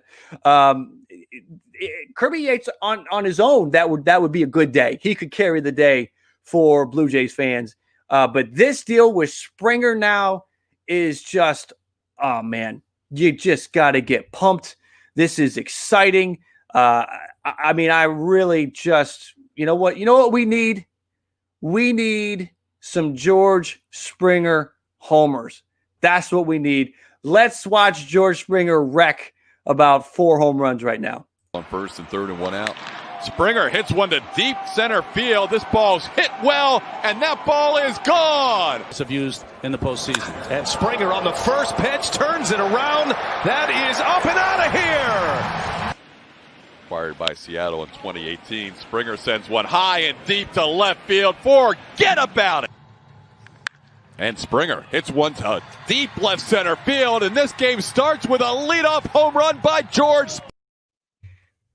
Kirby Yates on his own, that would be a good day. He could carry the day for Blue Jays fans. But this deal with Springer now is just, oh man, you just got to get pumped. This is exciting. I mean, I really just You know what? You know what we need? We need some George Springer homers. That's what we need. Let's watch George Springer wreck about 4 home runs right now.
On first and third and 1 out. Springer hits one to deep center field. This ball's hit well, and that ball is gone.
Have used in the postseason.
And Springer on the first pitch turns it around. That is up and out of here.
Acquired by Seattle in 2018. Springer sends one high and deep to left field. Forget about it. And Springer hits one to deep left center field, and this game starts with a leadoff home run by George.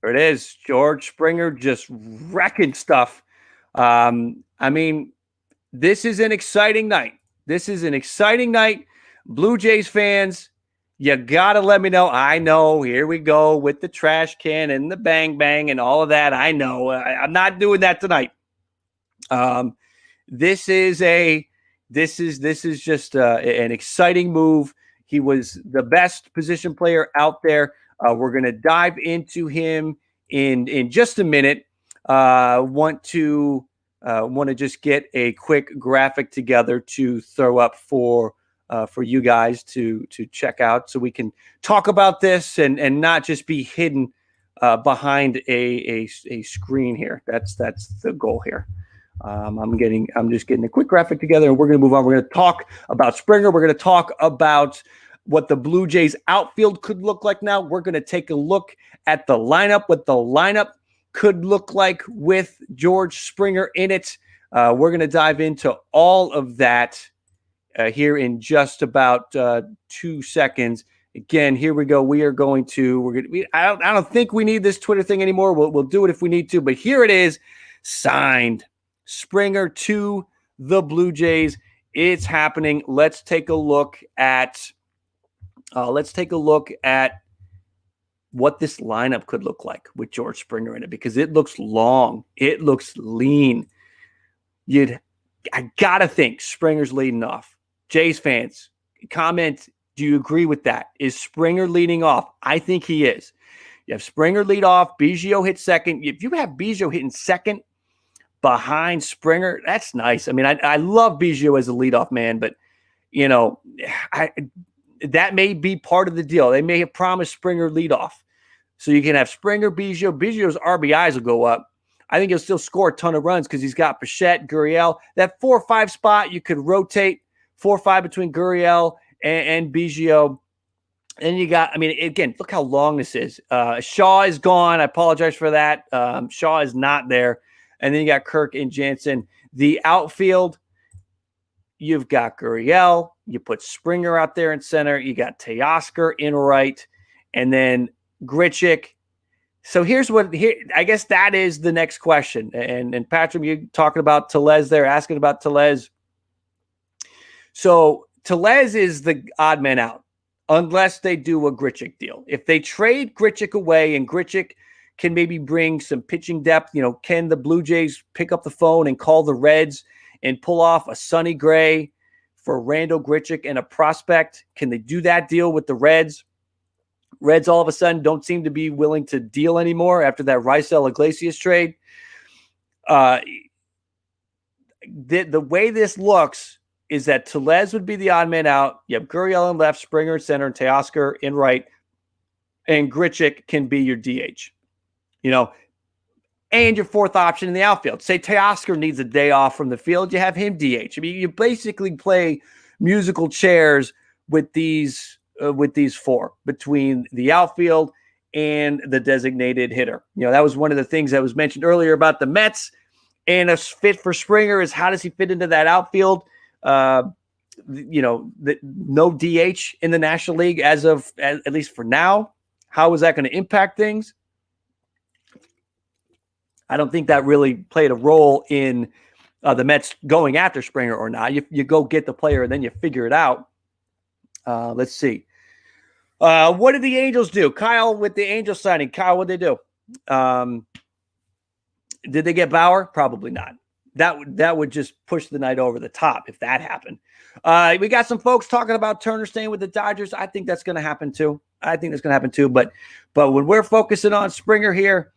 There it is. George Springer just wrecking stuff. I mean, this is an exciting night. This is an exciting night. Blue Jays fans, you got to let me know. I know, here we go with the trash can and the bang bang and all of that. I know. I'm not doing that tonight. This is just an exciting move. He was the best position player out there. We're going to dive into him in just a minute. Want to just get a quick graphic together to throw up for you guys to check out, so we can talk about this and not just be hidden behind a screen here. That's the goal here. I'm just getting a quick graphic together, and we're going to move on. We're going to talk about Springer. We're going to talk about what the Blue Jays outfield could look like now. We're going to take a look at the lineup, what the lineup could look like with George Springer in it. We're going to dive into all of that here in just about 2 seconds. Again, here we go. I don't think we need this Twitter thing anymore. We'll do it if we need to, but here it is, signed. Springer to the Blue Jays. It's happening. Let's take a look at what this lineup could look like with George Springer in it, because it looks long. It looks lean. I gotta think Springer's leading off. Jays fans, comment. Do you agree with that? Is Springer leading off? I think he is. You have Springer lead off. Biggio hit second. If you have Biggio hitting second behind Springer, that's nice. I mean, I love Biggio as a leadoff man, but that may be part of the deal. They may have promised Springer leadoff, so you can have Springer, Biggio. Biggio's RBIs will go up. I think he'll still score a ton of runs because he's got Bichette, Gurriel. That 4-5 spot, you could rotate 4-5 between Gurriel and Biggio. And you got, I mean, again, look how long this is. Shaw is gone. I apologize for that. Shaw is not there. And then you got Kirk and Jansen. The outfield, you've got Gurriel. You put Springer out there in center. You got Teoscar in right. And then Grichuk. So I guess that is the next question. And Patrick, you talking about Tellez there, asking about Tellez. So Tellez is the odd man out unless they do a Grichuk deal. If they trade Grichuk away and Grichuk can maybe bring some pitching depth, can the Blue Jays pick up the phone and call the Reds and pull off a Sonny Gray for Randall Grichuk and a prospect? Can they do that deal with the Reds? Reds all of a sudden don't seem to be willing to deal anymore after that Raisel Iglesias trade. The way this looks is that Tellez would be the odd man out. You have Gurriel in left, Springer in center, and Teoscar in right. And Grichuk can be your DH. And your fourth option in the outfield. Say Teoscar needs a day off from the field, you have him DH. I mean, you basically play musical chairs with these four between the outfield and the designated hitter. That was one of the things that was mentioned earlier about the Mets, and a fit for Springer is how does he fit into that outfield? No DH in the National League at least for now. How is that going to impact things? I don't think that really played a role in the Mets going after Springer or not. You go get the player and then you figure it out. Let's see. What did the Angels do? Kyle, with the Angels signing, Kyle, what did they do? Did they get Bauer? Probably not. That would just push the night over the top if that happened. We got some folks talking about Turner staying with the Dodgers. I think that's going to happen too. But when we're focusing on Springer here,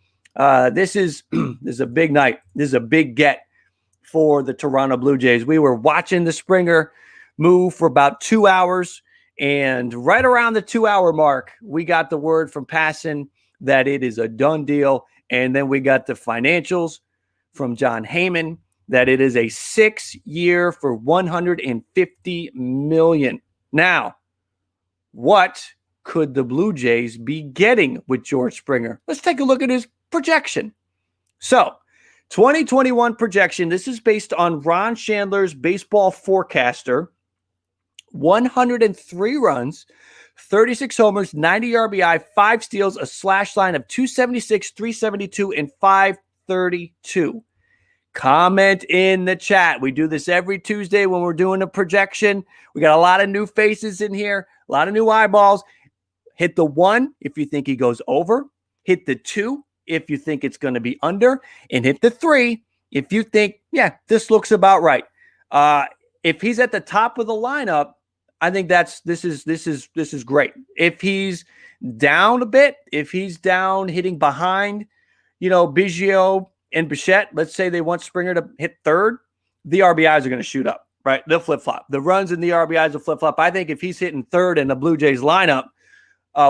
This is this is a big night. This is a big get for the Toronto Blue Jays. We were watching the Springer move for about 2 hours, and right around the 2-hour mark, we got the word from Passan that it is a done deal, and then we got the financials from John Heyman that it is a 6-year for $150 million. Now, what could the Blue Jays be getting with George Springer? Let's take a look at his projection. So, 2021 projection, this is based on Ron Chandler's Baseball Forecaster. 103 runs, 36 homers, 90 RBI, 5 steals, a slash line of 276, 372, and 532. Comment in the chat. We do this every Tuesday when we're doing a projection. We got a lot of new faces in here, a lot of new eyeballs. Hit the 1 if you think he goes over. Hit the 2 if you think it's going to be under. And hit the 3 if you think, yeah, this looks about right. If he's at the top of the lineup, I think this is great. If he's down a bit, if he's down hitting behind, Biggio and Bichette, let's say they want Springer to hit third, the RBIs are going to shoot up, right? They'll flip-flop. The runs and the RBIs will flip-flop. I think if he's hitting third in the Blue Jays lineup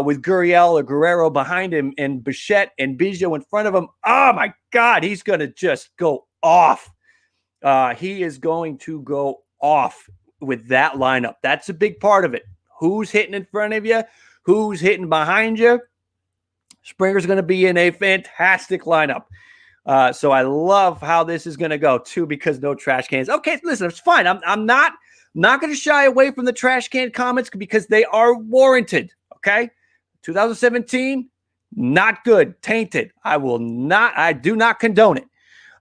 with Gurriel or Guerrero behind him and Bichette and Biggio in front of him, oh, my God, he's going to just go off. He is going to go off with that lineup. That's a big part of it. Who's hitting in front of you? Who's hitting behind you? Springer's going to be in a fantastic lineup. So I love how this is going to go too, because no trash cans. Okay, listen, it's fine. I'm not going to shy away from the trash can comments because they are warranted. Okay, 2017, not good, tainted. I do not condone it.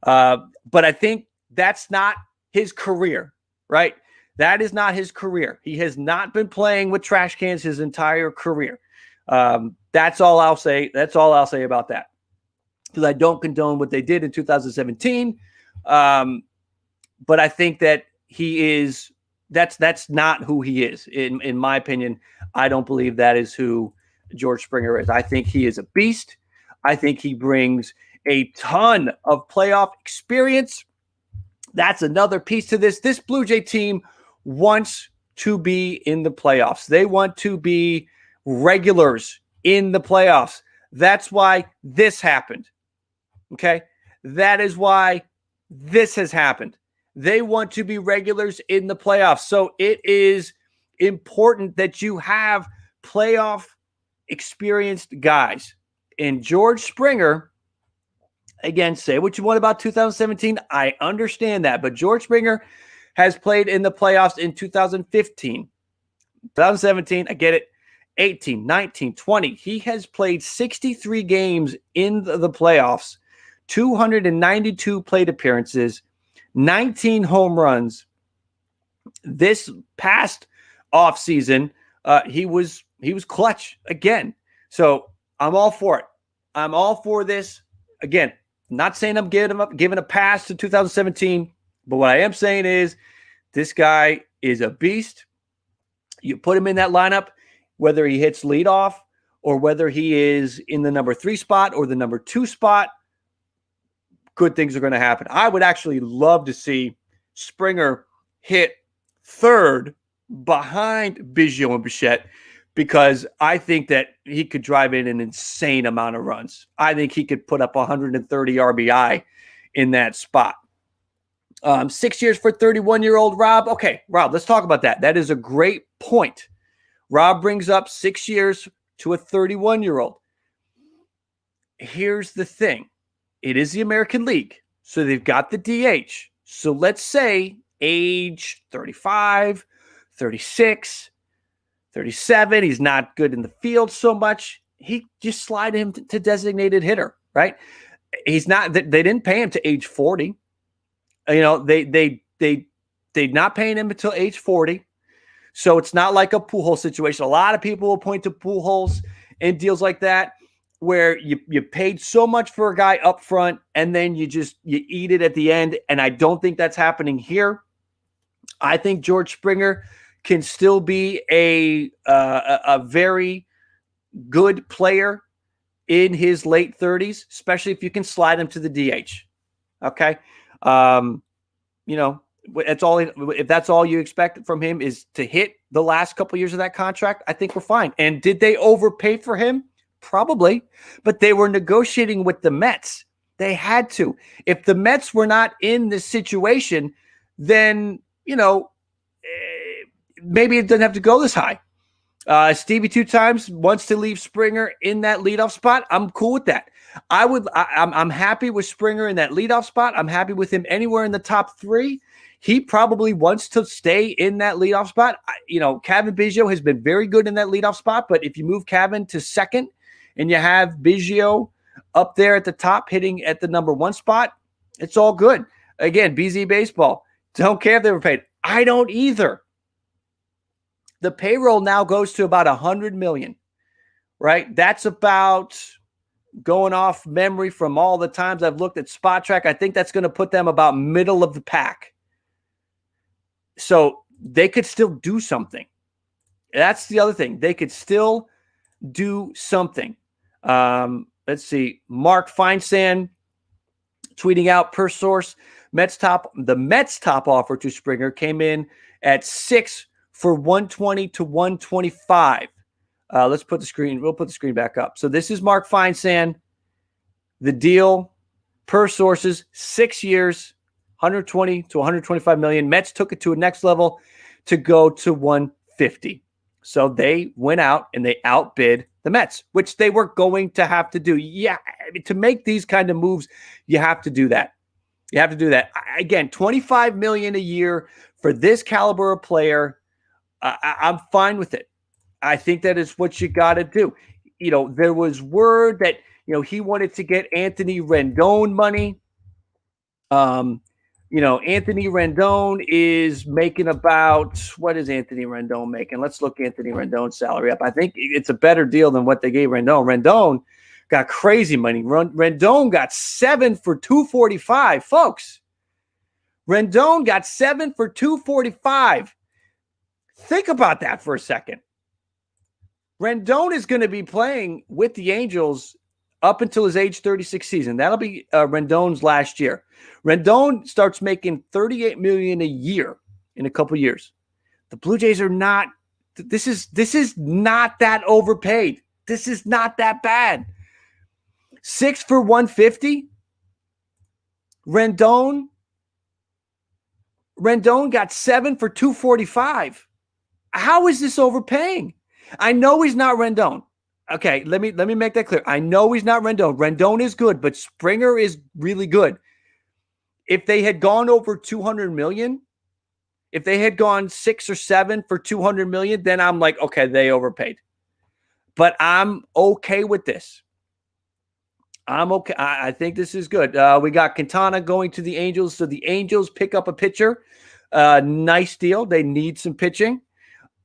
But I think that's not his career, right? That is not his career. He has not been playing with trash cans his entire career. That's all I'll say. That's all I'll say about that, because I don't condone what they did in 2017. But I think that that's not who he is. In my opinion, I don't believe that is who George Springer is. I think he is a beast. I think he brings a ton of playoff experience. That's another piece to this. This Blue Jay team wants to be in the playoffs. They want to be regulars in the playoffs. That's why this happened. Okay? That is why this has happened. They want to be regulars in the playoffs. So it is important that you have playoff experienced guys. And George Springer, again, say what you want about 2017. I understand that. But George Springer has played in the playoffs in 2015. 2017, I get it. 18, 19, 20. He has played 63 games in the playoffs, 292 plate appearances, 19 home runs. This past offseason, he was clutch again. So I'm all for it. I'm all for this. Again, not saying I'm giving a pass to 2017, but what I am saying is this guy is a beast. You put him in that lineup, whether he hits leadoff or whether he is in the number 3 spot or the number 2 spot, good things are going to happen. I would actually love to see Springer hit third behind Biggio and Bichette, because I think that he could drive in an insane amount of runs. I think he could put up 130 RBI in that spot. 6 years for 31-year-old Rob. Okay, Rob, let's talk about that. That is a great point. Rob brings up 6 years to a 31-year-old. Here's the thing. It is the American League, so they've got the DH. So let's say age 35, 36, 37. He's not good in the field so much. He just slide him to designated hitter, right? He's not. They didn't pay him to age 40. They not paying him until age 40. So it's not like a Pujols situation. A lot of people will point to Pujols and deals like that, where you paid so much for a guy up front and then you eat it at the end. And I don't think that's happening here. I think George Springer can still be a very good player in his late 30s, especially if you can slide him to the DH. Okay. That's all. If that's all you expect from him is to hit the last couple years of that contract, I think we're fine. And did they overpay for him? Probably, but they were negotiating with the Mets. They had to. If the Mets were not in this situation, then, maybe it doesn't have to go this high. Stevie 2 times wants to leave Springer in that leadoff spot. I'm cool with that. I'm happy with Springer in that leadoff spot. I'm happy with him anywhere in the top 3. He probably wants to stay in that leadoff spot. Kevin Biggio has been very good in that leadoff spot, but if you move Kevin to second and you have Biggio up there at the top hitting at the number 1 spot, it's all good. Again, BZ Baseball, don't care if they were paid. I don't either. The payroll now goes to about $100 million, right? That's about, going off memory from all the times I've looked at Spot Track, I think that's going to put them about middle of the pack. So they could still do something. That's the other thing. They could still do something. Let's see. Mark Feinsand tweeting out per source, the Mets top offer to Springer came in at 6 for 120 to 125. We'll put the screen back up. So this is Mark Feinsand. The deal per sources, 6 years, 120 to 125 million. Mets took it to a next level to go to 150. So they went out and they outbid the Mets, which they were going to have to do. Yeah, to make these kind of moves, you have to do that. You have to do that. Again, $25 million a year for this caliber of player, I'm fine with it. I think that is what you got to do. There was word that, he wanted to get Anthony Rendon money. Anthony Rendon is making about, what is Anthony Rendon making? Let's look Anthony Rendon's salary up. I think it's a better deal than what they gave Rendon. Rendon got crazy money. Rendon got 7 for $245, folks. Rendon got 7 for $245. Think about that for a second. Rendon is going to be playing with the Angels up until his age 36 season. That'll be Rendon's last year. Rendon starts making $38 million a year in a couple years. The Blue Jays are not. This is not that overpaid. This is not that bad. 6 for 150. Rendon got 7 for 245. How is this overpaying? I know he's not Rendon. Okay, let me make that clear. I know he's not Rendon. Rendon is good, but Springer is really good. If they had gone over 200 million, if they had gone 6 or 7 for 200 million, then I'm like, okay, they overpaid. But I'm okay with this. I'm okay. I think this is good. We got Quintana going to the Angels, so the Angels pick up a pitcher. Nice deal. They need some pitching.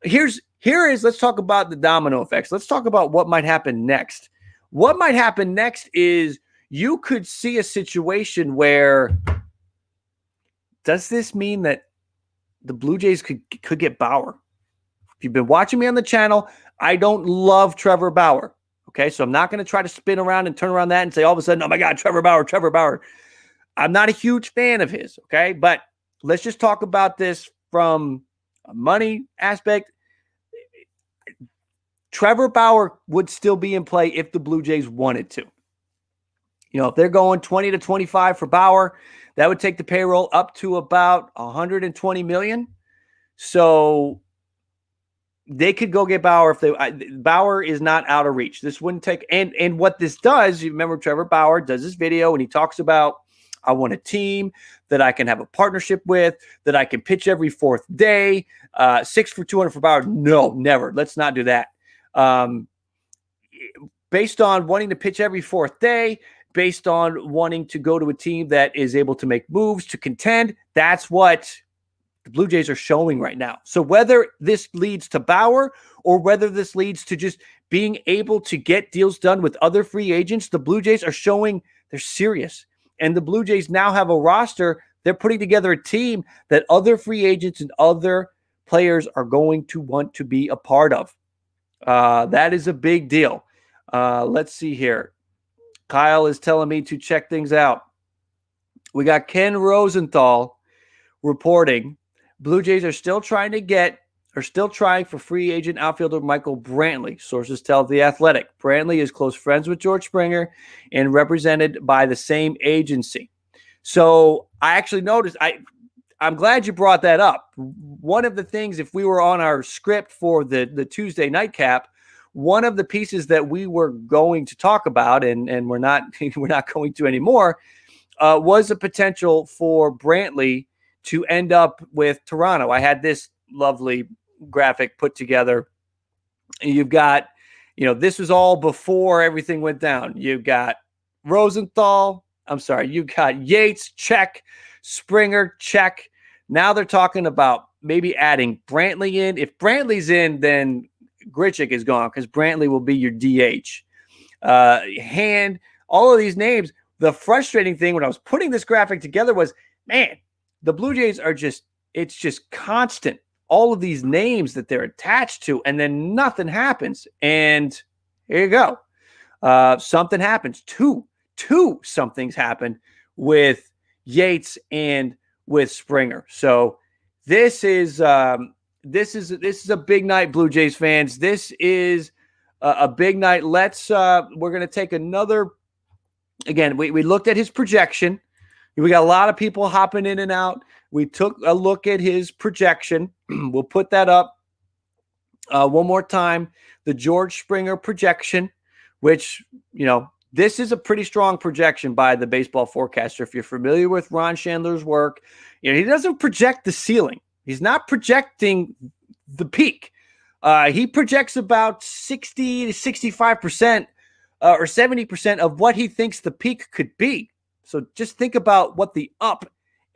Let's talk about the domino effects. Let's talk about what might happen next. What might happen next is you could see a situation where, does this mean that the Blue Jays could get Bauer? If you've been watching me on the channel, I don't love Trevor Bauer. Okay, so I'm not going to try to spin around and turn around that and say all of a sudden, oh my God, Trevor Bauer. I'm not a huge fan of his, okay? But let's just talk about this from a money aspect. Trevor Bauer would still be in play if the Blue Jays wanted to. If they're going 20 to 25 for Bauer, that would take the payroll up to about 120 million. So they could go get Bauer if Bauer is not out of reach. This wouldn't take, and what this does, you remember Trevor Bauer does this video and he talks about, I want a team that I can have a partnership with, that I can pitch every 4th day, 6 for 200 for Bauer. No, never. Let's not do that. Based on wanting to pitch every 4th day, based on wanting to go to a team that is able to make moves to contend, that's what the Blue Jays are showing right now. So whether this leads to Bauer or whether this leads to just being able to get deals done with other free agents, the Blue Jays are showing they're serious. And the Blue Jays now have a roster. They're putting together a team that other free agents and other players are going to want to be a part of. That is a big deal. Let's see here. Kyle is telling me to check things out. We got Ken Rosenthal reporting Blue Jays are still trying for free agent outfielder Michael Brantley. Sources tell The Athletic. Brantley is close friends with George Springer and represented by the same agency. So I actually noticed, I'm glad you brought that up. One of the things, if we were on our script for the Tuesday nightcap, one of the pieces that we were going to talk about, and we're not going to anymore, was a potential for Brantley to end up with Toronto. I had this lovely graphic put together. You've got, this was all before everything went down. You've got Rosenthal. You've got Yates, check. Springer, check. Now they're talking about maybe adding Brantley in. If Brantley's in, then Grichuk is gone because Brantley will be your DH. Hand, all of these names. The frustrating thing when I was putting this graphic together was, man, the Blue Jays it's just constant. All of these names that they're attached to, and then nothing happens. And here you go. Something happens. Two somethings happen with Yates and with Springer. So this is a big night, Blue Jays fans. This is a big night. We're going to take another. Again, we looked at his projection. We got a lot of people hopping in and out. We took a look at his projection. We'll put that up one more time. The George Springer projection, which, this is a pretty strong projection by the baseball forecaster. If you're familiar with Ron Chandler's work, he doesn't project the ceiling. He's not projecting the peak. He projects about 60 to 65% or 70% of what he thinks the peak could be. So just think about what the up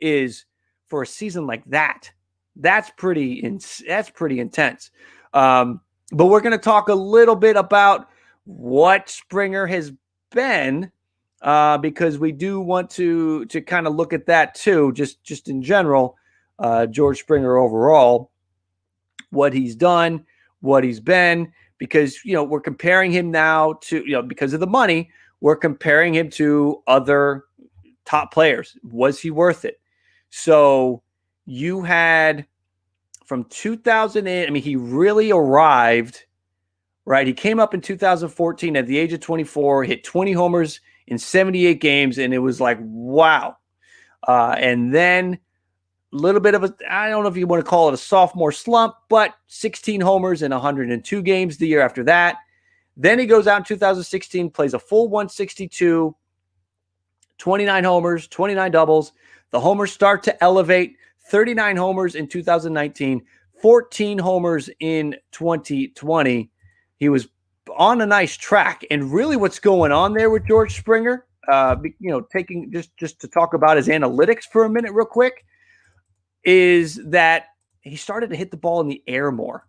is for a season like that. That's pretty intense. But we're going to talk a little bit about what Springer has been, because we do want to kind of look at that too, just in general, George Springer overall, what he's done, what he's been, because, we're comparing him now to, because of the money, we're comparing him to other top players. Was he worth it? So you had from 2008, he really arrived, right? He came up in 2014 at the age of 24, hit 20 homers in 78 games, and it was like, wow. And then a little bit of I don't know if you want to call it a sophomore slump, but 16 homers in 102 games the year after that. Then he goes out in 2016, plays a full 162, 29 homers, 29 doubles. The homers start to elevate. 39 homers in 2019, 14 homers in 2020. He was on a nice track. And really what's going on there with George Springer, taking just to talk about his analytics for a minute real quick, is that he started to hit the ball in the air more.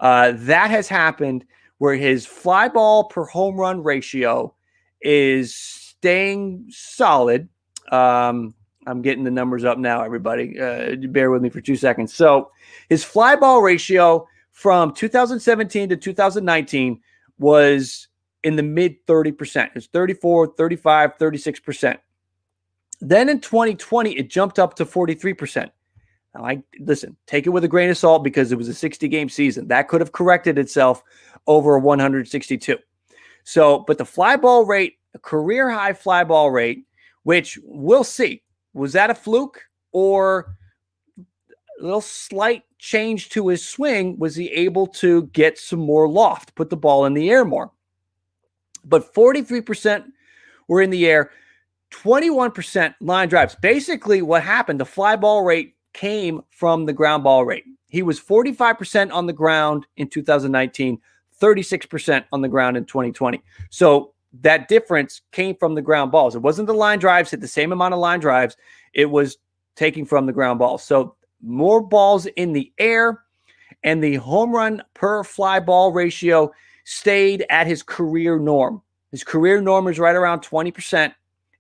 That has happened where his fly ball per home run ratio is staying solid. I'm getting the numbers up now, everybody. Bear with me for 2 seconds. So his fly ball ratio from 2017 to 2019 was in the mid 30%. It's 34, 35, 36%. Then in 2020, it jumped up to 43%. Now, listen, take it with a grain of salt because it was a 60-game season. That could have corrected itself over 162. So, but the fly ball rate, a career high fly ball rate, which we'll see. Was that a fluke or a little slight change to his swing? Was he able to get some more loft, put the ball in the air more? But 43% were in the air, 21% line drives. Basically what happened, the fly ball rate came from the ground ball rate. He was 45% on the ground in 2019, 36% on the ground in 2020. So that difference came from the ground balls. It wasn't the line drives, hit the same amount of line drives. It was taking from the ground balls. So more balls in the air, and the home run per fly ball ratio stayed at his career norm. His career norm is right around 20%.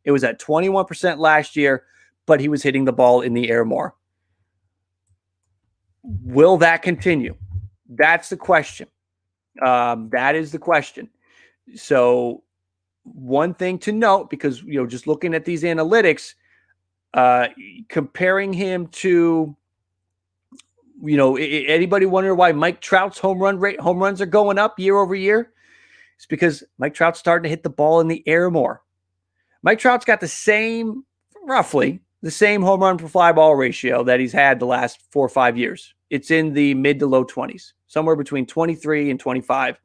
It was at 21% last year, but he was hitting the ball in the air more. Will that continue? That's the question. That is the question. So one thing to note, because, just looking at these analytics, comparing him to, anybody wonder why Mike Trout's home runs are going up year over year? It's because Mike Trout's starting to hit the ball in the air more. Mike Trout's got roughly the same home run per fly ball ratio that he's had the last 4 or 5 years. It's in the mid to low 20s, somewhere between 23 and 25,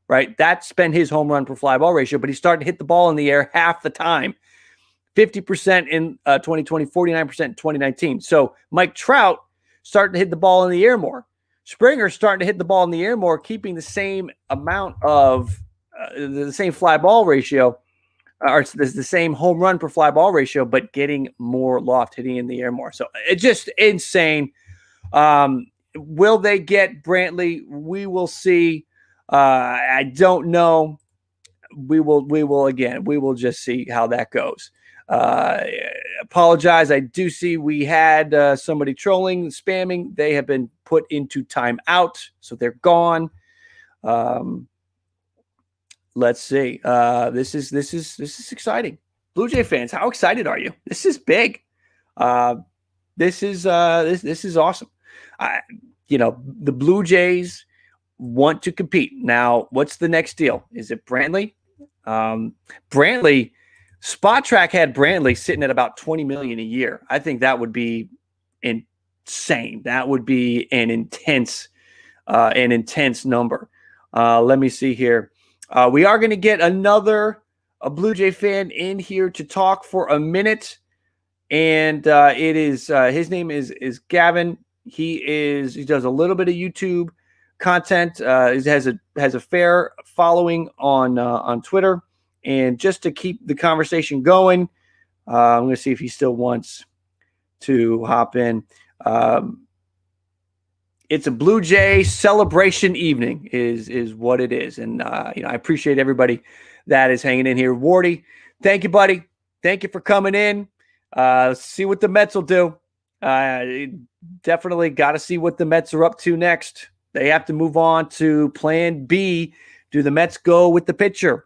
right? That's been his home run per fly ball ratio, but he's starting to hit the ball in the air half the time. 50% in 2020, 49% in 2019. So Mike Trout starting to hit the ball in the air more. Springer's starting to hit the ball in the air more, keeping the same amount of the same fly ball ratio, or the same home run per fly ball ratio, but getting more loft, hitting in the air more. So it's just insane. Will they get Brantley? We will see. I don't know. We will just see how that goes. Apologize. I do see we had somebody trolling, spamming. They have been put into timeout, so they're gone. Let's see. This is exciting. Blue Jay fans, how excited are you? This is big. This is awesome. The Blue Jays want to compete. Now, what's the next deal? Is it Brantley? Brantley, Spot Track had Brantley sitting at about $20 million a year. I think that would be insane. That would be an intense number. Let me see here. We are going to get a Blue Jay fan in here to talk for a minute, and it is his name is Gavin. He does a little bit of YouTube content. He has a fair following on Twitter, and just to keep the conversation going, I'm going to see if he still wants to hop in. It's a Blue Jay celebration evening is what it is. And, I appreciate everybody that is hanging in here. Wardy, thank you, buddy. Thank you for coming in. See what the Mets will do. Definitely got to see what the Mets are up to next. They have to move on to plan B. Do the Mets go with the pitcher?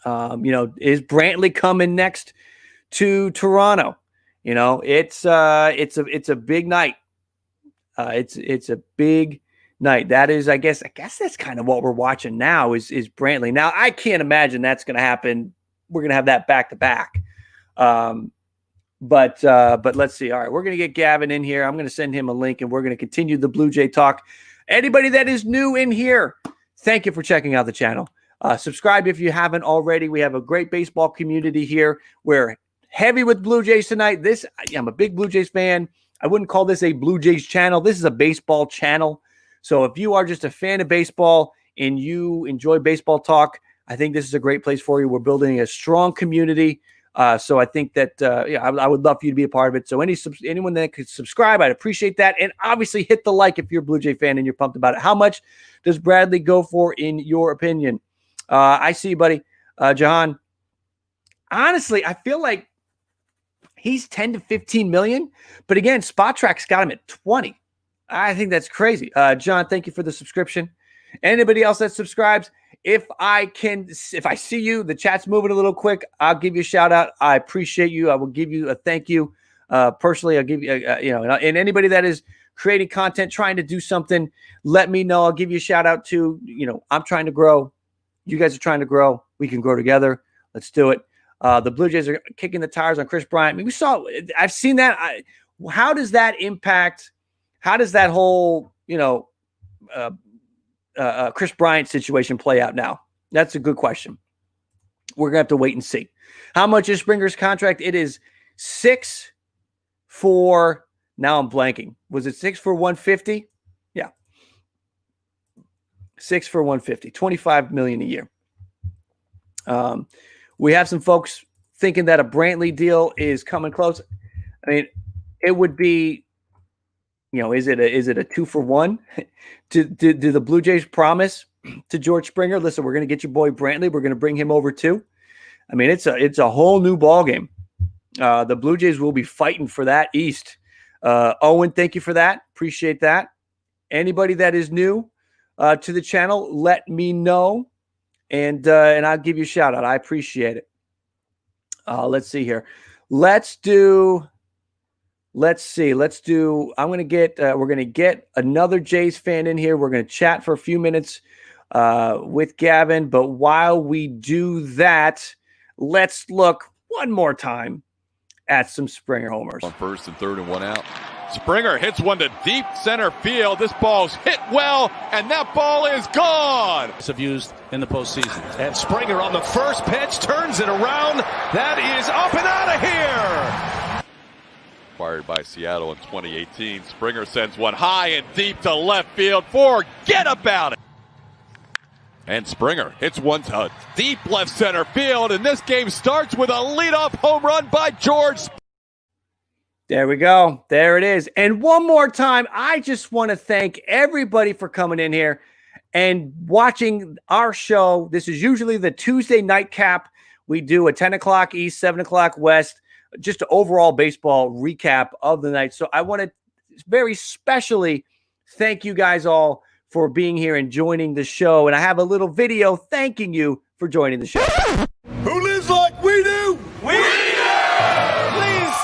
Is Brantley coming next to Toronto? It's a big night. It's a big night. That is, I guess that's kind of what we're watching now is Brantley. Now, I can't imagine that's going to happen. We're going to have that back to back. But let's see. All right, we're going to get Gavin in here. I'm going to send him a link, and we're going to continue the Blue Jay talk. Anybody that is new in here, thank you for checking out the channel. Subscribe if you haven't already. We have a great baseball community here. We're heavy with Blue Jays tonight. I'm a big Blue Jays fan. I wouldn't call this a Blue Jays channel. This is a baseball channel. So if you are just a fan of baseball and you enjoy baseball talk, I think this is a great place for you. We're building a strong community. So I think that I would love for you to be a part of it. So anyone that could subscribe, I'd appreciate that. And obviously hit the like if you're a Blue Jay fan and you're pumped about it. How much does Bradley go for in your opinion? I see you, buddy. Jahan, honestly, I feel like he's 10 to 15 million. But again, Spot Track's got him at 20. I think that's crazy. John, thank you for the subscription. Anybody else that subscribes, if I see you, the chat's moving a little quick, I'll give you a shout out. I appreciate you. I will give you a thank you. Personally, I'll give you, and anybody that is creating content, trying to do something, let me know. I'll give you a shout out to, I'm trying to grow. You guys are trying to grow. We can grow together. Let's do it. The Blue Jays are kicking the tires on Chris Bryant. I mean, I've seen that. How does that impact? How does that whole, Chris Bryant situation play out now? That's a good question. We're going to have to wait and see. How much is Springer's contract? It is 6 for, now I'm blanking. Was it 6 for 150? Yeah. 6 for 150, $25 million a year. We have some folks thinking that a Brantley deal is coming close. I mean, it would be, is it a 2 for 1? Do the Blue Jays promise to George Springer, listen, we're going to get your boy Brantley. We're going to bring him over too. I mean, it's a whole new ball game. The Blue Jays will be fighting for that East. Owen, thank you for that. Appreciate that. Anybody that is new to the channel, let me know and I'll give you a shout out. I appreciate it. Let's see here. Let's see. I'm going to get, we're going to get another Jays fan in here. We're going to chat for a few minutes with Gavin. But while we do that, let's look one more time at some Springer homers.
On first and third and one out. Springer hits one to deep center field. This ball's hit well, and that ball is gone.
Have used in the postseason.
And Springer on the first pitch turns it around. That is up and out of here.
Acquired by Seattle in 2018. Springer sends one high and deep to left field. Forget about it. And Springer hits one to deep left center field, and this game starts with a leadoff home run by George.
There we go. There it is. And one more time, I just want to thank everybody for coming in here and watching our show. This is usually the Tuesday nightcap. We do a 10 o'clock East, 7 o'clock West, just an overall baseball recap of the night. So I want to very specially thank you guys all for being here and joining the show. And I have a little video thanking you for joining the show.
Who lives like we do?
We do! Please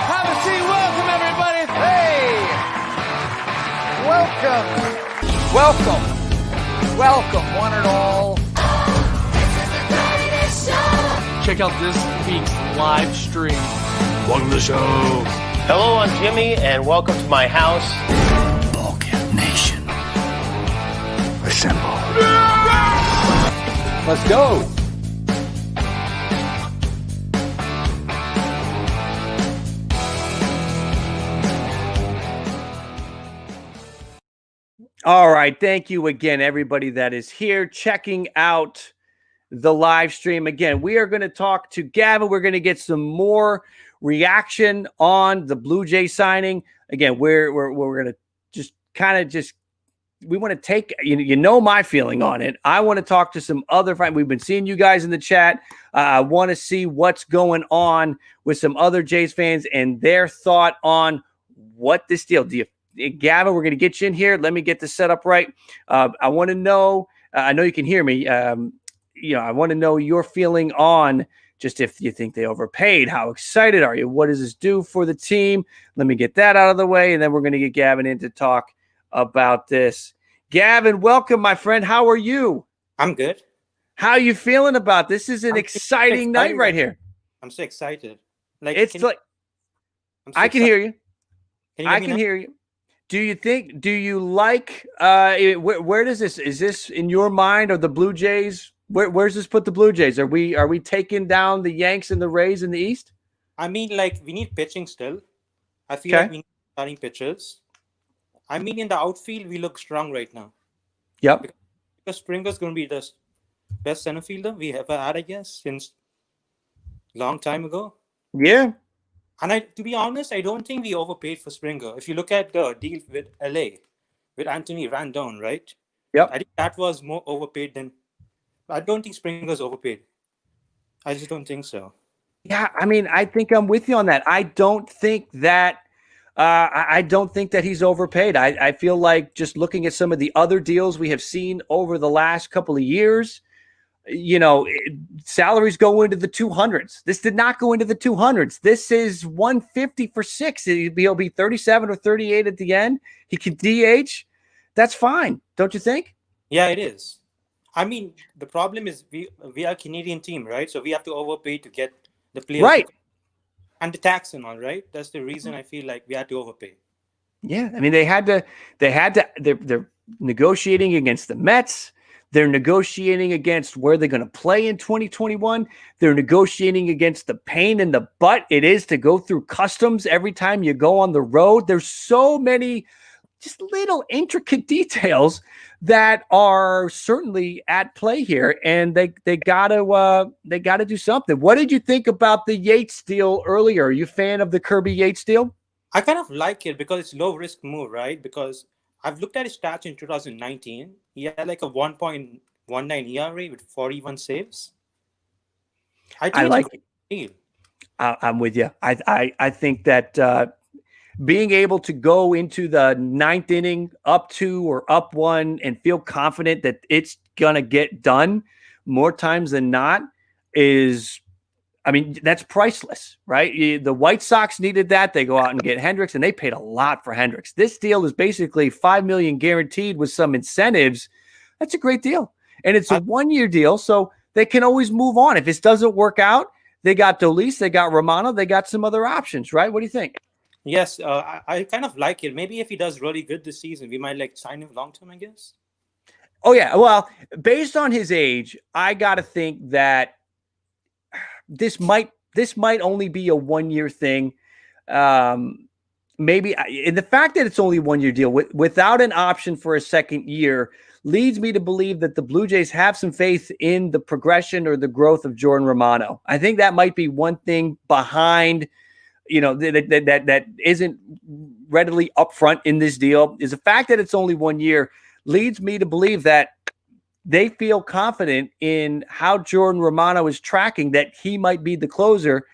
have a seat. Welcome, everybody. Hey!
Welcome, one and all. Check out this week's live stream.
Welcome to the show.
Hello, I'm Jimmy, and welcome to my house.
Ballcap Nation. Assemble.
Let's go. All right. Thank you again, everybody that is here checking out the live stream. Again, we are going to talk to Gavin. We're going to get some more reaction on the Blue Jay signing. Again, we're going to just we want to take, you know, my feeling on it. I want to talk to some other friends. We've been seeing you guys in the chat. I want to see what's going on with some other Jays fans and their thought on what this deal. Gavin, we're going to get you in here. Let me get this set up right. I want to know, I know you can hear me. I want to know your feeling on just if you think they overpaid. How excited are you? What does this do for the team? Let me get that out of the way, and then we're going to get Gavin in to talk about this. Gavin, welcome, my friend. How are you?
I'm good.
How are you feeling about this? This is an exciting night right here.
I'm so excited.
I can hear you. I can hear you. Do you like, where does this, is this in your mind, or the Blue Jays? Where's this put the Blue Jays? Are we taking down the Yanks and the Rays in the East?
I mean, like, we need pitching still. I feel like we need starting pitchers. I mean, in the outfield, we look strong right now.
Yep.
Because Springer's going to be the best center fielder we ever had, I guess, since long time ago.
Yeah.
And to be honest, I don't think we overpaid for Springer. If you look at the deal with LA, with Anthony Rendon, right?
Yep.
I think that was more overpaid than. I don't think Springer's overpaid. I just don't think so.
Yeah, I mean, I think I'm with you on that. I don't think that he's overpaid. I feel like just looking at some of the other deals we have seen over the last couple of years, salaries go into the 200s. This did not go into the 200s. This is 150 for 6. He'll be 37 or 38 at the end. He can DH. That's fine, don't you think?
Yeah, it is. I mean, the problem is we are a Canadian team, right? So we have to overpay to get the players.
Right.
And the tax and all, right? That's the reason I feel like we had to overpay.
Yeah, I mean, they're negotiating against the Mets. They're negotiating against where they're going to play in 2021. They're negotiating against the pain in the butt it is to go through customs every time you go on the road. There's so many just little intricate details that are certainly at play here, and they gotta do something. What did you think about the Yates deal earlier? Are you a fan of the Kirby Yates deal?
I kind of like it because it's low risk move, right? Because I've looked at his stats in 2019. He had like a 1.19 ERA with 41 saves. I like it. Deal.
I'm with you. I think that being able to go into the ninth inning up 2 or up 1 and feel confident that it's going to get done more times than not is, I mean, that's priceless, right? The White Sox needed that. They go out and get Hendricks, and they paid a lot for Hendricks. This deal is basically $5 million guaranteed with some incentives. That's a great deal. And it's a 1-year deal, so they can always move on. If this doesn't work out, they got Dolis, they got Romano, they got some other options, right? What do you think?
Yes, I kind of like it. Maybe if he does really good this season, we might like sign him long term, I guess.
Oh, yeah. Well, based on his age, I got to think that this might only be a 1-year thing. Maybe in the fact that it's only a 1-year deal without an option for a second year leads me to believe that the Blue Jays have some faith in the progression or the growth of Jordan Romano. I think that might be one thing behind, that isn't readily upfront in this deal, is the fact that it's only 1 year leads me to believe that they feel confident in how Jordan Romano is tracking, that he might be the closer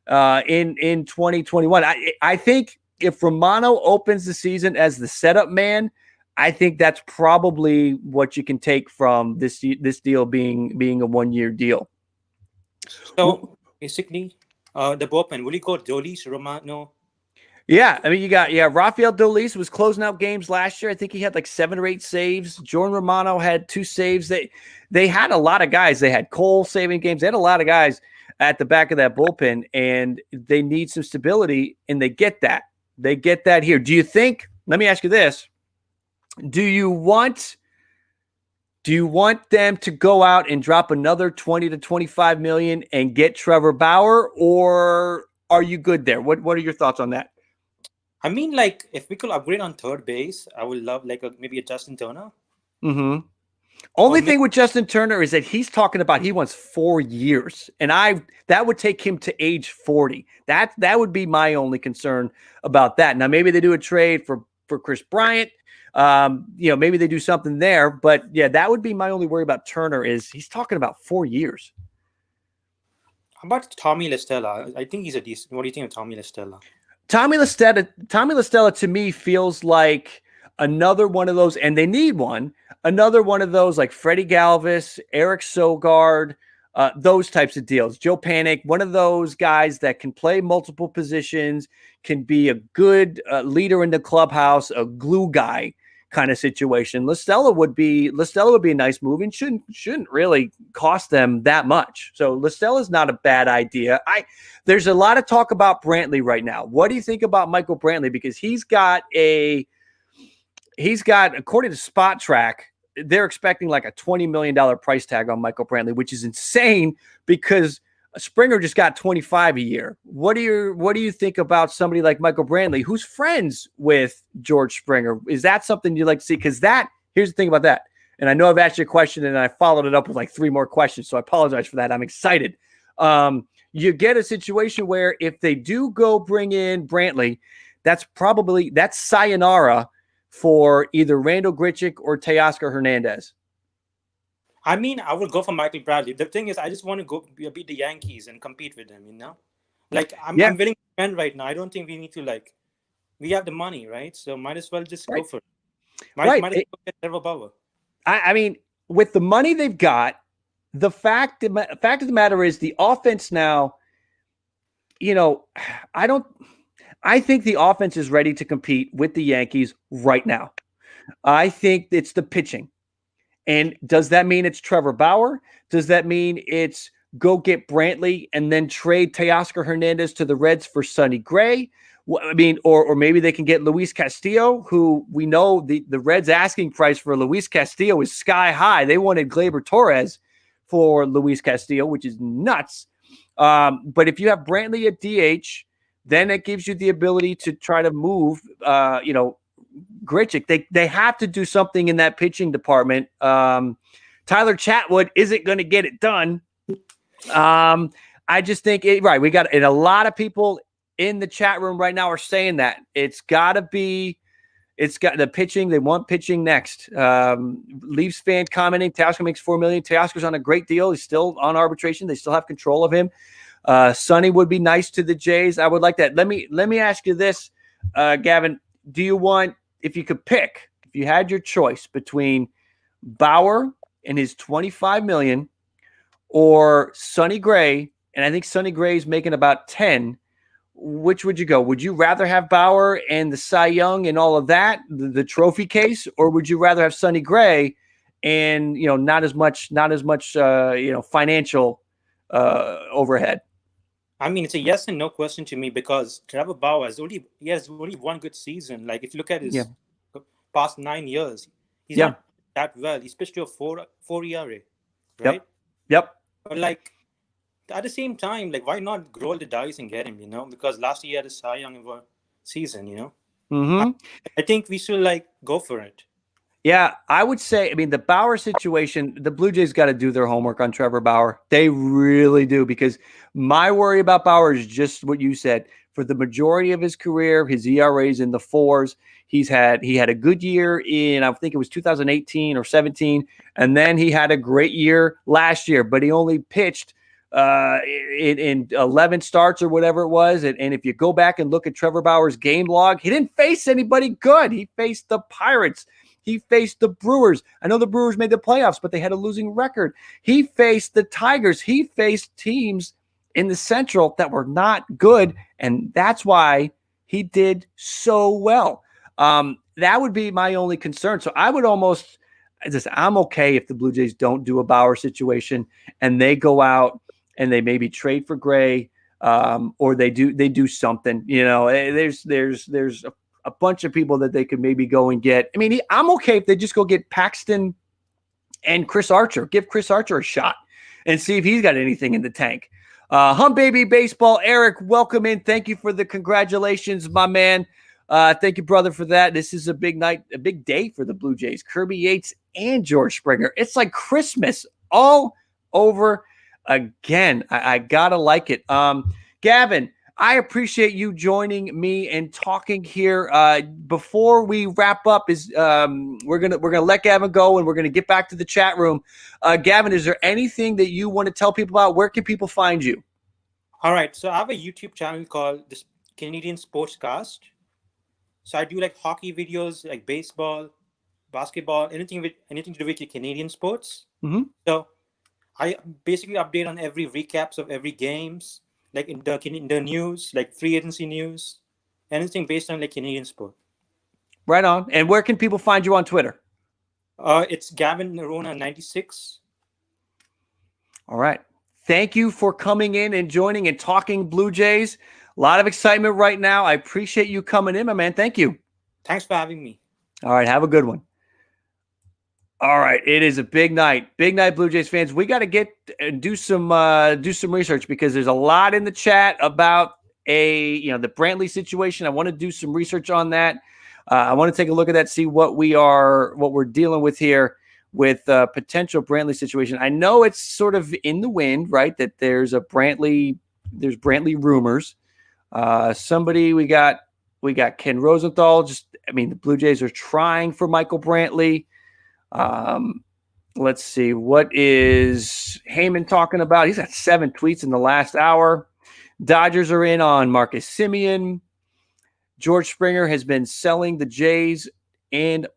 in 2021. I think if Romano opens the season as the setup man, I think that's probably what you can take from this deal being a 1-year deal.
So basically, the bullpen, will he go Dolis, Romano?
Yeah, I mean, you got Rafael Dolis was closing out games last year. I think he had like 7 or 8 saves. Jordan Romano had 2 saves. They had a lot of guys. They had Cole saving games. They had a lot of guys at the back of that bullpen, and they need some stability, and they get that. They get that here. Do you think? Let me ask you this: Do you want them to go out and drop another 20 to 25 million and get Trevor Bauer, or are you good there? What are your thoughts on that?
I mean, like, if we could upgrade on third base, I would love maybe a Justin Turner.
Mm-hmm. Only thing with Justin Turner is that he's talking about he wants 4 years, and that would take him to age 40. That would be my only concern about that. Now, maybe they do a trade for Chris Bryant. Maybe they do something there, but yeah, that would be my only worry about Turner is he's talking about 4 years.
How about Tommy LaStella? I think he's a decent. What do you think of Tommy LaStella?
Tommy LaStella to me feels like another one of those, and they need one. Another one of those like Freddie Galvis, Eric Sogard, those types of deals. Joe Panic, one of those guys that can play multiple positions, can be a good leader in the clubhouse, a glue guy kind of situation. LaStella would be a nice move and shouldn't really cost them that much. So LaStella's not a bad idea. There's a lot of talk about Brantley right now. What do you think about Michael Brantley? Because he's got according to Spot Track, they're expecting like a $20 million price tag on Michael Brantley, which is insane because Springer just got 25 a year. What do you think about somebody like Michael Brantley, who's friends with George Springer? Is that something you'd like to see? Because here's the thing about that. And I know I've asked you a question and I followed it up with like 3 more questions. So I apologize for that. I'm excited. You get a situation where if they do go bring in Brantley, that's sayonara for either Randall Grichuk or Teoscar Hernandez.
I mean, I would go for Michael Bradley. The thing is, I just want to go beat the Yankees and compete with them, Like, I'm willing to spend right now. I don't think we need to, we have the money, right? So might as well just go for it. Might as well get Trevor Bauer.
I mean, with the money they've got, the fact of the matter is the offense now, I think the offense is ready to compete with the Yankees right now. I think it's the pitching. And does that mean it's Trevor Bauer? Does that mean it's go get Brantley and then trade Teoscar Hernandez to the Reds for Sonny Gray? I mean, or maybe they can get Luis Castillo, who we know the Reds' asking price for Luis Castillo is sky high. They wanted Gleyber Torres for Luis Castillo, which is nuts. But if you have Brantley at DH, then it gives you the ability to try to move, Grichuk. They have to do something in that pitching department. Tyler Chatwood isn't going to get it done. I just think right. We got, and a lot of people in the chat room right now are saying that it's got the pitching. They want pitching next. Leafs fan commenting, Teoscar makes $4 million. Teoscar's on a great deal. He's still on arbitration. They still have control of him. Sonny would be nice to the Jays. I would like that. Let me ask you this, Gavin. Do you want, if you could pick, if you had your choice between Bauer and his $25 million or Sonny Gray, and I think Sonny Gray's making about 10, which would you go? Would you rather have Bauer and the Cy Young and all of that, the trophy case, or would you rather have Sonny Gray and not as much financial overhead?
I mean, it's a yes and no question to me because Trevor Bauer has only one good season. Like if you look at his past 9 years, he's not that well. He's pitched to a 4 ERA, right?
Yep.
But like at the same time, like why not roll the dice and get him? Because last year he had a Cy Young season.
Mm-hmm.
I think we should like go for it.
Yeah, I would say, the Bauer situation, the Blue Jays got to do their homework on Trevor Bauer. They really do, because my worry about Bauer is just what you said. For the majority of his career, his ERA is in the 4s. He had a good year in, I think it was 2018 or 17, and then he had a great year last year, but he only pitched in 11 starts or whatever it was. And if you go back and look at Trevor Bauer's game log, he didn't face anybody good. He faced the Pirates. He faced the Brewers. I know the Brewers made the playoffs, but they had a losing record. He faced the Tigers. He faced teams in the Central that were not good, and that's why he did so well. That would be my only concern. So I would I'm okay if the Blue Jays don't do a Bauer situation and they go out and they maybe trade for Gray, or they do something. There's a bunch of people that they could maybe go and get. I'm okay if they just go get Paxton and Chris Archer. Give Chris Archer a shot and see if he's got anything in the tank. Hum Baby Baseball, Eric, welcome in. Thank you for the congratulations, my man. Thank you, brother, for that. This is a big night, a big day for the Blue Jays. Kirby Yates and George Springer. It's like Christmas all over again. I gotta like it. Gavin, I appreciate you joining me and talking here. Before we wrap up, we're gonna let Gavin go and we're gonna get back to the chat room. Gavin, is there anything that you want to tell people about? Where can people find you?
All right, so I have a YouTube channel called the Canadian Sportscast. So I do like hockey videos, like baseball, basketball, anything to do with the Canadian sports.
Mm-hmm.
So I basically update on every recaps of every games. Like in the news, like free agency news, anything based on like Canadian sport.
Right on. And where can people find you on Twitter?
It's Gavin Nerona 96.
All right. Thank you for coming in and joining and talking Blue Jays. A lot of excitement right now. I appreciate you coming in, my man. Thank you.
Thanks for having me.
All right. Have a good one. All right, it is a big night, Blue Jays fans. We got to get and do some research because there's a lot in the chat about the Brantley situation. I want to do some research on that. I want to take a look at that, see what we're dealing with here with potential Brantley situation. I know it's sort of in the wind, right? That there's Brantley rumors. We got Ken Rosenthal. The Blue Jays are trying for Michael Brantley. Let's see. What is Heyman talking about? He's got 7 tweets in the last hour. Dodgers are in on Marcus Semien. George Springer has been selling the Jays and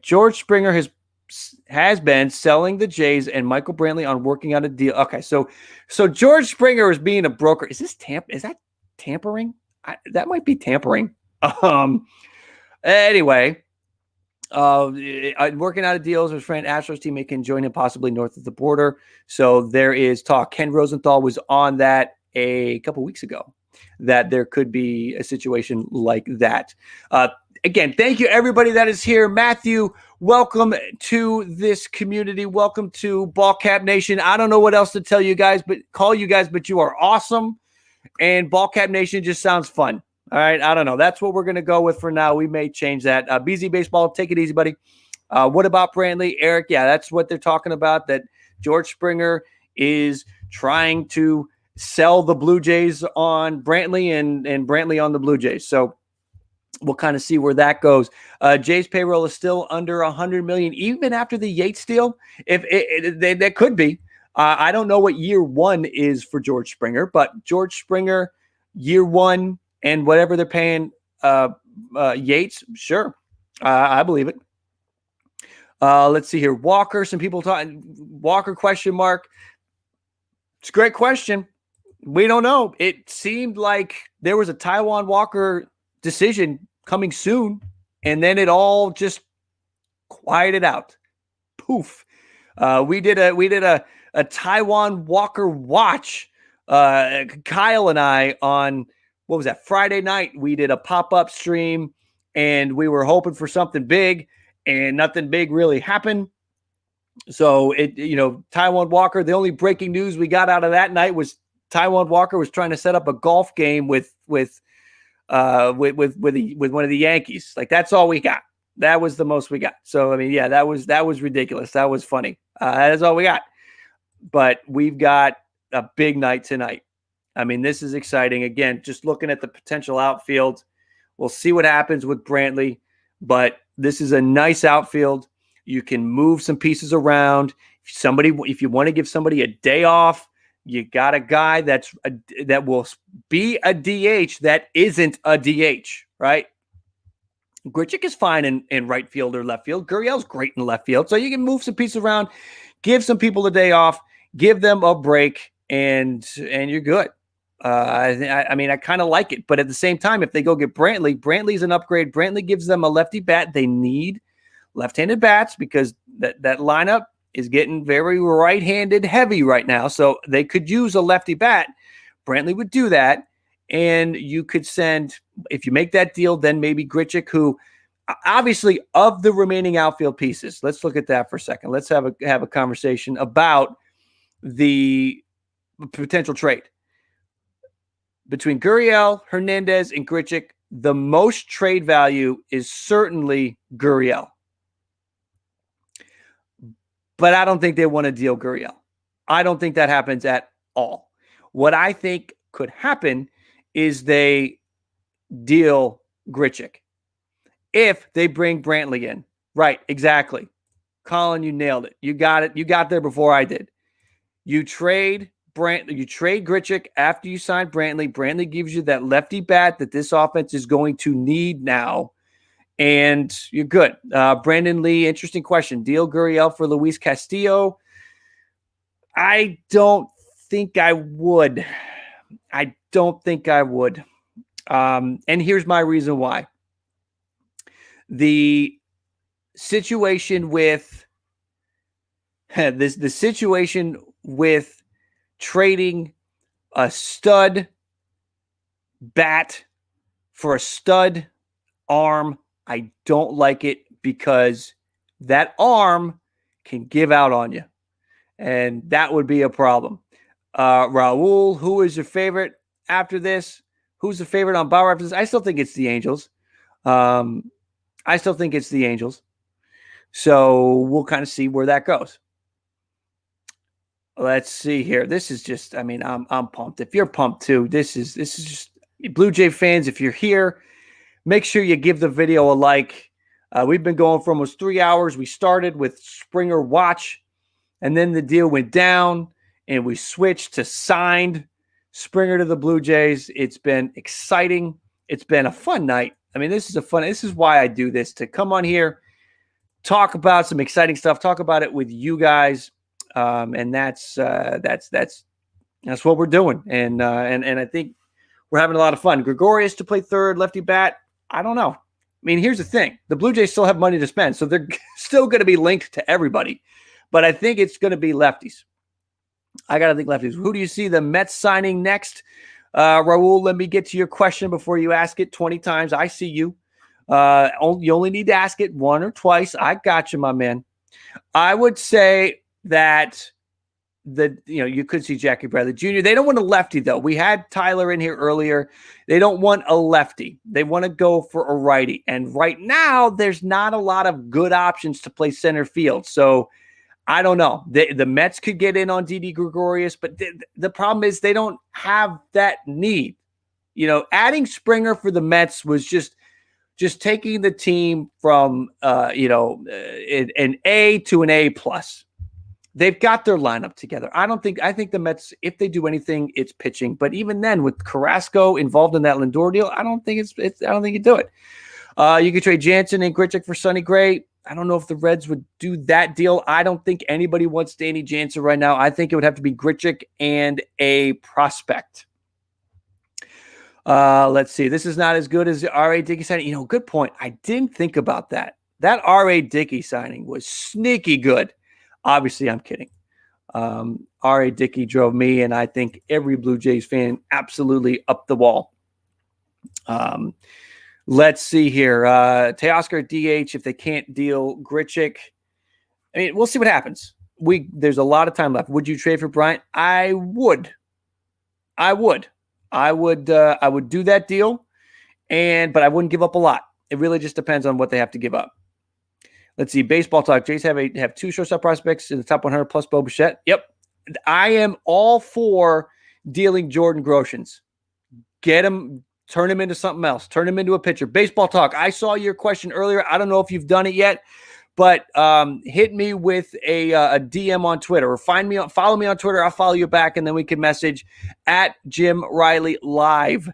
George Springer has been selling the Jays and Michael Brantley on working out a deal. Okay. So George Springer is being a broker. Is that tampering? That might be tampering. Anyway, working out of deals with friend Astros teammate can join him possibly north of the border. So there is talk. Ken Rosenthal was on that a couple weeks ago, that there could be a situation like that. Again, thank you everybody that is here. Matthew, welcome to this community. Welcome to Ballcap Nation. I don't know what else to tell you guys, but you are awesome. And Ballcap Nation just sounds fun. All right, I don't know. That's what we're going to go with for now. We may change that. BZ Baseball, take it easy, buddy. What about Brantley? Eric, yeah, that's what they're talking about, that George Springer is trying to sell the Blue Jays on Brantley and Brantley on the Blue Jays. So we'll kind of see where that goes. Jays payroll is still under $100 million, even after the Yates deal. That could be. I don't know what year one is for George Springer, but George Springer, year one, and whatever they're paying Yates, sure. I believe it. Let's see here. Walker, some people talking. Walker, question mark. It's a great question. We don't know. It seemed like there was a Taijuan Walker decision coming soon, and then it all just quieted out. Poof. We did a Taijuan Walker watch. Kyle and I on, what was that, Friday night, we did a pop-up stream, and we were hoping for something big, and nothing big really happened. So Taijuan Walker, the only breaking news we got out of that night was Taijuan Walker was trying to set up a golf game with one of the Yankees. Like, that's all we got. That was the most we got. So, I mean, yeah, that was ridiculous. That was funny. That is all we got. But we've got a big night tonight. I mean, this is exciting. Again, just looking at the potential outfield. We'll see what happens with Brantley, but this is a nice outfield. You can move some pieces around. If you want to give somebody a day off, you got a guy that will be a DH that isn't a DH, right? Grichuk is fine in right field or left field. Gurriel's great in left field. So you can move some pieces around, give some people a day off, give them a break, and you're good. I mean, I kind of like it. But at the same time, if they go get Brantley's an upgrade. Brantley gives them a lefty bat. They need left-handed bats because that lineup is getting very right-handed heavy right now. So they could use a lefty bat. Brantley would do that. And you could send, if you make that deal, then maybe Grichuk, who obviously of the remaining outfield pieces, let's look at that for a second. Let's have a conversation about the potential trade between Gurriel, Hernandez, and Grichuk. The most trade value is certainly Gurriel. But I don't think they want to deal Gurriel. I don't think that happens at all. What I think could happen is they deal Grichuk if they bring Brantley in. Right, exactly. Colin, you nailed it. You got it. You got there before I did. You trade Grichuk after you sign Brantley. Brantley gives you that lefty bat that this offense is going to need now, and you're good. Brandon Lee, interesting question. Deal Gurriel for Luis Castillo? I don't think I would. And here's my reason why. The situation with the situation with trading a stud bat for a stud arm, I don't like it because that arm can give out on you, and that would be a problem. Raul, who is your favorite after this? Who's the favorite on Bauer after this? I still think it's the Angels. So we'll kind of see where that goes. Let's see here. This is just, I mean, I'm pumped. If you're pumped too, this is just Blue Jay fans. If you're here, make sure you give the video a like. We've been going for almost 3 hours. We started with Springer Watch, and then the deal went down, and we switched to signed Springer to the Blue Jays. It's been exciting. It's been a fun night. I mean, this is why I do this, to come on here, talk about some exciting stuff, talk about it with you guys. And that's what we're doing. And I think we're having a lot of fun. Gregorius to play third, lefty bat. I don't know. I mean, here's the thing. The Blue Jays still have money to spend, so they're still going to be linked to everybody. But I think it's going to be lefties. I got to think lefties. Who do you see the Mets signing next? Raul, let me get to your question before you ask it 20 times. I see you. You only need to ask it one or twice. I got you, my man. I would say that you could see Jackie Bradley Jr. They don't want a lefty, though. We had Tyler in here earlier. They don't want a lefty. They want to go for a righty. And right now, there's not a lot of good options to play center field. So I don't know. The Mets could get in on Didi Gregorius, but the problem is they don't have that need. Adding Springer for the Mets was just taking the team from an A to an A plus. They've got their lineup together. I think the Mets, if they do anything, it's pitching. But even then, with Carrasco involved in that Lindor deal, I don't think you do it. You could trade Jansen and Grichuk for Sonny Gray. I don't know if the Reds would do that deal. I don't think anybody wants Danny Jansen right now. I think it would have to be Grichuk and a prospect. Let's see. This is not as good as the R.A. Dickey signing. Good point. I didn't think about that. That R.A. Dickey signing was sneaky good. Obviously, I'm kidding. R.A. Dickey drove me, and I think every Blue Jays fan absolutely up the wall. Let's see here. Teoscar DH, if they can't deal Grichuk. I mean, we'll see what happens. There's a lot of time left. Would you trade for Bryant? I would. I would do that deal, but I wouldn't give up a lot. It really just depends on what they have to give up. Let's see. Baseball talk. Jays have 2 shortstop prospects in the top 100 plus Bo Bichette. Yep. I am all for dealing Jordan Groshans. Get him. Turn him into something else. Turn him into a pitcher. Baseball talk. I saw your question earlier. I don't know if you've done it yet, but hit me with a DM on Twitter or follow me on Twitter. I'll follow you back, and then we can message at Jim Riley Live.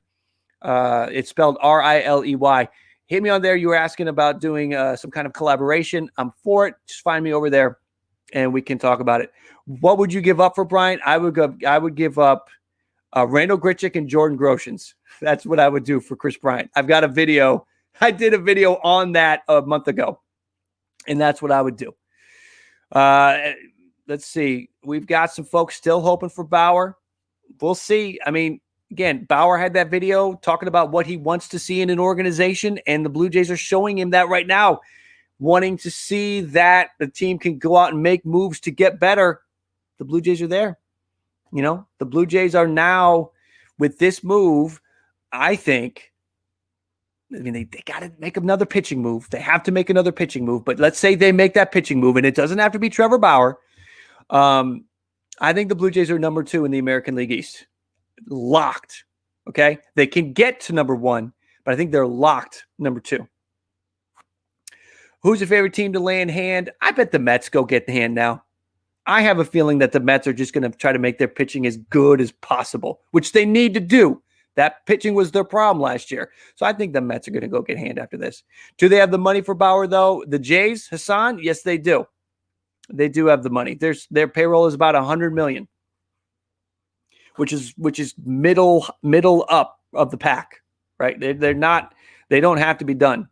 It's spelled Riley. Hit me on there. You were asking about doing some kind of collaboration. I'm for it. Just find me over there, and we can talk about it. What would you give up for Bryant? I would give up Randall Grichuk and Jordan Groshans. That's what I would do for Chris Bryant. I've got a video. I did a video on that a month ago, and that's what I would do. Let's see. We've got some folks still hoping for Bauer. We'll see. I mean, again, Bauer had that video talking about what he wants to see in an organization, and the Blue Jays are showing him that right now, wanting to see that the team can go out and make moves to get better. The Blue Jays are there. The Blue Jays are now, with this move, I think, they got to make another pitching move. They have to make another pitching move. But let's say they make that pitching move, and it doesn't have to be Trevor Bauer. I think the Blue Jays are number 2 in the American League East. Locked. Okay? They can get to number 1, but I think they're locked number 2. Who's your favorite team to lay in hand? I bet the Mets go get the hand now. I have a feeling that the Mets are just going to try to make their pitching as good as possible, which they need to do. That pitching was their problem last year. So I think the Mets are going to go get hand after this. Do they have the money for Bauer, though? The Jays, Hassan? Yes, they do. They do have the money. Their payroll is about $100 million, which is middle up of the pack, right? They don't have to be done.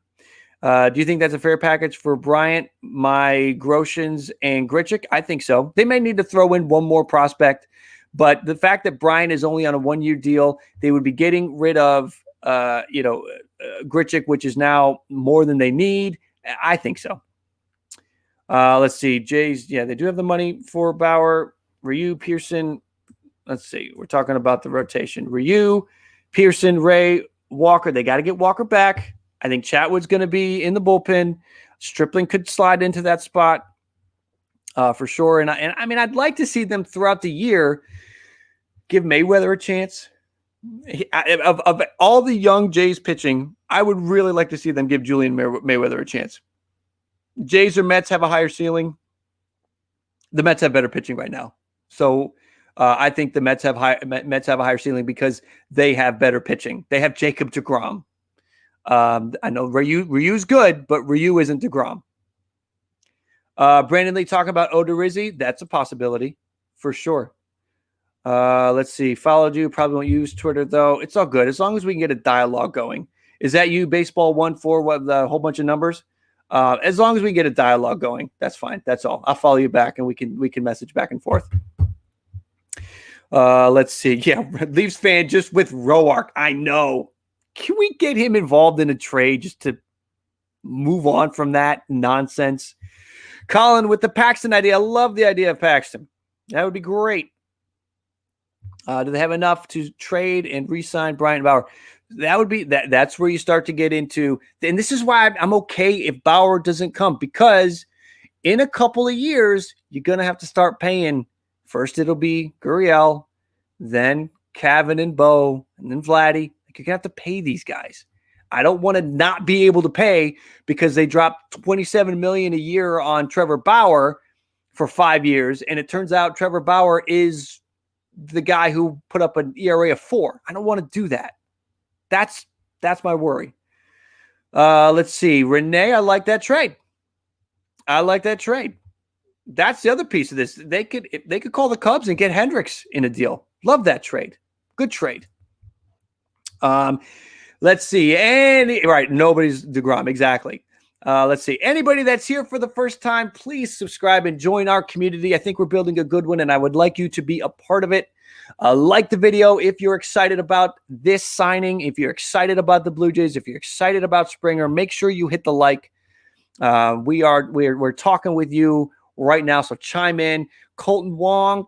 Do you think that's a fair package for Bryant, my Groshans, and Grichuk? I think so. They may need to throw in one more prospect, but the fact that Bryant is only on a 1-year deal, they would be getting rid of, Grichuk, which is now more than they need. I think so. Let's see. Jays, yeah, they do have the money for Bauer, Ryu, Pearson. Let's see. We're talking about the rotation. Ryu, Pearson, Ray, Walker. They got to get Walker back. I think Chatwood's going to be in the bullpen. Stripling could slide into that spot for sure. And I mean, I'd like to see them throughout the year give Mayweather a chance. Of all the young Jays pitching, I would really like to see them give Julian Mayweather a chance. Jays or Mets have a higher ceiling. The Mets have better pitching right now. So I think the Mets have a higher ceiling because they have better pitching. They have Jacob deGrom. I know Ryu's good, but Ryu isn't deGrom. Brandon Lee talking about Odorizzi. That's a possibility for sure. Let's see. Followed you. Probably won't use Twitter though. It's all good as long as we can get a dialogue going. Is that you? Baseball 1-4 with a whole bunch of numbers. As long as we get a dialogue going, that's fine. That's all. I'll follow you back and we can message back and forth. Let's see. Yeah, Leafs fan just with Roark. I know. Can we get him involved in a trade just to move on from that nonsense? Colin with the Paxton idea. I love the idea of Paxton. That would be great. Do they have enough to trade and re-sign Bryant Bauer? That would be that's where you start to get into, and this is why I'm okay if Bauer doesn't come, because in a couple of years, you're going to have to start paying. First, it'll be Gurriel, then Cavan and Bo, and then Vladdy. You're going to have to pay these guys. I don't want to not be able to pay because they dropped $27 million a year on Trevor Bauer for 5 years, and it turns out Trevor Bauer is the guy who put up an ERA of 4. I don't want to do that. That's my worry. Let's see. Renee, I like that trade. I like that trade. That's the other piece of this. They could call the Cubs and get Hendricks in a deal. Love that trade. Good trade. Let's see. Nobody's DeGrom. Exactly. Let's see. Anybody that's here for the first time, please subscribe and join our community. I think we're building a good one, and I would like you to be a part of it. Like the video if you're excited about this signing, if you're excited about the Blue Jays, if you're excited about Springer, make sure you hit the like. We're talking with you right now, so chime in. Colton Wong,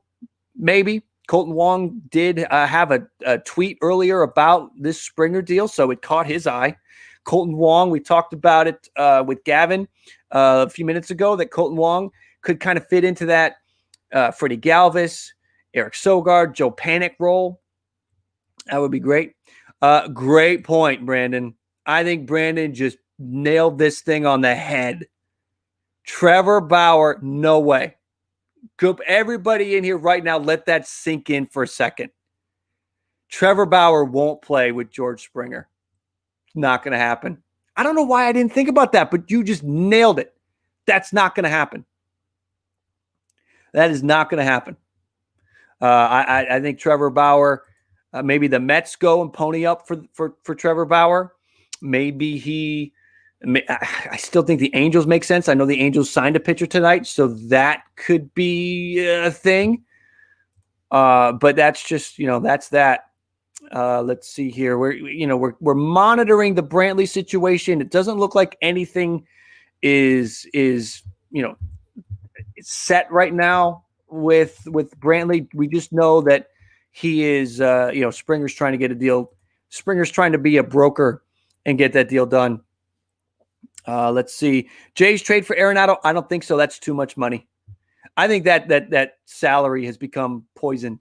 maybe. Colton Wong did have a tweet earlier about this Springer deal, so it caught his eye. Colton Wong, we talked about it with Gavin a few minutes ago, that Colton Wong could kind of fit into that Freddie Galvis, Eric Sogard, Joe Panic role. That would be great. Great point, Brandon. I think Brandon just nailed this thing on the head. Trevor Bauer, no way. Everybody in here right now, let that sink in for a second. Trevor Bauer won't play with George Springer. It's not going to happen. I don't know why I didn't think about that, but you just nailed it. That's not going to happen. That is not going to happen. I think Trevor Bauer, maybe the Mets go and pony up for Trevor Bauer. Maybe I still think the Angels make sense. I know the Angels signed a pitcher tonight, so that could be a thing. But that's just, that's that. Let's see here. We're monitoring the Brantley situation. It doesn't look like anything is set right now with Brantley. We just know that he is, Springer's trying to get a deal. Springer's trying to be a broker and get that deal done. Let's see. Jays trade for Arenado. I don't think so. That's too much money. I think that salary has become poison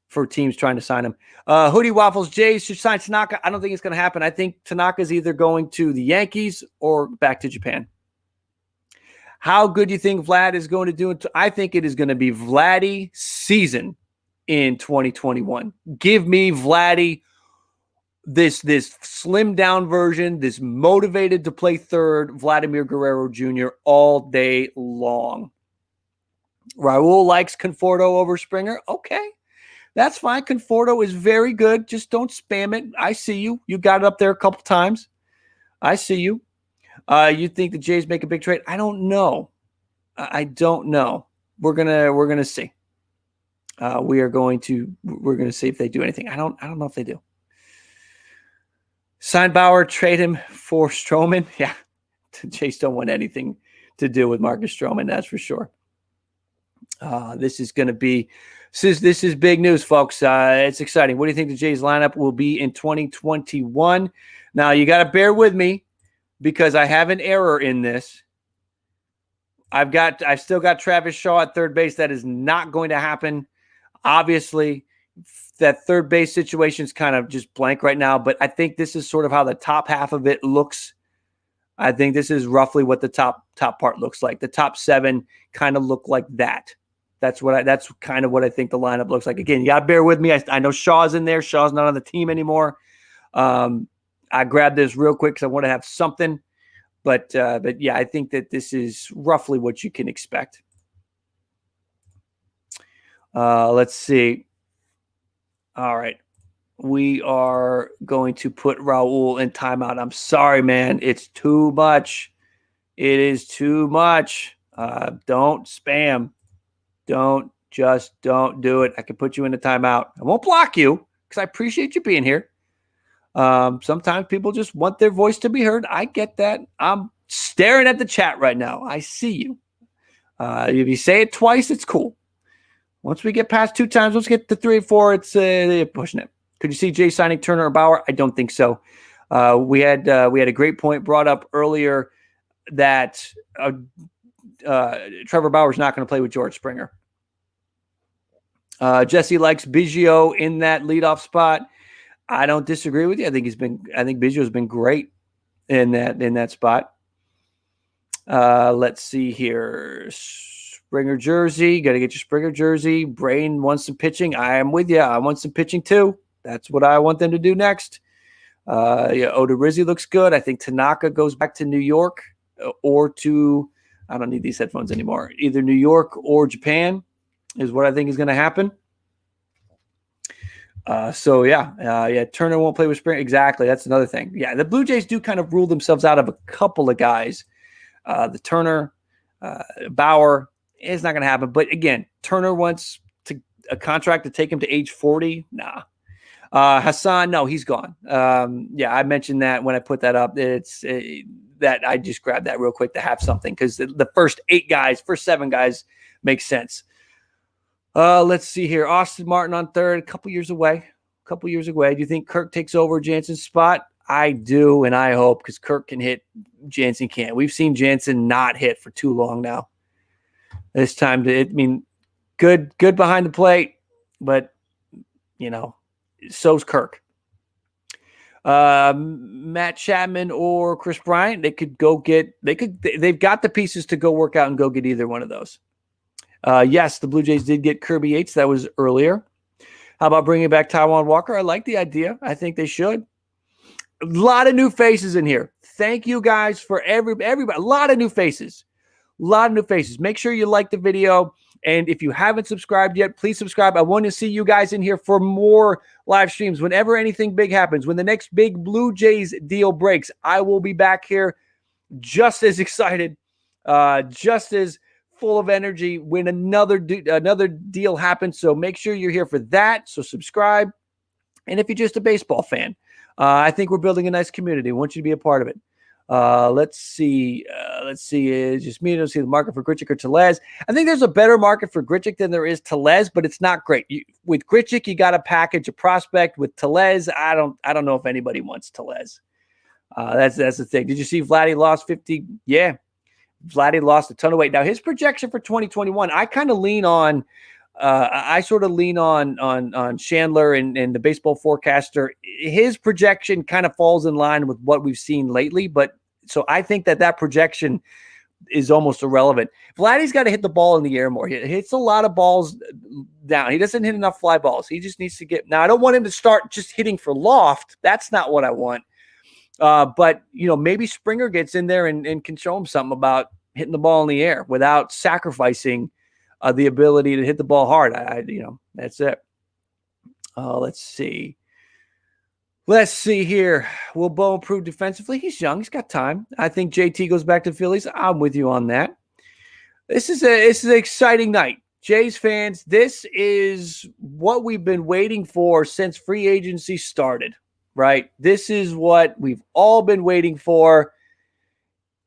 for teams trying to sign him. Hoodie Waffles, Jays should sign Tanaka. I don't think it's going to happen. I think Tanaka's either going to the Yankees or back to Japan. How good do you think Vlad is going to do it? I think it is going to be Vladdy season in 2021. Give me Vladdy, this slimmed down version, this motivated to play third, Vladimir Guerrero Jr. all day long. Raul likes Conforto over Springer. Okay, that's fine. Conforto is very good. Just don't spam it. I see you. You got it up there a couple times. I see you. You think the Jays make a big trade? I don't know. I don't know. We're gonna see. We're going to see if they do anything. I don't know if they do. Sign Bauer, trade him for Stroman. Yeah, the Jays don't want anything to do with Marcus Stroman. That's for sure. This is big news, folks. It's exciting. What do you think the Jays lineup will be in 2021? Now you got to bear with me, because I have an error in this. I've still got Travis Shaw at third base. That is not going to happen. Obviously, that third base situation is kind of just blank right now, but I think this is sort of how the top half of it looks. I think this is roughly what the top part looks like. The top seven kind of look like that. That's kind of what I think the lineup looks like. Again, you got to bear with me. I know Shaw's in there. Shaw's not on the team anymore. I grabbed this real quick because I want to have something, but yeah, I think that this is roughly what you can expect. Let's see. All right. We are going to put Raul in timeout. I'm sorry, man. It's too much. It is too much. Don't spam. Don't do it. I can put you in a timeout. I won't block you because I appreciate you being here. Sometimes people just want their voice to be heard. I get that. I'm staring at the chat right now. I see you. If you say it twice, it's cool. Once we get past 2 times, let's get to 3 or 4. It's pushing it. Could you see Jay signing Turner or Bauer? I don't think so. We had a great point brought up earlier that Trevor Bauer's not going to play with George Springer. Jesse likes Biggio in that leadoff spot. I don't disagree with you. I think Biggio's been great in that spot. Let's see here. Springer jersey. Got to get your Springer jersey. Brain wants some pitching. I am with you. I want some pitching too. That's what I want them to do next. Oda Rizzi looks good. I think Tanaka goes back to New York or to I don't need these headphones anymore. Either New York or Japan is what I think is going to happen. Turner won't play with Springer. Exactly. That's another thing. Yeah, the Blue Jays do kind of rule themselves out of a couple of guys. The Turner, Bauer is not going to happen. But again, Turner wants a contract to take him to age 40. Nah. Hassan, no, he's gone. I mentioned that when I put that up. It's that I just grabbed that real quick to have something because the first 7 guys make sense. Let's see here. Austin Martin on third, a couple years away. Do you think Kirk takes over Jansen's spot? I do, and I hope, because Kirk can hit, Jansen can't. We've seen Jansen not hit for too long now. It's time to, good behind the plate, but, so's Kirk. Matt Chapman or Chris Bryant, they've got the pieces to go work out and go get either one of those. Yes, the Blue Jays did get Kirby Yates. That was earlier. How about bringing back Taijuan Walker? I like the idea. I think they should. A lot of new faces in here. Thank you guys for everybody. A lot of new faces. Make sure you like the video. And if you haven't subscribed yet, please subscribe. I want to see you guys in here for more live streams. Whenever anything big happens, when the next big Blue Jays deal breaks, I will be back here just as excited, just as full of energy when another deal happens. So make sure you're here for that. So subscribe. And if you're just a baseball fan, I think we're building a nice community. I want you to be a part of it. Let's see. Is just me to see the market for Grichuk or Tellez. I think there's a better market for Grichuk than there is Tellez, but it's not great. With Grichuk, you got to package a prospect. With Tellez, I don't know if anybody wants Tellez. That's the thing. Did you see Vladdy lost 50? Yeah. Vladdy lost a ton of weight. Now his projection for 2021, I kind of lean on. I sort of lean on Chandler and the baseball forecaster. His projection kind of falls in line with what we've seen lately, but so I think that projection is almost irrelevant. Vladdy's got to hit the ball in the air more. He hits a lot of balls down. He doesn't hit enough fly balls. He just needs to get. Now I don't want him to start just hitting for loft. That's not what I want. But maybe Springer gets in there and can show him something about hitting the ball in the air without sacrificing the ability to hit the ball hard. That's it. Let's see. Let's see here. Will Bo improve defensively? He's young. He's got time. I think JT goes back to Phillies. I'm with you on that. This is an exciting night. Jays fans, this is what we've been waiting for since free agency started, right? This is what we've all been waiting for.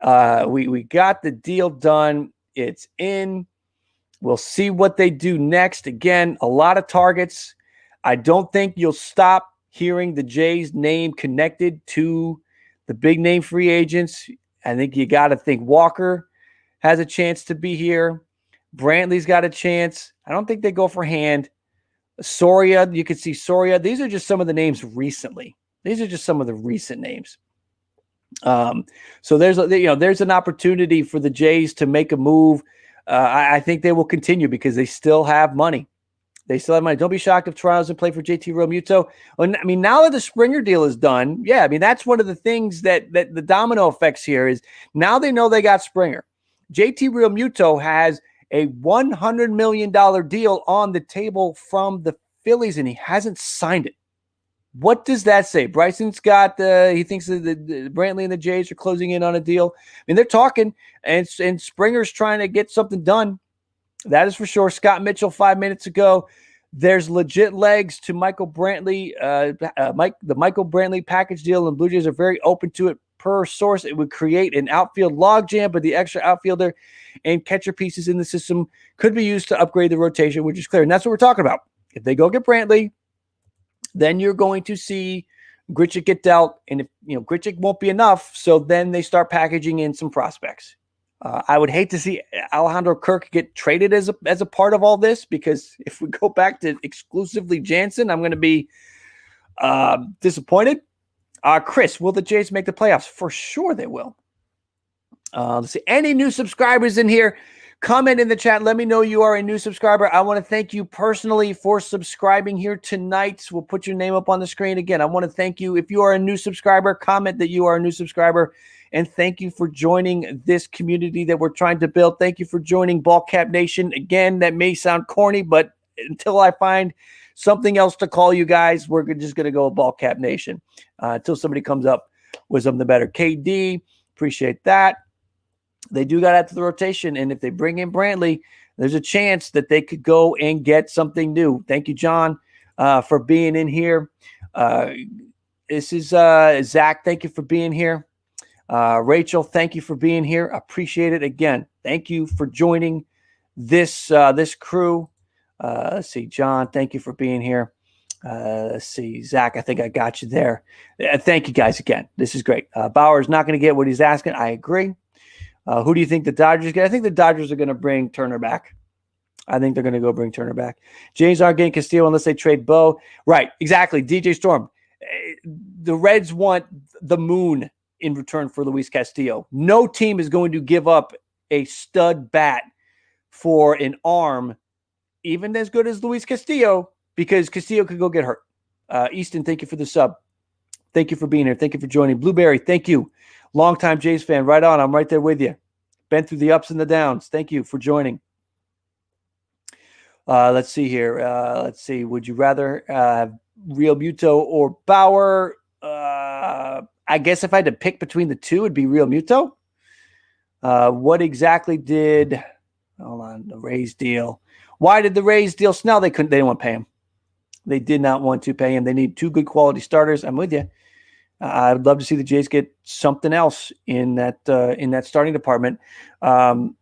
We got the deal done. It's in. We'll see what they do next. Again, a lot of targets. I don't think you'll stop hearing the Jays name connected to the big name free agents. I think you got to think Walker has a chance to be here. Brantley's got a chance. I don't think they go for Hand. Soria, you can see Soria. These are just some of the names recently. These are just some of the recent names. So there's an opportunity for the Jays to make a move. I think they will continue because they still have money. Don't be shocked if Toronto doesn't play for JT Realmuto. Now that the Springer deal is done, that's one of the things that the domino effects here is now they know they got Springer. JT Realmuto has a $100 million deal on the table from the Phillies, and he hasn't signed it. What does that say? Bryson's got he thinks that the Brantley and the Jays are closing in on a deal. They're talking, and Springer's trying to get something done. That is for sure. Scott Mitchell 5 minutes ago. There's legit legs to Michael Brantley. The Michael Brantley package deal, and Blue Jays are very open to it. Per source, it would create an outfield logjam, but the extra outfielder and catcher pieces in the system could be used to upgrade the rotation, which is clear. And that's what we're talking about. If they go get Brantley, then you're going to see Grichuk get dealt. And if Grichuk won't be enough, so then they start packaging in some prospects. I would hate to see Alejandro Kirk get traded as a part of all this, because if we go back to exclusively Jansen, I'm going to be disappointed. Chris, will the Jays make the playoffs? For sure they will. Let's see. Any new subscribers in here? Comment in the chat. Let me know you are a new subscriber. I want to thank you personally for subscribing here tonight. We'll put your name up on the screen again. I want to thank you. If you are a new subscriber, comment that you are a new subscriber. And thank you for joining this community that we're trying to build. Thank you for joining Ballcap Nation. Again, that may sound corny, but until I find something else to call you guys, we're just going to go Ballcap Nation until somebody comes up with something better. KD, appreciate that. They do got out to the rotation, and if they bring in Brantley, there's a chance that they could go and get something new. Thank you, John, for being in here. This is Zach. Thank you for being here. Rachel, thank you for being here. Appreciate it. Again, thank you for joining this crew. Let's see, John, thank you for being here. Let's see, Zach, I think I got you there. Thank you guys again. This is great. Bauer's not going to get what he's asking. I agree. Who do you think the Dodgers get? I think the Dodgers are going to bring Turner back. I think they're going to go bring Turner back. James aren't getting Castillo unless they trade Bo. Right, exactly. DJ Storm. The Reds want the moon in return for Luis Castillo. No team is going to give up a stud bat for an arm, even as good as Luis Castillo, because Castillo could go get hurt. Easton, thank you for the sub. Thank you for being here. Thank you for joining. Blueberry, thank you. Longtime Jays fan. Right on. I'm right there with you. Been through the ups and the downs. Thank you for joining. Let's see here. Let's see. Would you rather have Real Muto or Bauer? I guess if I had to pick between the two, it'd be Real Muto. What exactly did the Rays deal? Why did the Rays deal Snell? They didn't want to pay him. They did not want to pay him. They need two good quality starters. I'm with you. I'd love to see the Jays get something else in that starting department. Talking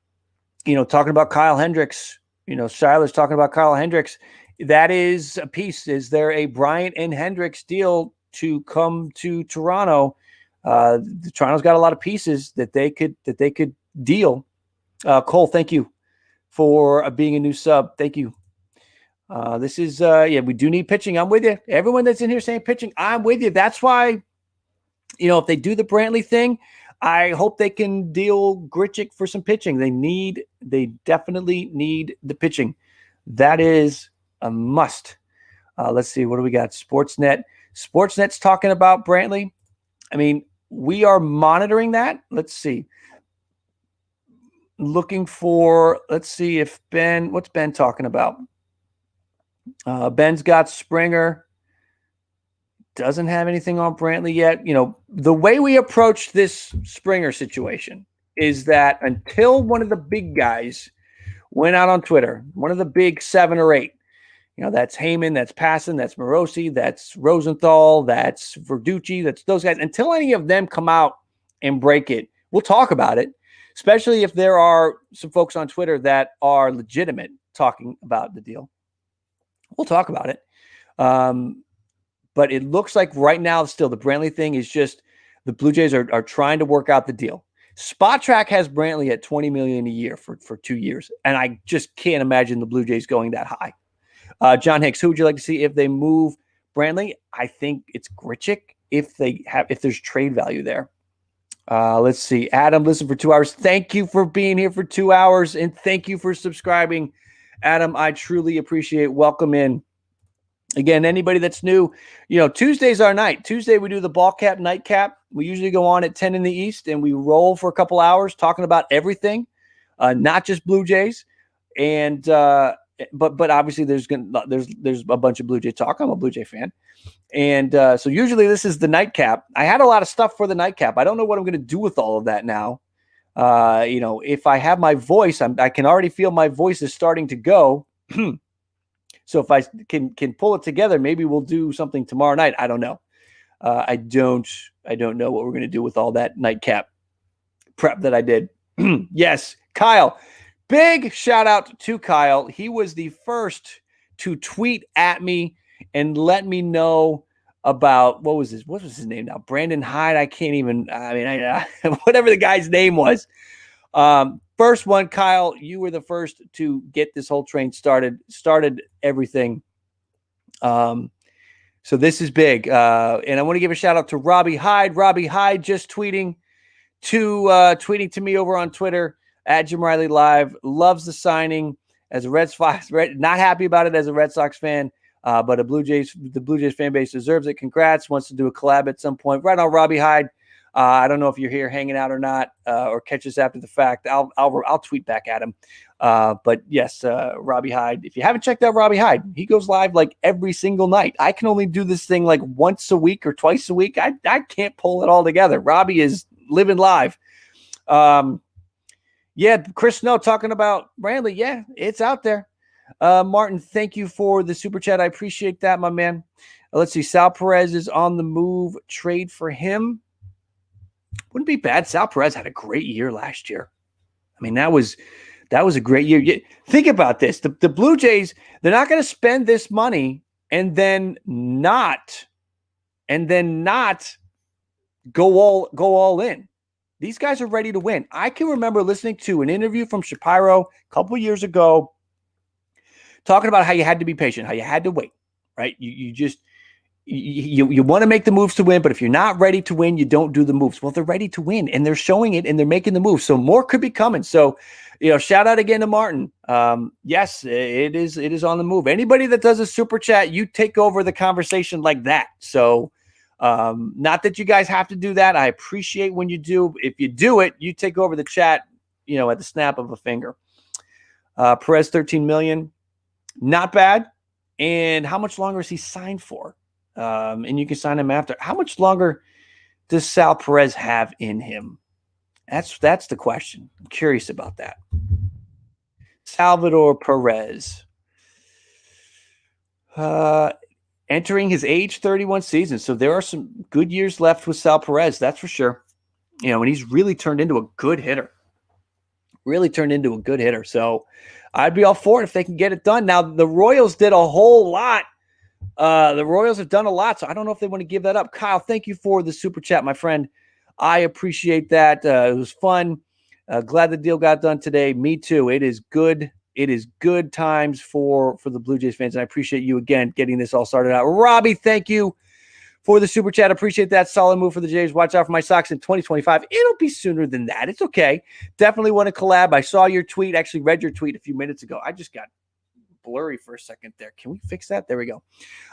about Kyle Hendricks. Siler's talking about Kyle Hendricks. That is a piece. Is there a Bryant and Hendricks deal to come to Toronto? Toronto's got a lot of pieces that they could deal. Cole, thank you for being a new sub. Thank you. This is we do need pitching. I'm with you. Everyone that's in here saying pitching, I'm with you. That's why, if they do the Brantley thing, I hope they can deal Grichuk for some pitching. They definitely need the pitching. That is a must. Let's see. What do we got? Sportsnet. Sportsnet's talking about Brantley. I mean, we are monitoring that. Let's see. Let's see if what's Ben talking about? Ben's got Springer. Doesn't have anything on Brantley yet. The way we approach this Springer situation is that until one of the big guys went out on Twitter, one of the big 7 or 8, that's Heyman, that's Passan, that's Morosi, that's Rosenthal, that's Verducci, that's those guys. Until any of them come out and break it, we'll talk about it, especially if there are some folks on Twitter that are legitimate talking about the deal. We'll talk about it. But it looks like right now still the Brantley thing is just the Blue Jays are trying to work out the deal. Spot Track has Brantley at $20 million a year for 2 years, and I just can't imagine the Blue Jays going that high. John Hicks, who would you like to see if they move Brantley? I think it's Grichuk if there's trade value there. Let's see. Adam, listen for 2 hours. Thank you for being here for 2 hours, and thank you for subscribing. Adam, I truly appreciate it. Welcome in. Again, anybody that's new, Tuesday's our night. Tuesday, we do the ball cap, nightcap. We usually go on at 10 in the East, and we roll for a couple hours talking about everything, not just Blue Jays. And but obviously there's a bunch of Blue Jay talk. I'm a Blue Jay fan. And so usually this is the nightcap. I had a lot of stuff for the nightcap. I don't know what I'm going to do with all of that now. If I have my voice, I can already feel my voice is starting to go. So if I can pull it together, maybe we'll do something tomorrow night. I don't know. I don't know what we're going to do with all that nightcap prep that I did. Yes, Kyle. Big shout out to Kyle. He was the first to tweet at me and let me know about what was his name now? Brandon Hyde. Whatever the guy's name was. First one, Kyle, you were the first to get this whole train started everything. So this is big. And I want to give a shout out to Robbie Hyde. Robbie Hyde just tweeting to me over on Twitter at Jim Riley Live. Loves the signing as a Red Sox. Not happy about it as a Red Sox fan, but the Blue Jays fan base deserves it. Congrats. Wants to do a collab at some point. Right on, Robbie Hyde. I don't know if you're here hanging out or not, or catch us after the fact. I'll tweet back at him. But yes, Robbie Hyde. If you haven't checked out Robbie Hyde, he goes live like every single night. I can only do this thing like once a week or twice a week. I can't pull it all together. Robbie is living live. Yeah, Chris Snow talking about Brantley. Yeah, it's out there. Martin, thank you for the super chat. I appreciate that, my man. Let's see. Sal Perez is on the move. Trade for him. Wouldn't be bad. Sal Perez had a great year last year. I mean, that was a great year. Think about this. The Blue Jays, they're not going to spend this money and then not go all in. These guys are ready to win. I can remember listening to an interview from Shapiro a couple years ago talking about how you had to be patient, how you had to wait, right? You want to make the moves to win, but if you're not ready to win, you don't do the moves. Well, they're ready to win, and they're showing it, and they're making the moves. So more could be coming. So, shout out again to Martin. Yes, it is on the move. Anybody that does a super chat, you take over the conversation like that. So, not that you guys have to do that. I appreciate when you do. If you do it, you take over the chat, at the snap of a finger. Perez, 13 million. Not bad. And how much longer is he signed for? And you can sign him after. How much longer does Sal Perez have in him? That's the question. I'm curious about that. Salvador Perez. Entering his age 31 season. So there are some good years left with Sal Perez. That's for sure. And he's really turned into a good hitter. So I'd be all for it if they can get it done. Now, the Royals did a whole lot. The Royals have done a lot, so I don't know if they want to give that up. Kyle, thank you for the super chat, my friend. I appreciate that. It was fun. Glad the deal got done today. Me too. It is good. It is good times for the Blue Jays fans, and I appreciate you again getting this all started out. Robbie, thank you for the super chat. Appreciate that. Solid move for the Jays. Watch out for my Sox in 2025. It'll be sooner than that. It's okay. Definitely want to collab. I saw your tweet. Actually read your tweet a few minutes ago. I just got blurry for a second there. Can we fix that? There we go.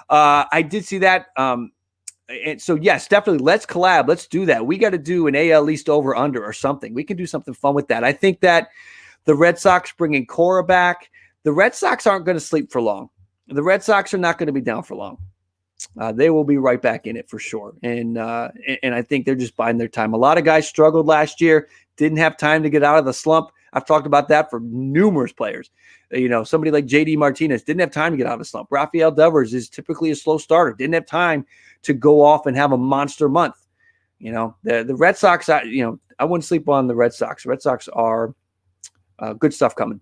I did see that. And so, yes, definitely. Let's collab. Let's do that. We got to do an AL East over under or something. We can do something fun with that. I think that the Red Sox bringing Cora back. The Red Sox aren't going to sleep for long. The Red Sox are not going to be down for long. They will be right back in it for sure. And I think they're just biding their time. A lot of guys struggled last year, didn't have time to get out of the slump. I've talked about that for numerous players. Somebody like JD Martinez didn't have time to get out of the slump. Rafael Devers is typically a slow starter, didn't have time to go off and have a monster month. The Red Sox, I wouldn't sleep on the Red Sox. Red Sox are good stuff coming.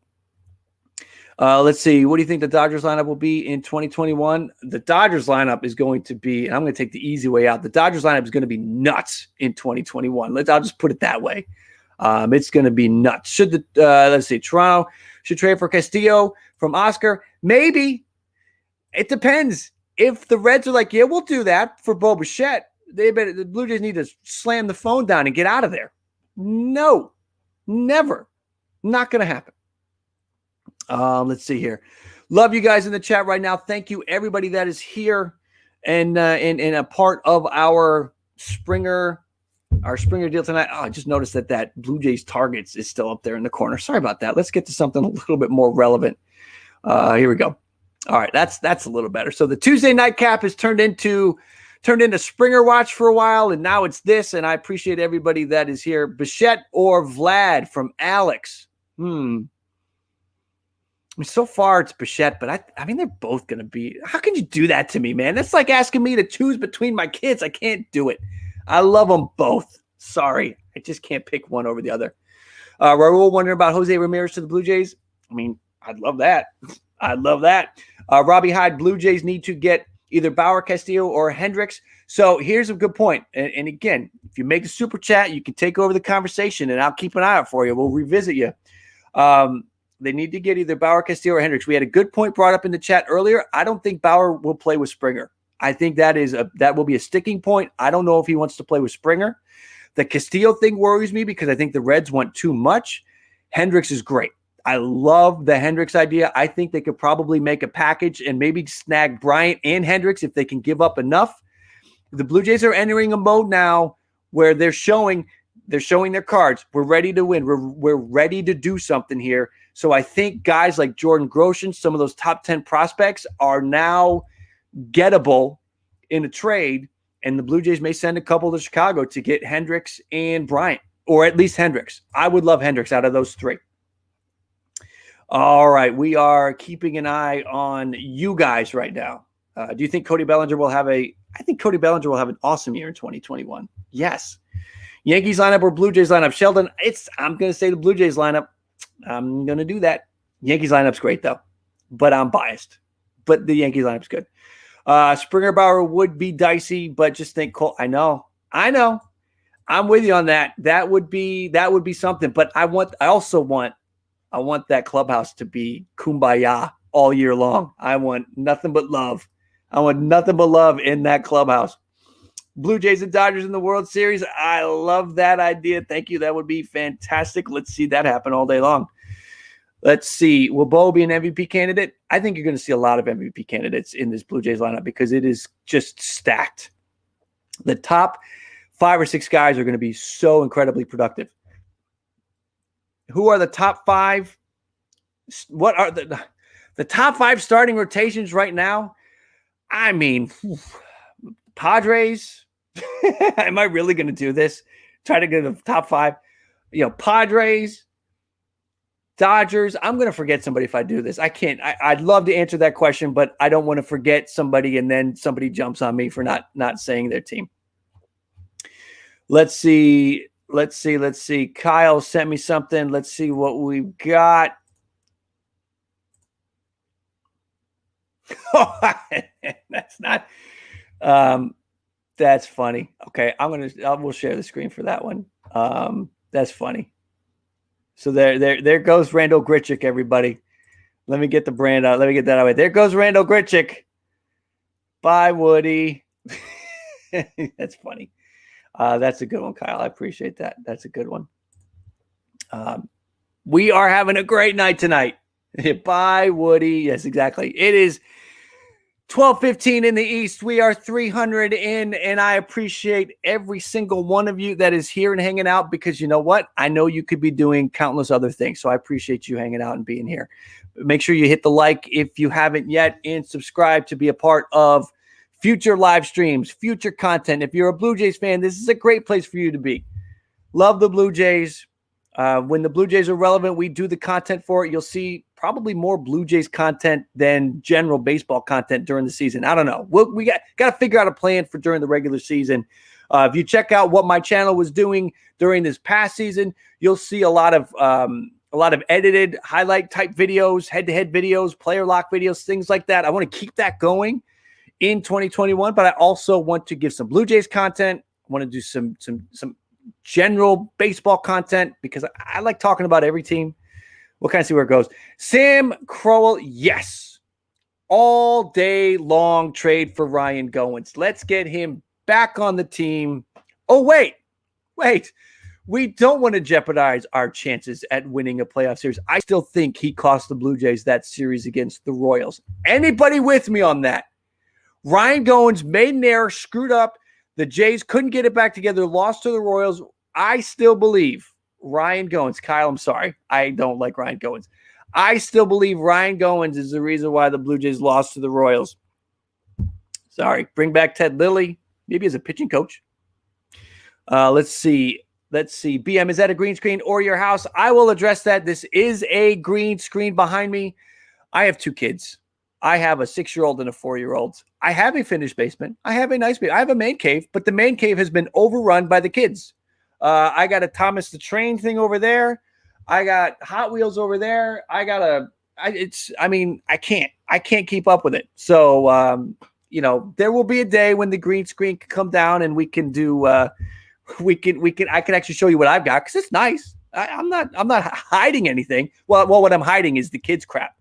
Let's see. What do you think the Dodgers lineup will be in 2021? The Dodgers lineup is going to be, and I'm going to take the easy way out. The Dodgers lineup is going to be nuts in 2021. I'll just put it that way. It's going to be nuts. Let's see. Toronto should trade for Castillo from Oscar. Maybe. It depends. If the Reds are like, yeah, we'll do that for Bo Bichette, the Blue Jays need to slam the phone down and get out of there. No. Never. Not going to happen. Let's see here. Love you guys in the chat right now. Thank you, everybody that is here and a part of our Springer deal tonight. Oh, I just noticed that Blue Jays targets is still up there in the corner. Sorry about that. Let's get to something a little bit more relevant. Here we go. All right, that's a little better. So the Tuesday nightcap has turned into Springer Watch for a while, and now it's this. And I appreciate everybody that is here. Bichette or Vlad from Alex. So far it's Bichette, but I mean, they're both going to be. How can you do that to me, man? That's like asking me to choose between my kids. I can't do it. I love them both. Sorry. I just can't pick one over the other. Raul wondering about Jose Ramirez to the Blue Jays. I mean, I'd love that. I'd love that. Robbie Hyde, Blue Jays need to get either Bauer, Castillo, or Hendricks. So here's a good point. And again, if you make a super chat, you can take over the conversation, and I'll keep an eye out for you. We'll revisit you. They need to get either Bauer, Castillo, or Hendricks. We had a good point brought up in the chat earlier. I don't think Bauer will play with Springer. I think that will be a sticking point. I don't know if he wants to play with Springer. The Castillo thing worries me because I think the Reds want too much. Hendricks is great. I love the Hendricks idea. I think they could probably make a package and maybe snag Bryant and Hendricks if they can give up enough. The Blue Jays are entering a mode now where they're showing their cards. We're ready to win. We're ready to do something here. So I think guys like Jordan Grosjean, some of those top 10 prospects are now gettable in a trade, and the Blue Jays may send a couple to Chicago to get Hendricks and Bryant, or at least Hendricks. I would love Hendricks out of those three. All right, we are keeping an eye on you guys right now. Do you think Cody Bellinger will have I think Cody Bellinger will have an awesome year in 2021. Yes. Yankees lineup or Blue Jays lineup? Sheldon, I'm going to say the Blue Jays lineup. I'm going to do that. Yankees lineup's great, though, but I'm biased. But the Yankees lineup's good. Springer Bauer would be dicey, but just think Cole. I know. I'm with you on that. That would be something. But I also want that clubhouse to be kumbaya all year long. I want nothing but love. I want nothing but love in that clubhouse. Blue Jays and Dodgers in the World Series. I love that idea. Thank you. That would be fantastic. Let's see that happen all day long. Let's see. Will Bo be an MVP candidate? I think you're going to see a lot of MVP candidates in this Blue Jays lineup because it is just stacked. The top 5 or 6 guys are going to be so incredibly productive. Who are the top 5? What are the top 5 starting rotations right now? I mean, Padres. Am I really going to do this? Try to get the top 5. Padres, Dodgers. I'm going to forget somebody if I do this. I can't. I'd love to answer that question, but I don't want to forget somebody and then somebody jumps on me for not saying their team. Let's see. Kyle sent me something. Let's see what we've got. That's not. That's funny. Okay, we'll share the screen for that one. That's funny. So there goes Randall Grichuk, everybody. Let me get the brand out. Let me get that away. There goes Randall Grichuk. Bye, Woody. That's funny. That's a good one, Kyle. I appreciate that. That's a good one. We are having a great night tonight. Bye, Woody. Yes, exactly. It is 12:15 in the East. We are 300 in, and I appreciate every single one of you that is here and hanging out because you know what? I know you could be doing countless other things, so I appreciate you hanging out and being here. Make sure you hit the like if you haven't yet and subscribe to be a part of future live streams, future content. If you're a Blue Jays fan, this is a great place for you to be. Love the Blue Jays. When the Blue Jays are relevant, we do the content for it. You'll see probably more Blue Jays content than general baseball content during the season. I don't know. We got to figure out a plan for during the regular season. If you check out what my channel was doing during this past season, you'll see a lot of edited highlight type videos, head-to-head videos, player lock videos, things like that. I want to keep that going in 2021, but I also want to give some Blue Jays content. I want to do some general baseball content because I like talking about every team. We'll kind of see where it goes. Sam Crowell, yes. All day long trade for Ryan Goins. Let's get him back on the team. Oh, wait. We don't want to jeopardize our chances at winning a playoff series. I still think he cost the Blue Jays that series against the Royals. Anybody with me on that? Ryan Goins made an error, screwed up. The Jays couldn't get it back together, lost to the Royals. I still believe Ryan Goins. Kyle, I'm sorry. I don't like Ryan Goins. I still believe Ryan Goins is the reason why the Blue Jays lost to the Royals. Sorry. Bring back Ted Lilly, maybe as a pitching coach. Let's see. BM, is that a green screen or your house? I will address that. This is a green screen behind me. I have 2 kids. I have a 6-year-old and a 4-year-old. I have a finished basement. I have a nice basement. I have a man cave, but the man cave has been overrun by the kids. I got a Thomas the Train thing over there. I got Hot Wheels over there. I can't keep up with it. So, there will be a day when the green screen can come down and we can do, I can actually show you what I've got because it's nice. I'm not hiding anything. Well, what I'm hiding is the kids crap.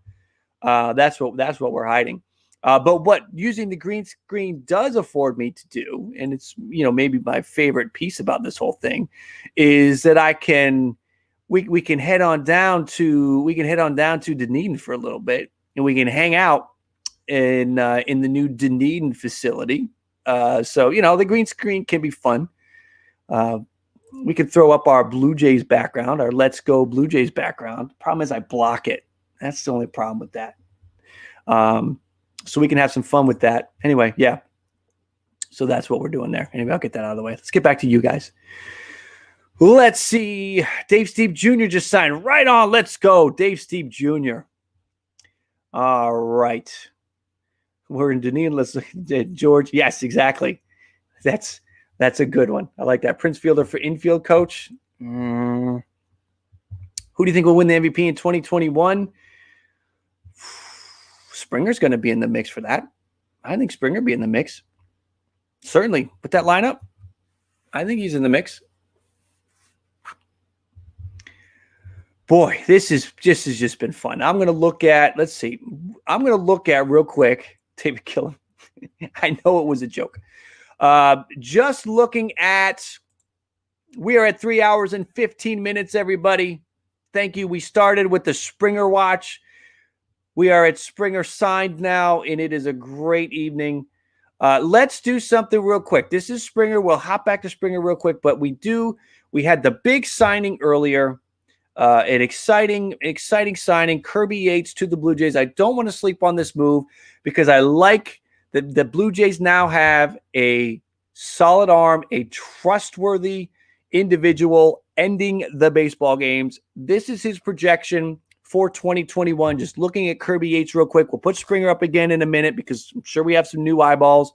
That's what we're hiding. But what using the green screen does afford me to do, and it's maybe my favorite piece about this whole thing, is that we can head on down to Dunedin for a little bit, and we can hang out in the new Dunedin facility. So the green screen can be fun. We could throw up our Blue Jays background, our Let's Go Blue Jays background. Problem is I block it. That's the only problem with that. So we can have some fun with that. Anyway, yeah. So that's what we're doing there. Anyway, I'll get that out of the way. Let's get back to you guys. Let's see. Dave Steve Jr. just signed. Right on. Let's go. Dave Steve Jr. All right. We're in Dunedin. Let's look at George. Yes, exactly. That's a good one. I like that. Prince Fielder for infield coach. Who do you think will win the MVP in 2021? Springer's going to be in the mix for that. I think Springer be in the mix. Certainly. With that lineup, I think he's in the mix. Boy, this has just been fun. I'm going to look at, let's see. I'm going to look at real quick. David Killam. I know it was a joke. Just looking at, we are at 3 hours and 15 minutes, everybody. Thank you. We started with the Springer watch. We are at Springer signed now, and it is a great evening. Let's do something real quick. This is Springer. We'll hop back to Springer real quick, but we had the big signing earlier. An exciting signing, Kirby Yates to the Blue Jays. I don't want to sleep on this move because I like the Blue Jays now have a solid arm, a trustworthy individual ending the baseball games. This is his projection for 2021. Just looking at Kirby Yates real quick. We'll put Springer up again in a minute because I'm sure we have some new eyeballs.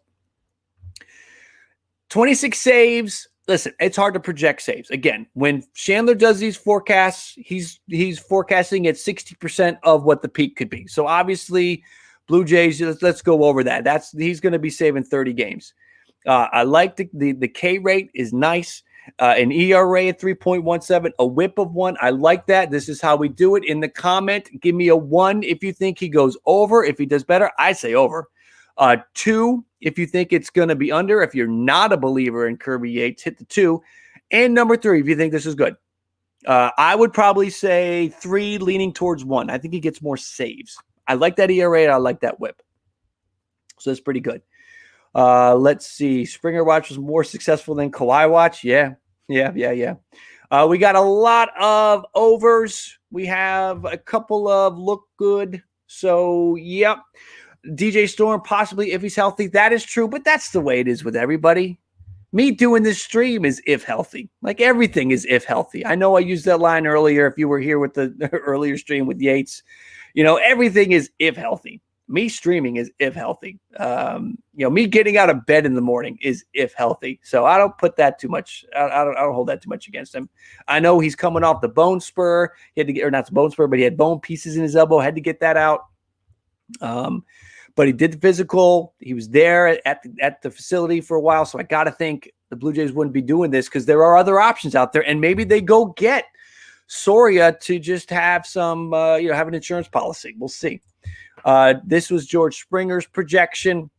26 saves. Listen, it's hard to project saves. Again, when Chandler does these forecasts, he's forecasting at 60% of what the peak could be. So obviously, Blue Jays, let's go over that. He's going to be saving 30 games. I like the K rate is nice. An ERA at 3.17, a whip of 1. I like that. This is how we do it. In the comment, give me a 1 if you think he goes over. If he does better, I say over. 2, if you think it's going to be under. If you're not a believer in Kirby Yates, hit the 2. And number 3, if you think this is good. I would probably say 3, leaning towards 1. I think he gets more saves. I like that ERA, and I like that whip. So that's pretty good. Let's see. Springer watch was more successful than Kawhi watch. Yeah. We got a lot of overs. We have a couple of look good. So, yep. DJ Storm, possibly if he's healthy. That is true, but that's the way it is with everybody. Me doing this stream is if healthy. Like everything is if healthy. I know I used that line earlier. If you were here with the earlier stream with Yates, everything is if healthy. Me streaming is if healthy. Me getting out of bed in the morning is if healthy. So I don't put that too much. I don't hold that too much against him. I know he's coming off the bone spur. He had to get, or not the bone spur, but he had bone pieces in his elbow. Had to get that out. But he did the physical. He was there at the facility for a while. So I got to think the Blue Jays wouldn't be doing this because there are other options out there. And maybe they go get Soria to just have some, have an insurance policy. We'll see. This was George Springer's projection.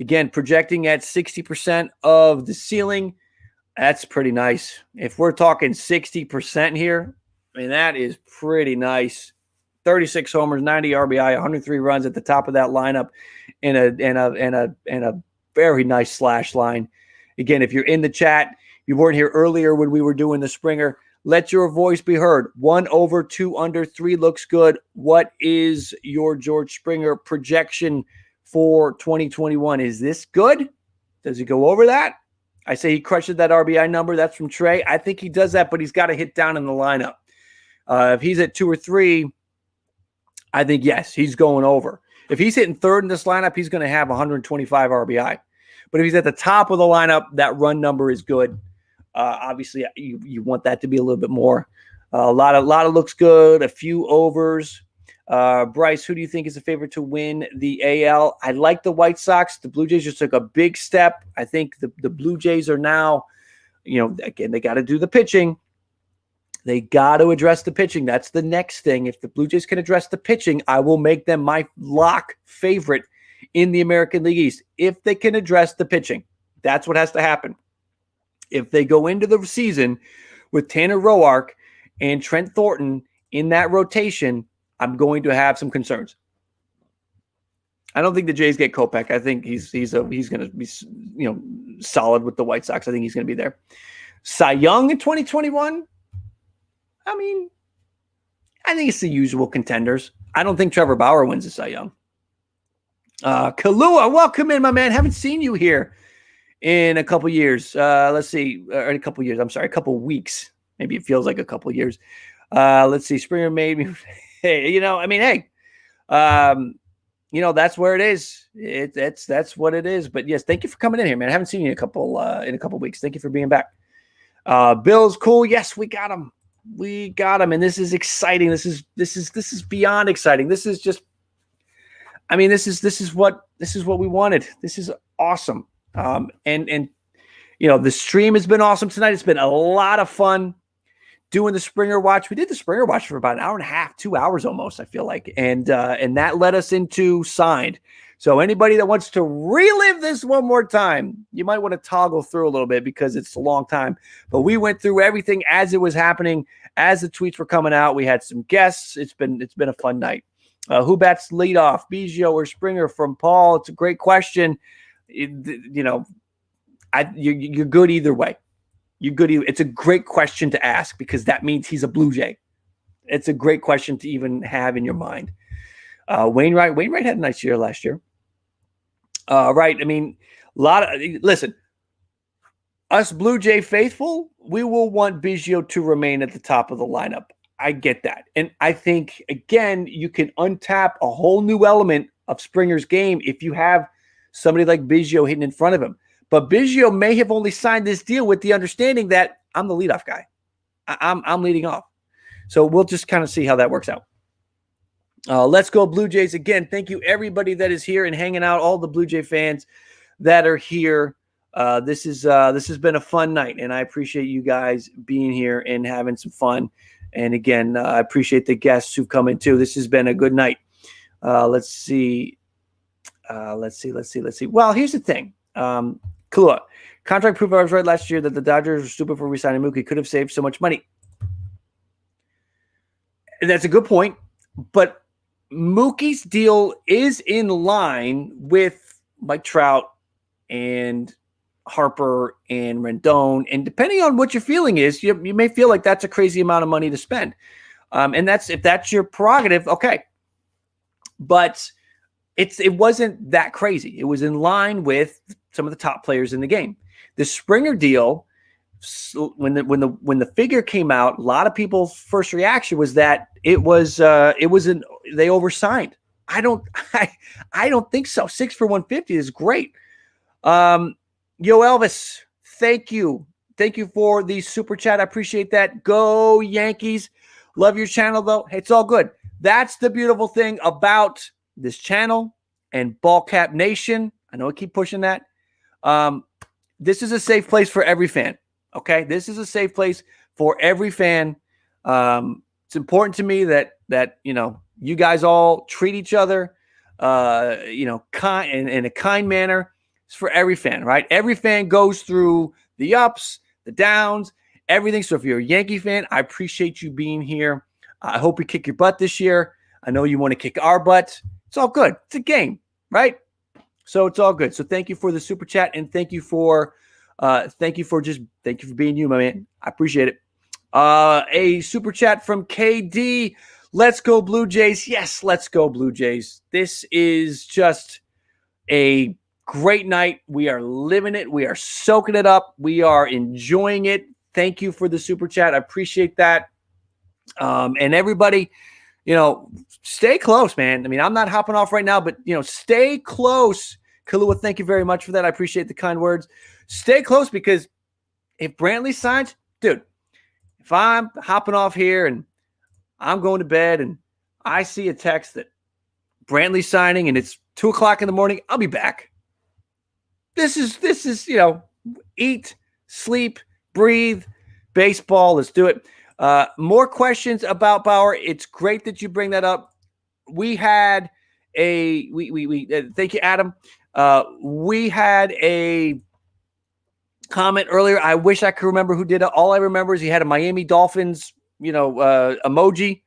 Again, projecting at 60% of the ceiling. That's pretty nice. If we're talking 60% here, I mean, that is pretty nice. 36 homers, 90 RBI, 103 runs at the top of that lineup, and a very nice slash line. Again, if you're in the chat, you weren't here earlier when we were doing the Springer. Let your voice be heard. 1 over, 2 under, 3 looks good. What is your George Springer projection for 2021? Is this good? Does he go over that? I say he crushes that RBI number. That's from Trey. I think he does that, but he's got to hit down in the lineup. If he's at 2 or 3, I think, yes, he's going over. If he's hitting third in this lineup, he's going to have 125 RBI. But if he's at the top of the lineup, that run number is good. Obviously, you want that to be a little bit more. A lot of looks good, a few overs. Bryce, who do you think is the favorite to win the AL? I like the White Sox. The Blue Jays just took a big step. I think the Blue Jays are now, again, they got to do the pitching. They got to address the pitching. That's the next thing. If the Blue Jays can address the pitching, I will make them my lock favorite in the American League East. If they can address the pitching, that's what has to happen. If they go into the season with Tanner Roark and Trent Thornton in that rotation, I'm going to have some concerns. I don't think the Jays get Kopech. I think he's going to be, solid with the White Sox. I think he's going to be there. Cy Young in 2021. I mean, I think it's the usual contenders. I don't think Trevor Bauer wins the Cy Young. Kalua, welcome in, my man. Haven't seen you here in a couple years. Let's see. Or in a couple years. I'm sorry, a couple weeks. Maybe it feels like a couple years. Let's see. Springer made me. Hey, that's where it is. That's what it is. But yes, thank you for coming in here, man. I haven't seen you in a couple weeks. Thank you for being back. Bill's cool. Yes, we got him. And this is exciting. This is beyond exciting. This is just, I mean, this is what we wanted. This is awesome. And the stream has been awesome tonight. It's been a lot of fun doing the Springer Watch. We did the Springer Watch for about an hour and a half, 2 hours almost, I feel like. And that led us into Signed. So anybody that wants to relive this one more time, you might want to toggle through a little bit because it's a long time. But we went through everything as it was happening, as the tweets were coming out. We had some guests. It's been a fun night. Who bats leadoff, Biggio or Springer from Paul? It's a great question. You're good either way. You're good. It's a great question to ask because that means he's a Blue Jay. It's a great question to even have in your mind. Wainwright had a nice year last year. Right. I mean, listen, us Blue Jay faithful, we will want Biggio to remain at the top of the lineup. I get that. And I think, again, you can untap a whole new element of Springer's game if you have somebody like Biggio hitting in front of him. But Biggio may have only signed this deal with the understanding that I'm the leadoff guy. I'm leading off. So we'll just kind of see how that works out. Let's go Blue Jays again. Thank you everybody that is here and hanging out, all the Blue Jay fans that are here. This has been a fun night, and I appreciate you guys being here and having some fun. And again, I appreciate the guests who've come in too. This has been a good night. Let's see. Well, here's the thing. Kalua, contract proof I was right last year that the Dodgers were stupid for re-signing Mookie. Could have saved so much money. That's a good point, but Mookie's deal is in line with Mike Trout and Harper and Rendon. And depending on what your feeling is, you may feel like that's a crazy amount of money to spend. And if that's your prerogative, okay. But it wasn't that crazy. It was in line with some of the top players in the game. The Springer deal, when the figure came out, a lot of people's first reaction was that they oversigned. I don't think so. 6 for 150 is great. Yo, Elvis, thank you. Thank you for the super chat. I appreciate that. Go Yankees. Love your channel, though. It's all good. That's the beautiful thing about this channel and Ballcap Nation. I know I keep pushing that. This is a safe place for every fan. Okay? This is a safe place for every fan. It's important to me that you guys all treat each other kind in a kind manner. It's for every fan, right? Every fan goes through the ups, the downs, everything. So if you're a Yankee fan, I appreciate you being here. I hope we kick your butt this year. I know you want to kick our butt. It's all good. It's a game, right? So it's all good. So thank you for the super chat and thank you for being you, my man. I appreciate it. A super chat from KD. Let's go Blue Jays. Yes, let's go Blue Jays. This is just a great night. We are living it. We are soaking it up. We are enjoying it. Thank you for the super chat. I appreciate that. And everybody, stay close, man. I mean, I'm not hopping off right now, but, stay close. Kalua, thank you very much for that. I appreciate the kind words. Stay close because if Brantley signs, dude, if I'm hopping off here and I'm going to bed and I see a text that Brantley's signing and it's 2:00 in the morning, I'll be back. This is, eat, sleep, breathe, baseball. Let's do it. More questions about Bauer. It's great that you bring that up. We had thank you, Adam. We had a comment earlier. I wish I could remember who did it. All I remember is he had a Miami Dolphins, emoji.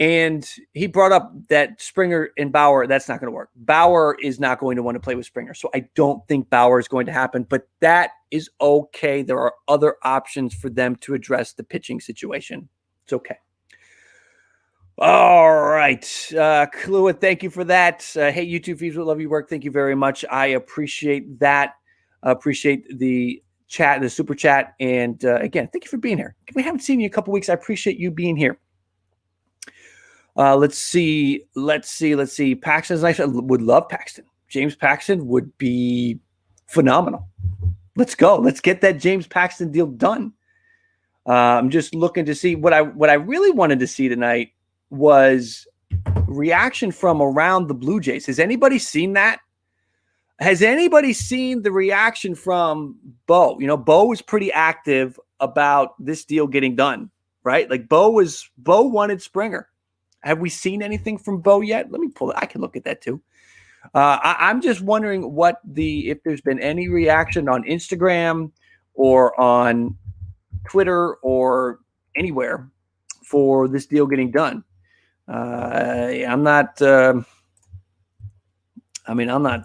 And he brought up that Springer and Bauer, that's not going to work. Bauer is not going to want to play with Springer. So I don't think Bauer is going to happen, but that is okay. There are other options for them to address the pitching situation. It's okay. All right. Kahlua, thank you for that. Hey, YouTube viewers, we love your work. Thank you very much. I appreciate that. Appreciate the chat, the super chat. And again, thank you for being here. We haven't seen you in a couple weeks. I appreciate you being here. Let's see. Paxton's nice. I would love Paxton. James Paxton would be phenomenal. Let's go. Let's get that James Paxton deal done. I'm just looking to see what I really wanted to see tonight was reaction from around the Blue Jays. Has anybody seen that? Has anybody seen the reaction from Bo? You know, Bo was pretty active about this deal getting done, right? Like Bo wanted Springer. Have we seen anything from Bo yet? Let me pull it. I can look at that too. I'm just wondering if there's been any reaction on Instagram or on Twitter or anywhere for this deal getting done. I'm not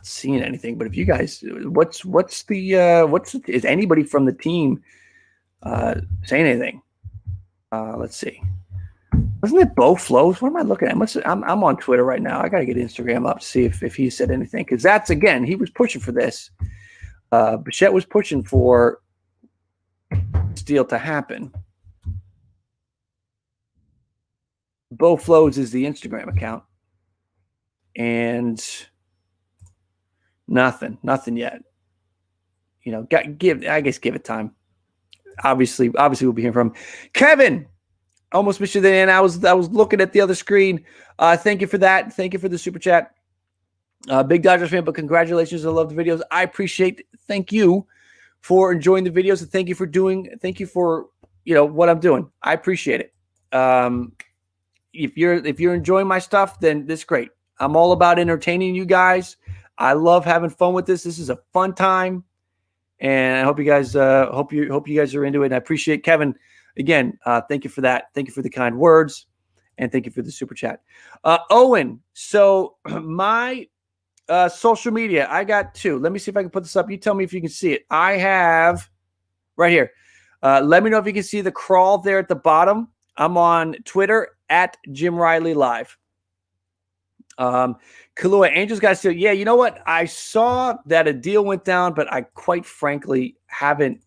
seeing anything, but if you guys, is anybody from the team saying anything? Let's see. Wasn't it Bo Flows? What am I looking at? I'm on Twitter right now. I got to get Instagram up to see if he said anything. Because that's, again, he was pushing for this. Bichette was pushing for this deal to happen. Bo Flows is the Instagram account. And nothing yet. You know, give it time. Obviously we'll be hearing from Kevin. Almost missed you there, and I was looking at the other screen. Thank you for that. Thank you for the super chat. Big Dodgers fan, but congratulations. I love the videos. I appreciate. Thank you for enjoying the videos, and thank you for what I'm doing. I appreciate it. If you're enjoying my stuff, then this is great. I'm all about entertaining you guys. I love having fun with this. This is a fun time, and I hope you guys hope you guys are into it. And I appreciate Kevin. Again, thank you for that. Thank you for the kind words, and thank you for the super chat. Owen, so my social media, I got two. Let me see if I can put this up. You tell me if you can see it. I have right here. Let me know if you can see the crawl there at the bottom. I'm on Twitter at Jim Riley Live. Kahlua, Angels got still. Yeah, you know what? I saw that a deal went down, but I quite frankly haven't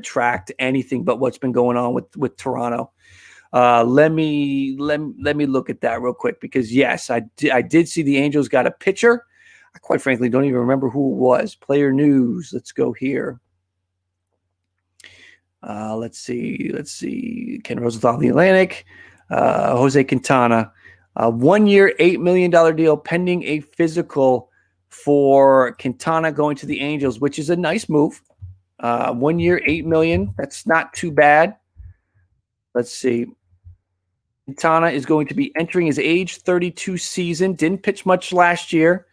tracked anything but what's been going on with Toronto. Let me look at that real quick, because yes, I did see the Angels got a pitcher. I quite frankly don't even remember who it was. Player news. Let's go here. Let's see. Ken Rosenthal of the Atlantic. Jose Quintana. 1 year, $8 million deal pending a physical for Quintana going to the Angels, which is a nice move. 1 year, $8 million. That's not too bad. Let's see. Quintana is going to be entering his age 32 season. Didn't pitch much last year,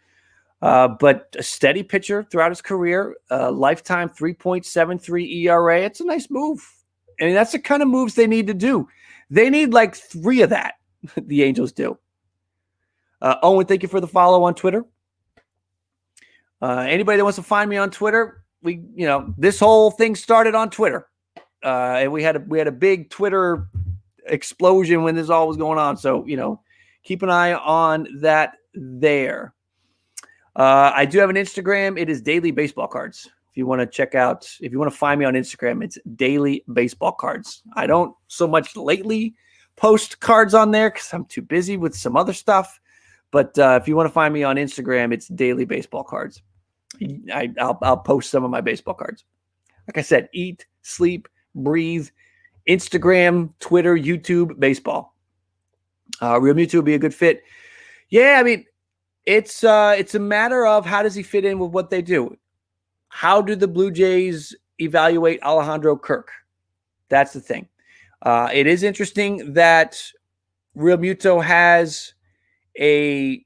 but a steady pitcher throughout his career. Lifetime 3.73 ERA. It's a nice move. And that's the kind of moves they need to do. They need like 3 of that. The Angels do. Owen, thank you for the follow on Twitter. Anybody that wants to find me on Twitter, this whole thing started on Twitter, and we had a big Twitter explosion when this all was going on. So keep an eye on that there. I do have an Instagram. It is Daily Baseball Cards. If you want to find me on Instagram, it's Daily Baseball Cards. I don't so much lately post cards on there because I'm too busy with some other stuff. But if you want to find me on Instagram, it's Daily Baseball Cards. I'll post some of my baseball cards. Like I said, eat, sleep, breathe, Instagram, Twitter, YouTube, baseball. Real Muto would be a good fit. Yeah, I mean, it's a matter of how does he fit in with what they do. How do the Blue Jays evaluate Alejandro Kirk? That's the thing. It is interesting that Real Muto has a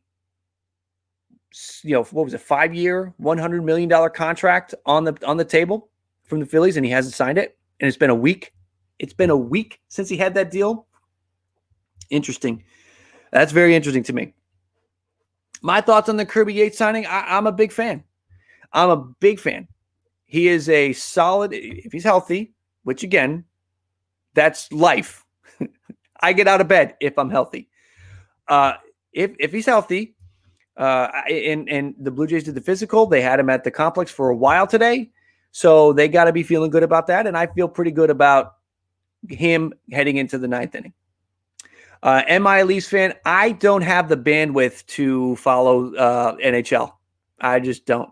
5-year, $100 million contract on the table from the Phillies, and he hasn't signed it. And it's been a week. It's been a week since he had that deal. Interesting. That's very interesting to me. My thoughts on the Kirby Yates signing, I'm a big fan. I'm a big fan. He is a solid, if he's healthy, which again, that's life. I get out of bed if I'm healthy. If he's healthy, and the Blue Jays did the physical, they had him at the complex for a while today. So they got to be feeling good about that. And I feel pretty good about him heading into the 9th inning. Am I a Leafs fan? I don't have the bandwidth to follow NHL. I just don't.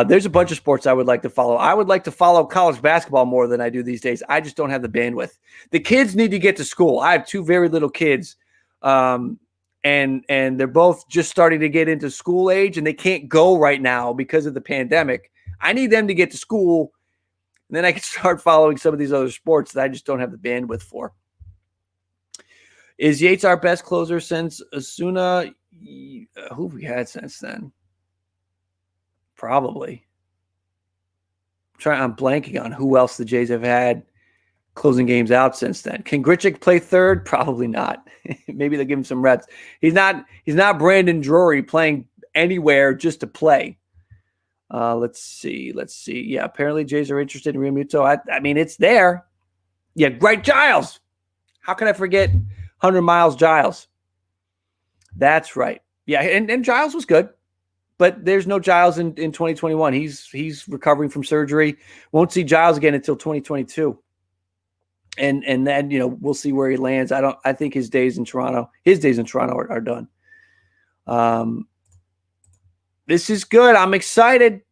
There's a bunch of sports I would like to follow. I would like to follow college basketball more than I do these days. I just don't have the bandwidth. The kids need to get to school. I have 2 very little kids, and they're both just starting to get into school age, and they can't go right now because of the pandemic. I need them to get to school, and then I can start following some of these other sports that I just don't have the bandwidth for. Is Yates our best closer since Asuna? Who have we had since then? Probably. I'm blanking on who else the Jays have had closing games out since then. Can Grichuk play third? Probably not. Maybe they'll give him some reps. He's not Brandon Drury playing anywhere just to play. Let's see. Yeah, apparently Jays are interested in Realmuto. I mean, it's there. Yeah, Greg Giles. How can I forget 100 Miles Giles? That's right. Yeah, and Giles was good. But there's no Giles in 2021. He's recovering from surgery. Won't see Giles again until 2022. And then, we'll see where he lands. I think his days in Toronto are done. This is good. I'm excited.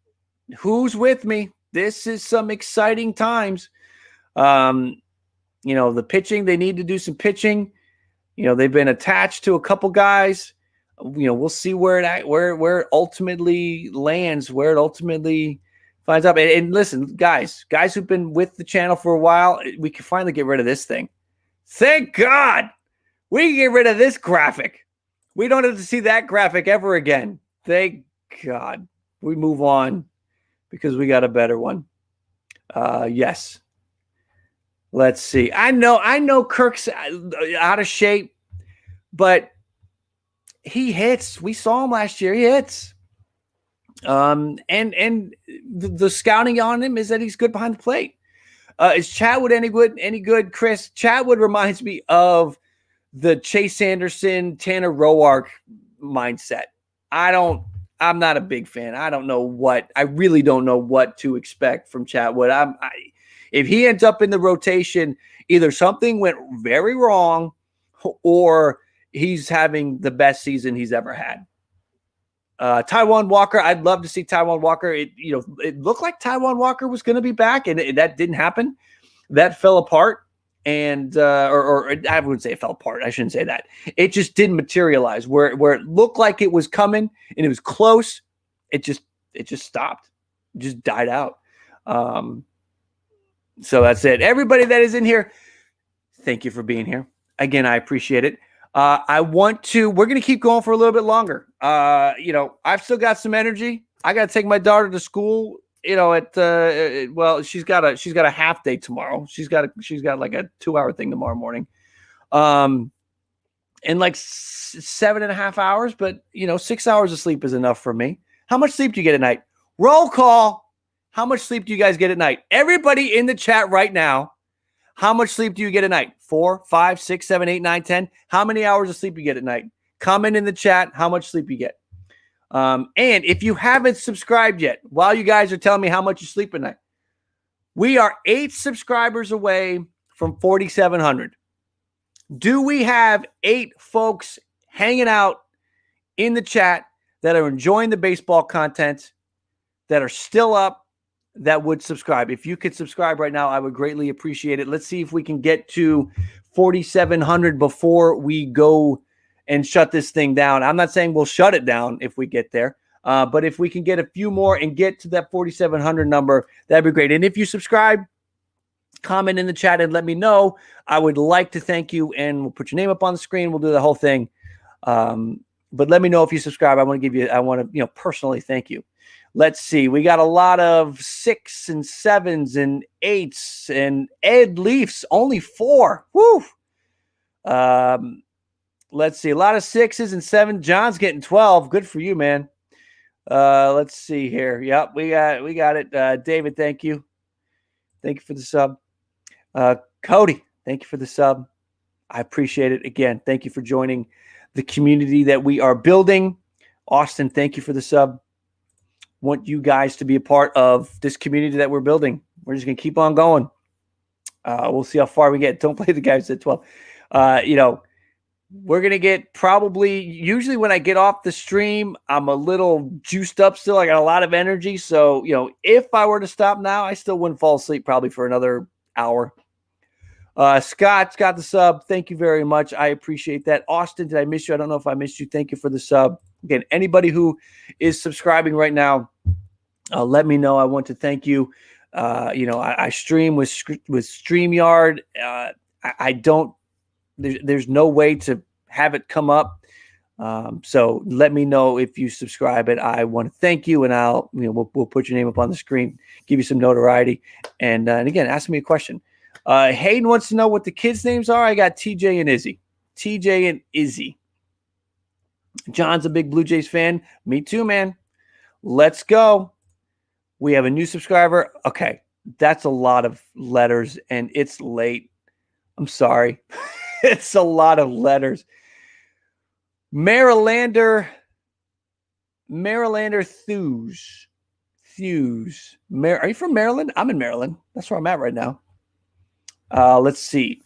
Who's with me? This is some exciting times. The pitching, they need to do some pitching. They've been attached to a couple guys. We'll see where it ultimately lands, where it ultimately finds up. And listen, guys who've been with the channel for a while, we can finally get rid of this thing. Thank God we can get rid of this graphic. We don't have to see that graphic ever again. Thank God. We move on because we got a better one. Yes. Let's see. I know Kirk's out of shape, but he hits. We saw him last year. He hits. And the scouting on him is that he's good behind the plate. Is Chatwood any good, Chris? Chatwood reminds me of the Chase Anderson, Tanner Roark mindset. I'm not a big fan. I really don't know what to expect from Chatwood. If he ends up in the rotation, either something went very wrong or he's having the best season he's ever had. Taijuan Walker, I'd love to see Taijuan Walker. It looked like Taijuan Walker was going to be back, and that didn't happen. That fell apart, and or I wouldn't say it fell apart. I shouldn't say that. It just didn't materialize. Where it looked like it was coming and it was close, it just stopped. It just died out. So that's it. Everybody that is in here, thank you for being here. Again, I appreciate it. We're going to keep going for a little bit longer. I've still got some energy. I got to take my daughter to school, she's got a half day tomorrow. She's got like a 2-hour thing tomorrow morning. And like 7.5 hours, but 6 hours of sleep is enough for me. How much sleep do you get at night? Roll call. How much sleep do you guys get at night? Everybody in the chat right now. How much sleep do you get at night? 4, 5, 6, 7, 8, 9, 10. How many hours of sleep you get at night? Comment in the chat how much sleep you get. And if you haven't subscribed yet, while you guys are telling me how much you sleep at night, we are 8 subscribers away from 4,700. Do we have 8 folks hanging out in the chat that are enjoying the baseball content, that are still up, that would subscribe? If you could subscribe right now, I would greatly appreciate it. Let's see if we can get to 4,700 before we go and shut this thing down. I'm not saying we'll shut it down if we get there, but if we can get a few more and get to that 4,700 number, that'd be great. And if you subscribe, comment in the chat and let me know. I would like to thank you, and we'll put your name up on the screen. We'll do the whole thing. But let me know if you subscribe. I want to personally thank you. Let's see. We got a lot of 6 and 7s and 8s, and Ed Leafs only 4. Woo. Let's see. A lot of 6s and 7s. John's getting 12. Good for you, man. Let's see here. Yep, we got it. David, thank you. Thank you for the sub. Cody, thank you for the sub. I appreciate it. Again, thank you for joining the community that we are building. Austin, thank you for the sub. Want you guys to be a part of this community that we're building. We're just going to keep on going. We'll see how far we get. Don't play the guys at 12. We're going to get usually when I get off the stream, I'm a little juiced up still. I got a lot of energy. So, if I were to stop now, I still wouldn't fall asleep probably for another hour. Scott's got the sub. Thank you very much. I appreciate that. Austin, did I miss you? I don't know if I missed you. Thank you for the sub. Again, anybody who is subscribing right now, let me know. I want to thank you. I stream with StreamYard. There's no way to have it come up. So let me know if you subscribe it. I want to thank you, and we'll put your name up on the screen, give you some notoriety, and again, ask me a question. Hayden wants to know what the kids' names are. I got TJ and Izzy. TJ and Izzy. John's a big Blue Jays fan. Me too, man. Let's go. We have a new subscriber. Okay, that's a lot of letters, and it's late. I'm sorry. It's a lot of letters. Marylander Thews. Are you from Maryland? I'm in Maryland. That's where I'm at right now. Let's see.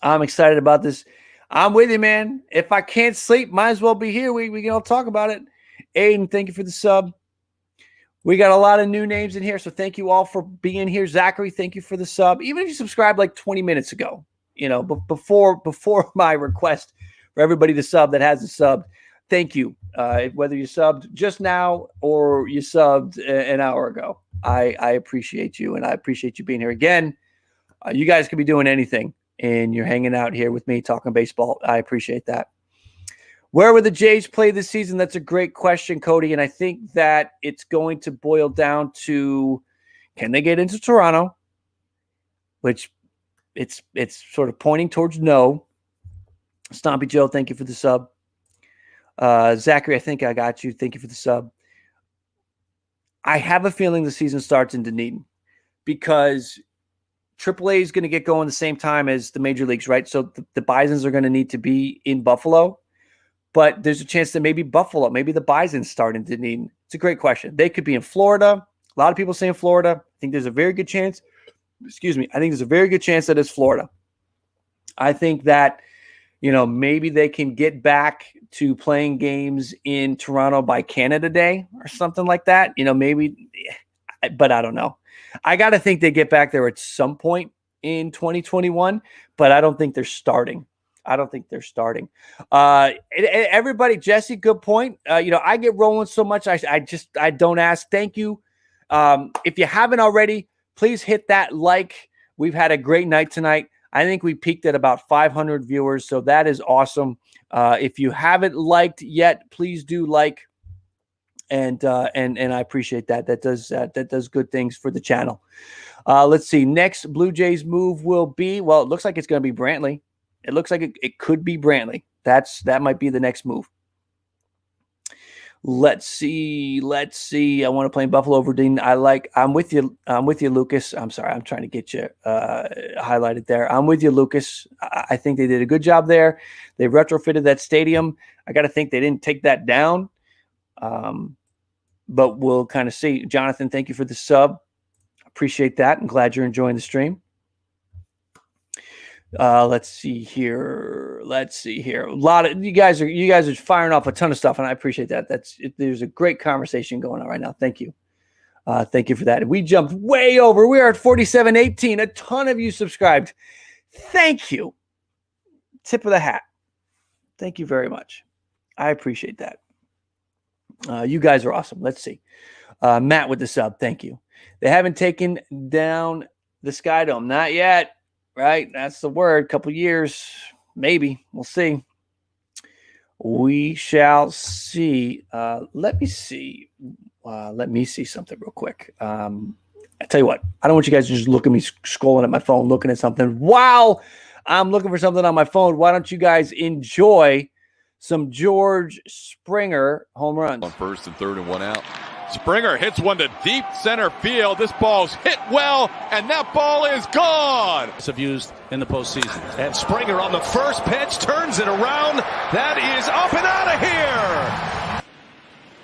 I'm excited about this. I'm with you, man. If I can't sleep, might as well be here. We can all talk about it. Aiden, thank you for the sub. We got a lot of new names in here, so thank you all for being here. Zachary, thank you for the sub. Even if you subscribed like 20 minutes ago, before my request for everybody to sub that hasn't subbed, thank you. Whether you subbed just now or you subbed an hour ago, I appreciate you, and I appreciate you being here again. You guys could be doing anything, and you're hanging out here with me talking baseball. I appreciate that. Where will the Jays play this season? That's a great question, Cody. And I think that it's going to boil down to, can they get into Toronto? Which it's sort of pointing towards no. Stompy Joe, thank you for the sub. Zachary, I think I got you. Thank you for the sub. I have a feeling the season starts in Dunedin because AAA is going to get going the same time as the major leagues, right? So the Bisons are going to need to be in Buffalo. But there's a chance that maybe the Bisons start in Dunedin. It's a great question. They could be in Florida. A lot of people say in Florida. I think there's a very good chance. I think there's a very good chance that it's Florida. I think that, maybe they can get back to playing games in Toronto by Canada Day or something like that. Maybe, but I don't know. I got to think they get back there at some point in 2021, but I don't think they're starting. Everybody, Jesse, good point. I get rolling so much. I don't ask. Thank you. If you haven't already, please hit that like. We've had a great night tonight. I think we peaked at about 500 viewers. So that is awesome. If you haven't liked yet, please do like. And I appreciate that. That does good things for the channel. Let's see. Next Blue Jays move will be, it looks like it's going to be Brantley. It looks like it could be Brantley. That might be the next move. Let's see. I want to play in Buffalo over Dean. I'm with you, Lucas. I'm sorry. I'm trying to get you highlighted there. I'm with you, Lucas. I think they did a good job there. They retrofitted that stadium. I got to think they didn't take that down. But we'll kind of see. Jonathan, thank you for the sub. Appreciate that. I'm glad you're enjoying the stream. Let's see here. A lot of you guys are firing off a ton of stuff, and I appreciate that. There's a great conversation going on right now. Thank you. Thank you for that. We jumped way over. We are at 4718. A ton of you subscribed. Thank you. Tip of the hat. Thank you very much. I appreciate that. You guys are awesome. Let's see. Matt with the sub. Thank you. They haven't taken down the Sky Dome. Not yet. Right? That's the word. Couple years. Maybe. We'll see. We shall see. Let me see. Let me see something real quick. I tell you what. I don't want you guys to just look at me scrolling at my phone, looking at something. Wow. I'm looking for something on my phone. Why don't you guys enjoy some George Springer home runs?
On first and third and one out. Springer hits one to deep center field. This ball's hit well, and that ball is gone.
Have used in the postseason.
And Springer on the first pitch turns it around. That is up and out of here.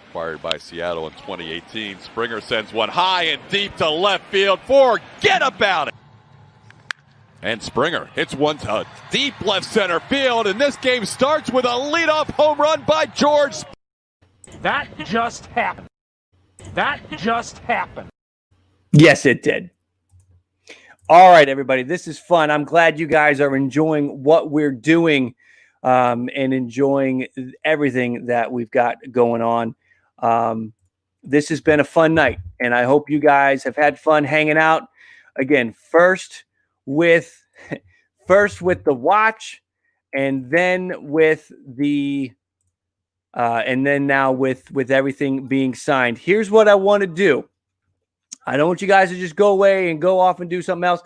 Acquired by Seattle in 2018. Springer sends one high and deep to left field. Forget about it. And Springer hits one to deep left center field, and this game starts with a leadoff home run by George.
That just happened. That just happened.
Yes, it did. All right, everybody. This is fun. I'm glad you guys are enjoying what we're doing and enjoying everything that we've got going on. This has been a fun night, and I hope you guys have had fun hanging out. Again, first with the watch, and then with the and then now with everything being signed. Here's what I want to do. I don't want you guys to just go away and go off and do something else.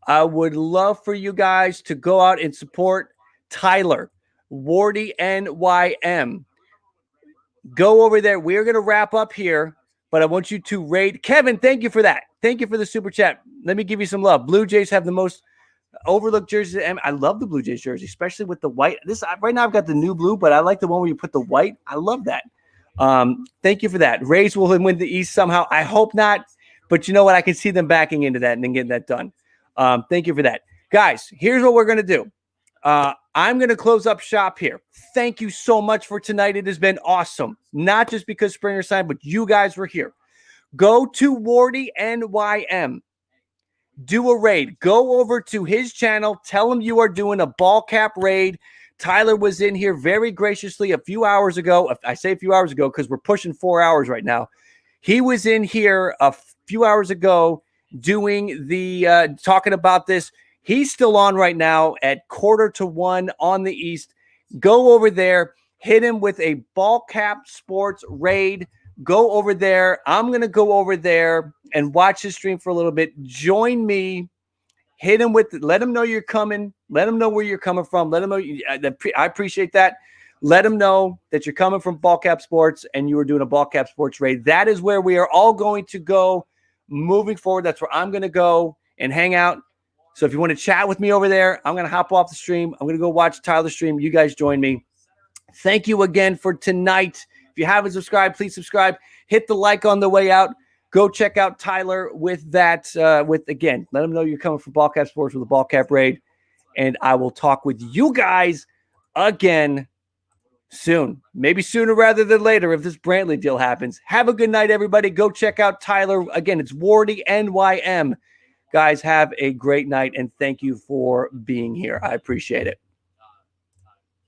I would love for you guys to go out and support Tyler, Wardy NYM. Go over there. We're going to wrap up here, but I want you to rate. Kevin, thank you for that. Thank you for the super chat. Let me give you some love. Blue Jays have the most overlooked jerseys. And I love the Blue Jays jersey, especially with the white. This right now I've got the new blue, but I like the one where you put the white. I love that. Thank you for that. Rays will win the East somehow. I hope not, but you know what? I can see them backing into that and then getting that done. Thank you for that. Guys, here's what we're going to do. I'm going to close up shop here. Thank you so much for tonight. It has been awesome. Not just because Springer signed, but you guys were here. Go to Wardy NYM. Do a raid. Go over to his channel. Tell him you are doing a ball cap raid. Tyler was in here very graciously a few hours ago. I say a few hours ago because we're pushing 4 hours right now. He was in here a few hours ago doing the talking about this. He's still on right now at 12:45 on the East. Go over there. Hit him with a ball cap sports raid. Go over there. I'm going to go over there and watch his stream for a little bit. Join me. Hit him with, let him know you're coming. Let him know where you're coming from. Let him know. I appreciate that. Let him know that you're coming from Ball Cap Sports and you are doing a Ball Cap Sports raid. That is where we are all going to go moving forward. That's where I'm going to go and hang out. So if you want to chat with me over there, I'm going to hop off the stream. I'm going to go watch Tyler's stream. You guys join me. Thank you again for tonight. If you haven't subscribed, please subscribe. Hit the like on the way out. Go check out Tyler with that. Again, let him know you're coming from Ball Cap Sports with a Ball Cap raid. And I will talk with you guys again soon. Maybe sooner rather than later if this Brantley deal happens. Have a good night, everybody. Go check out Tyler. Again, it's Wardy NYM. Guys, have a great night, and thank you for being here. I appreciate it.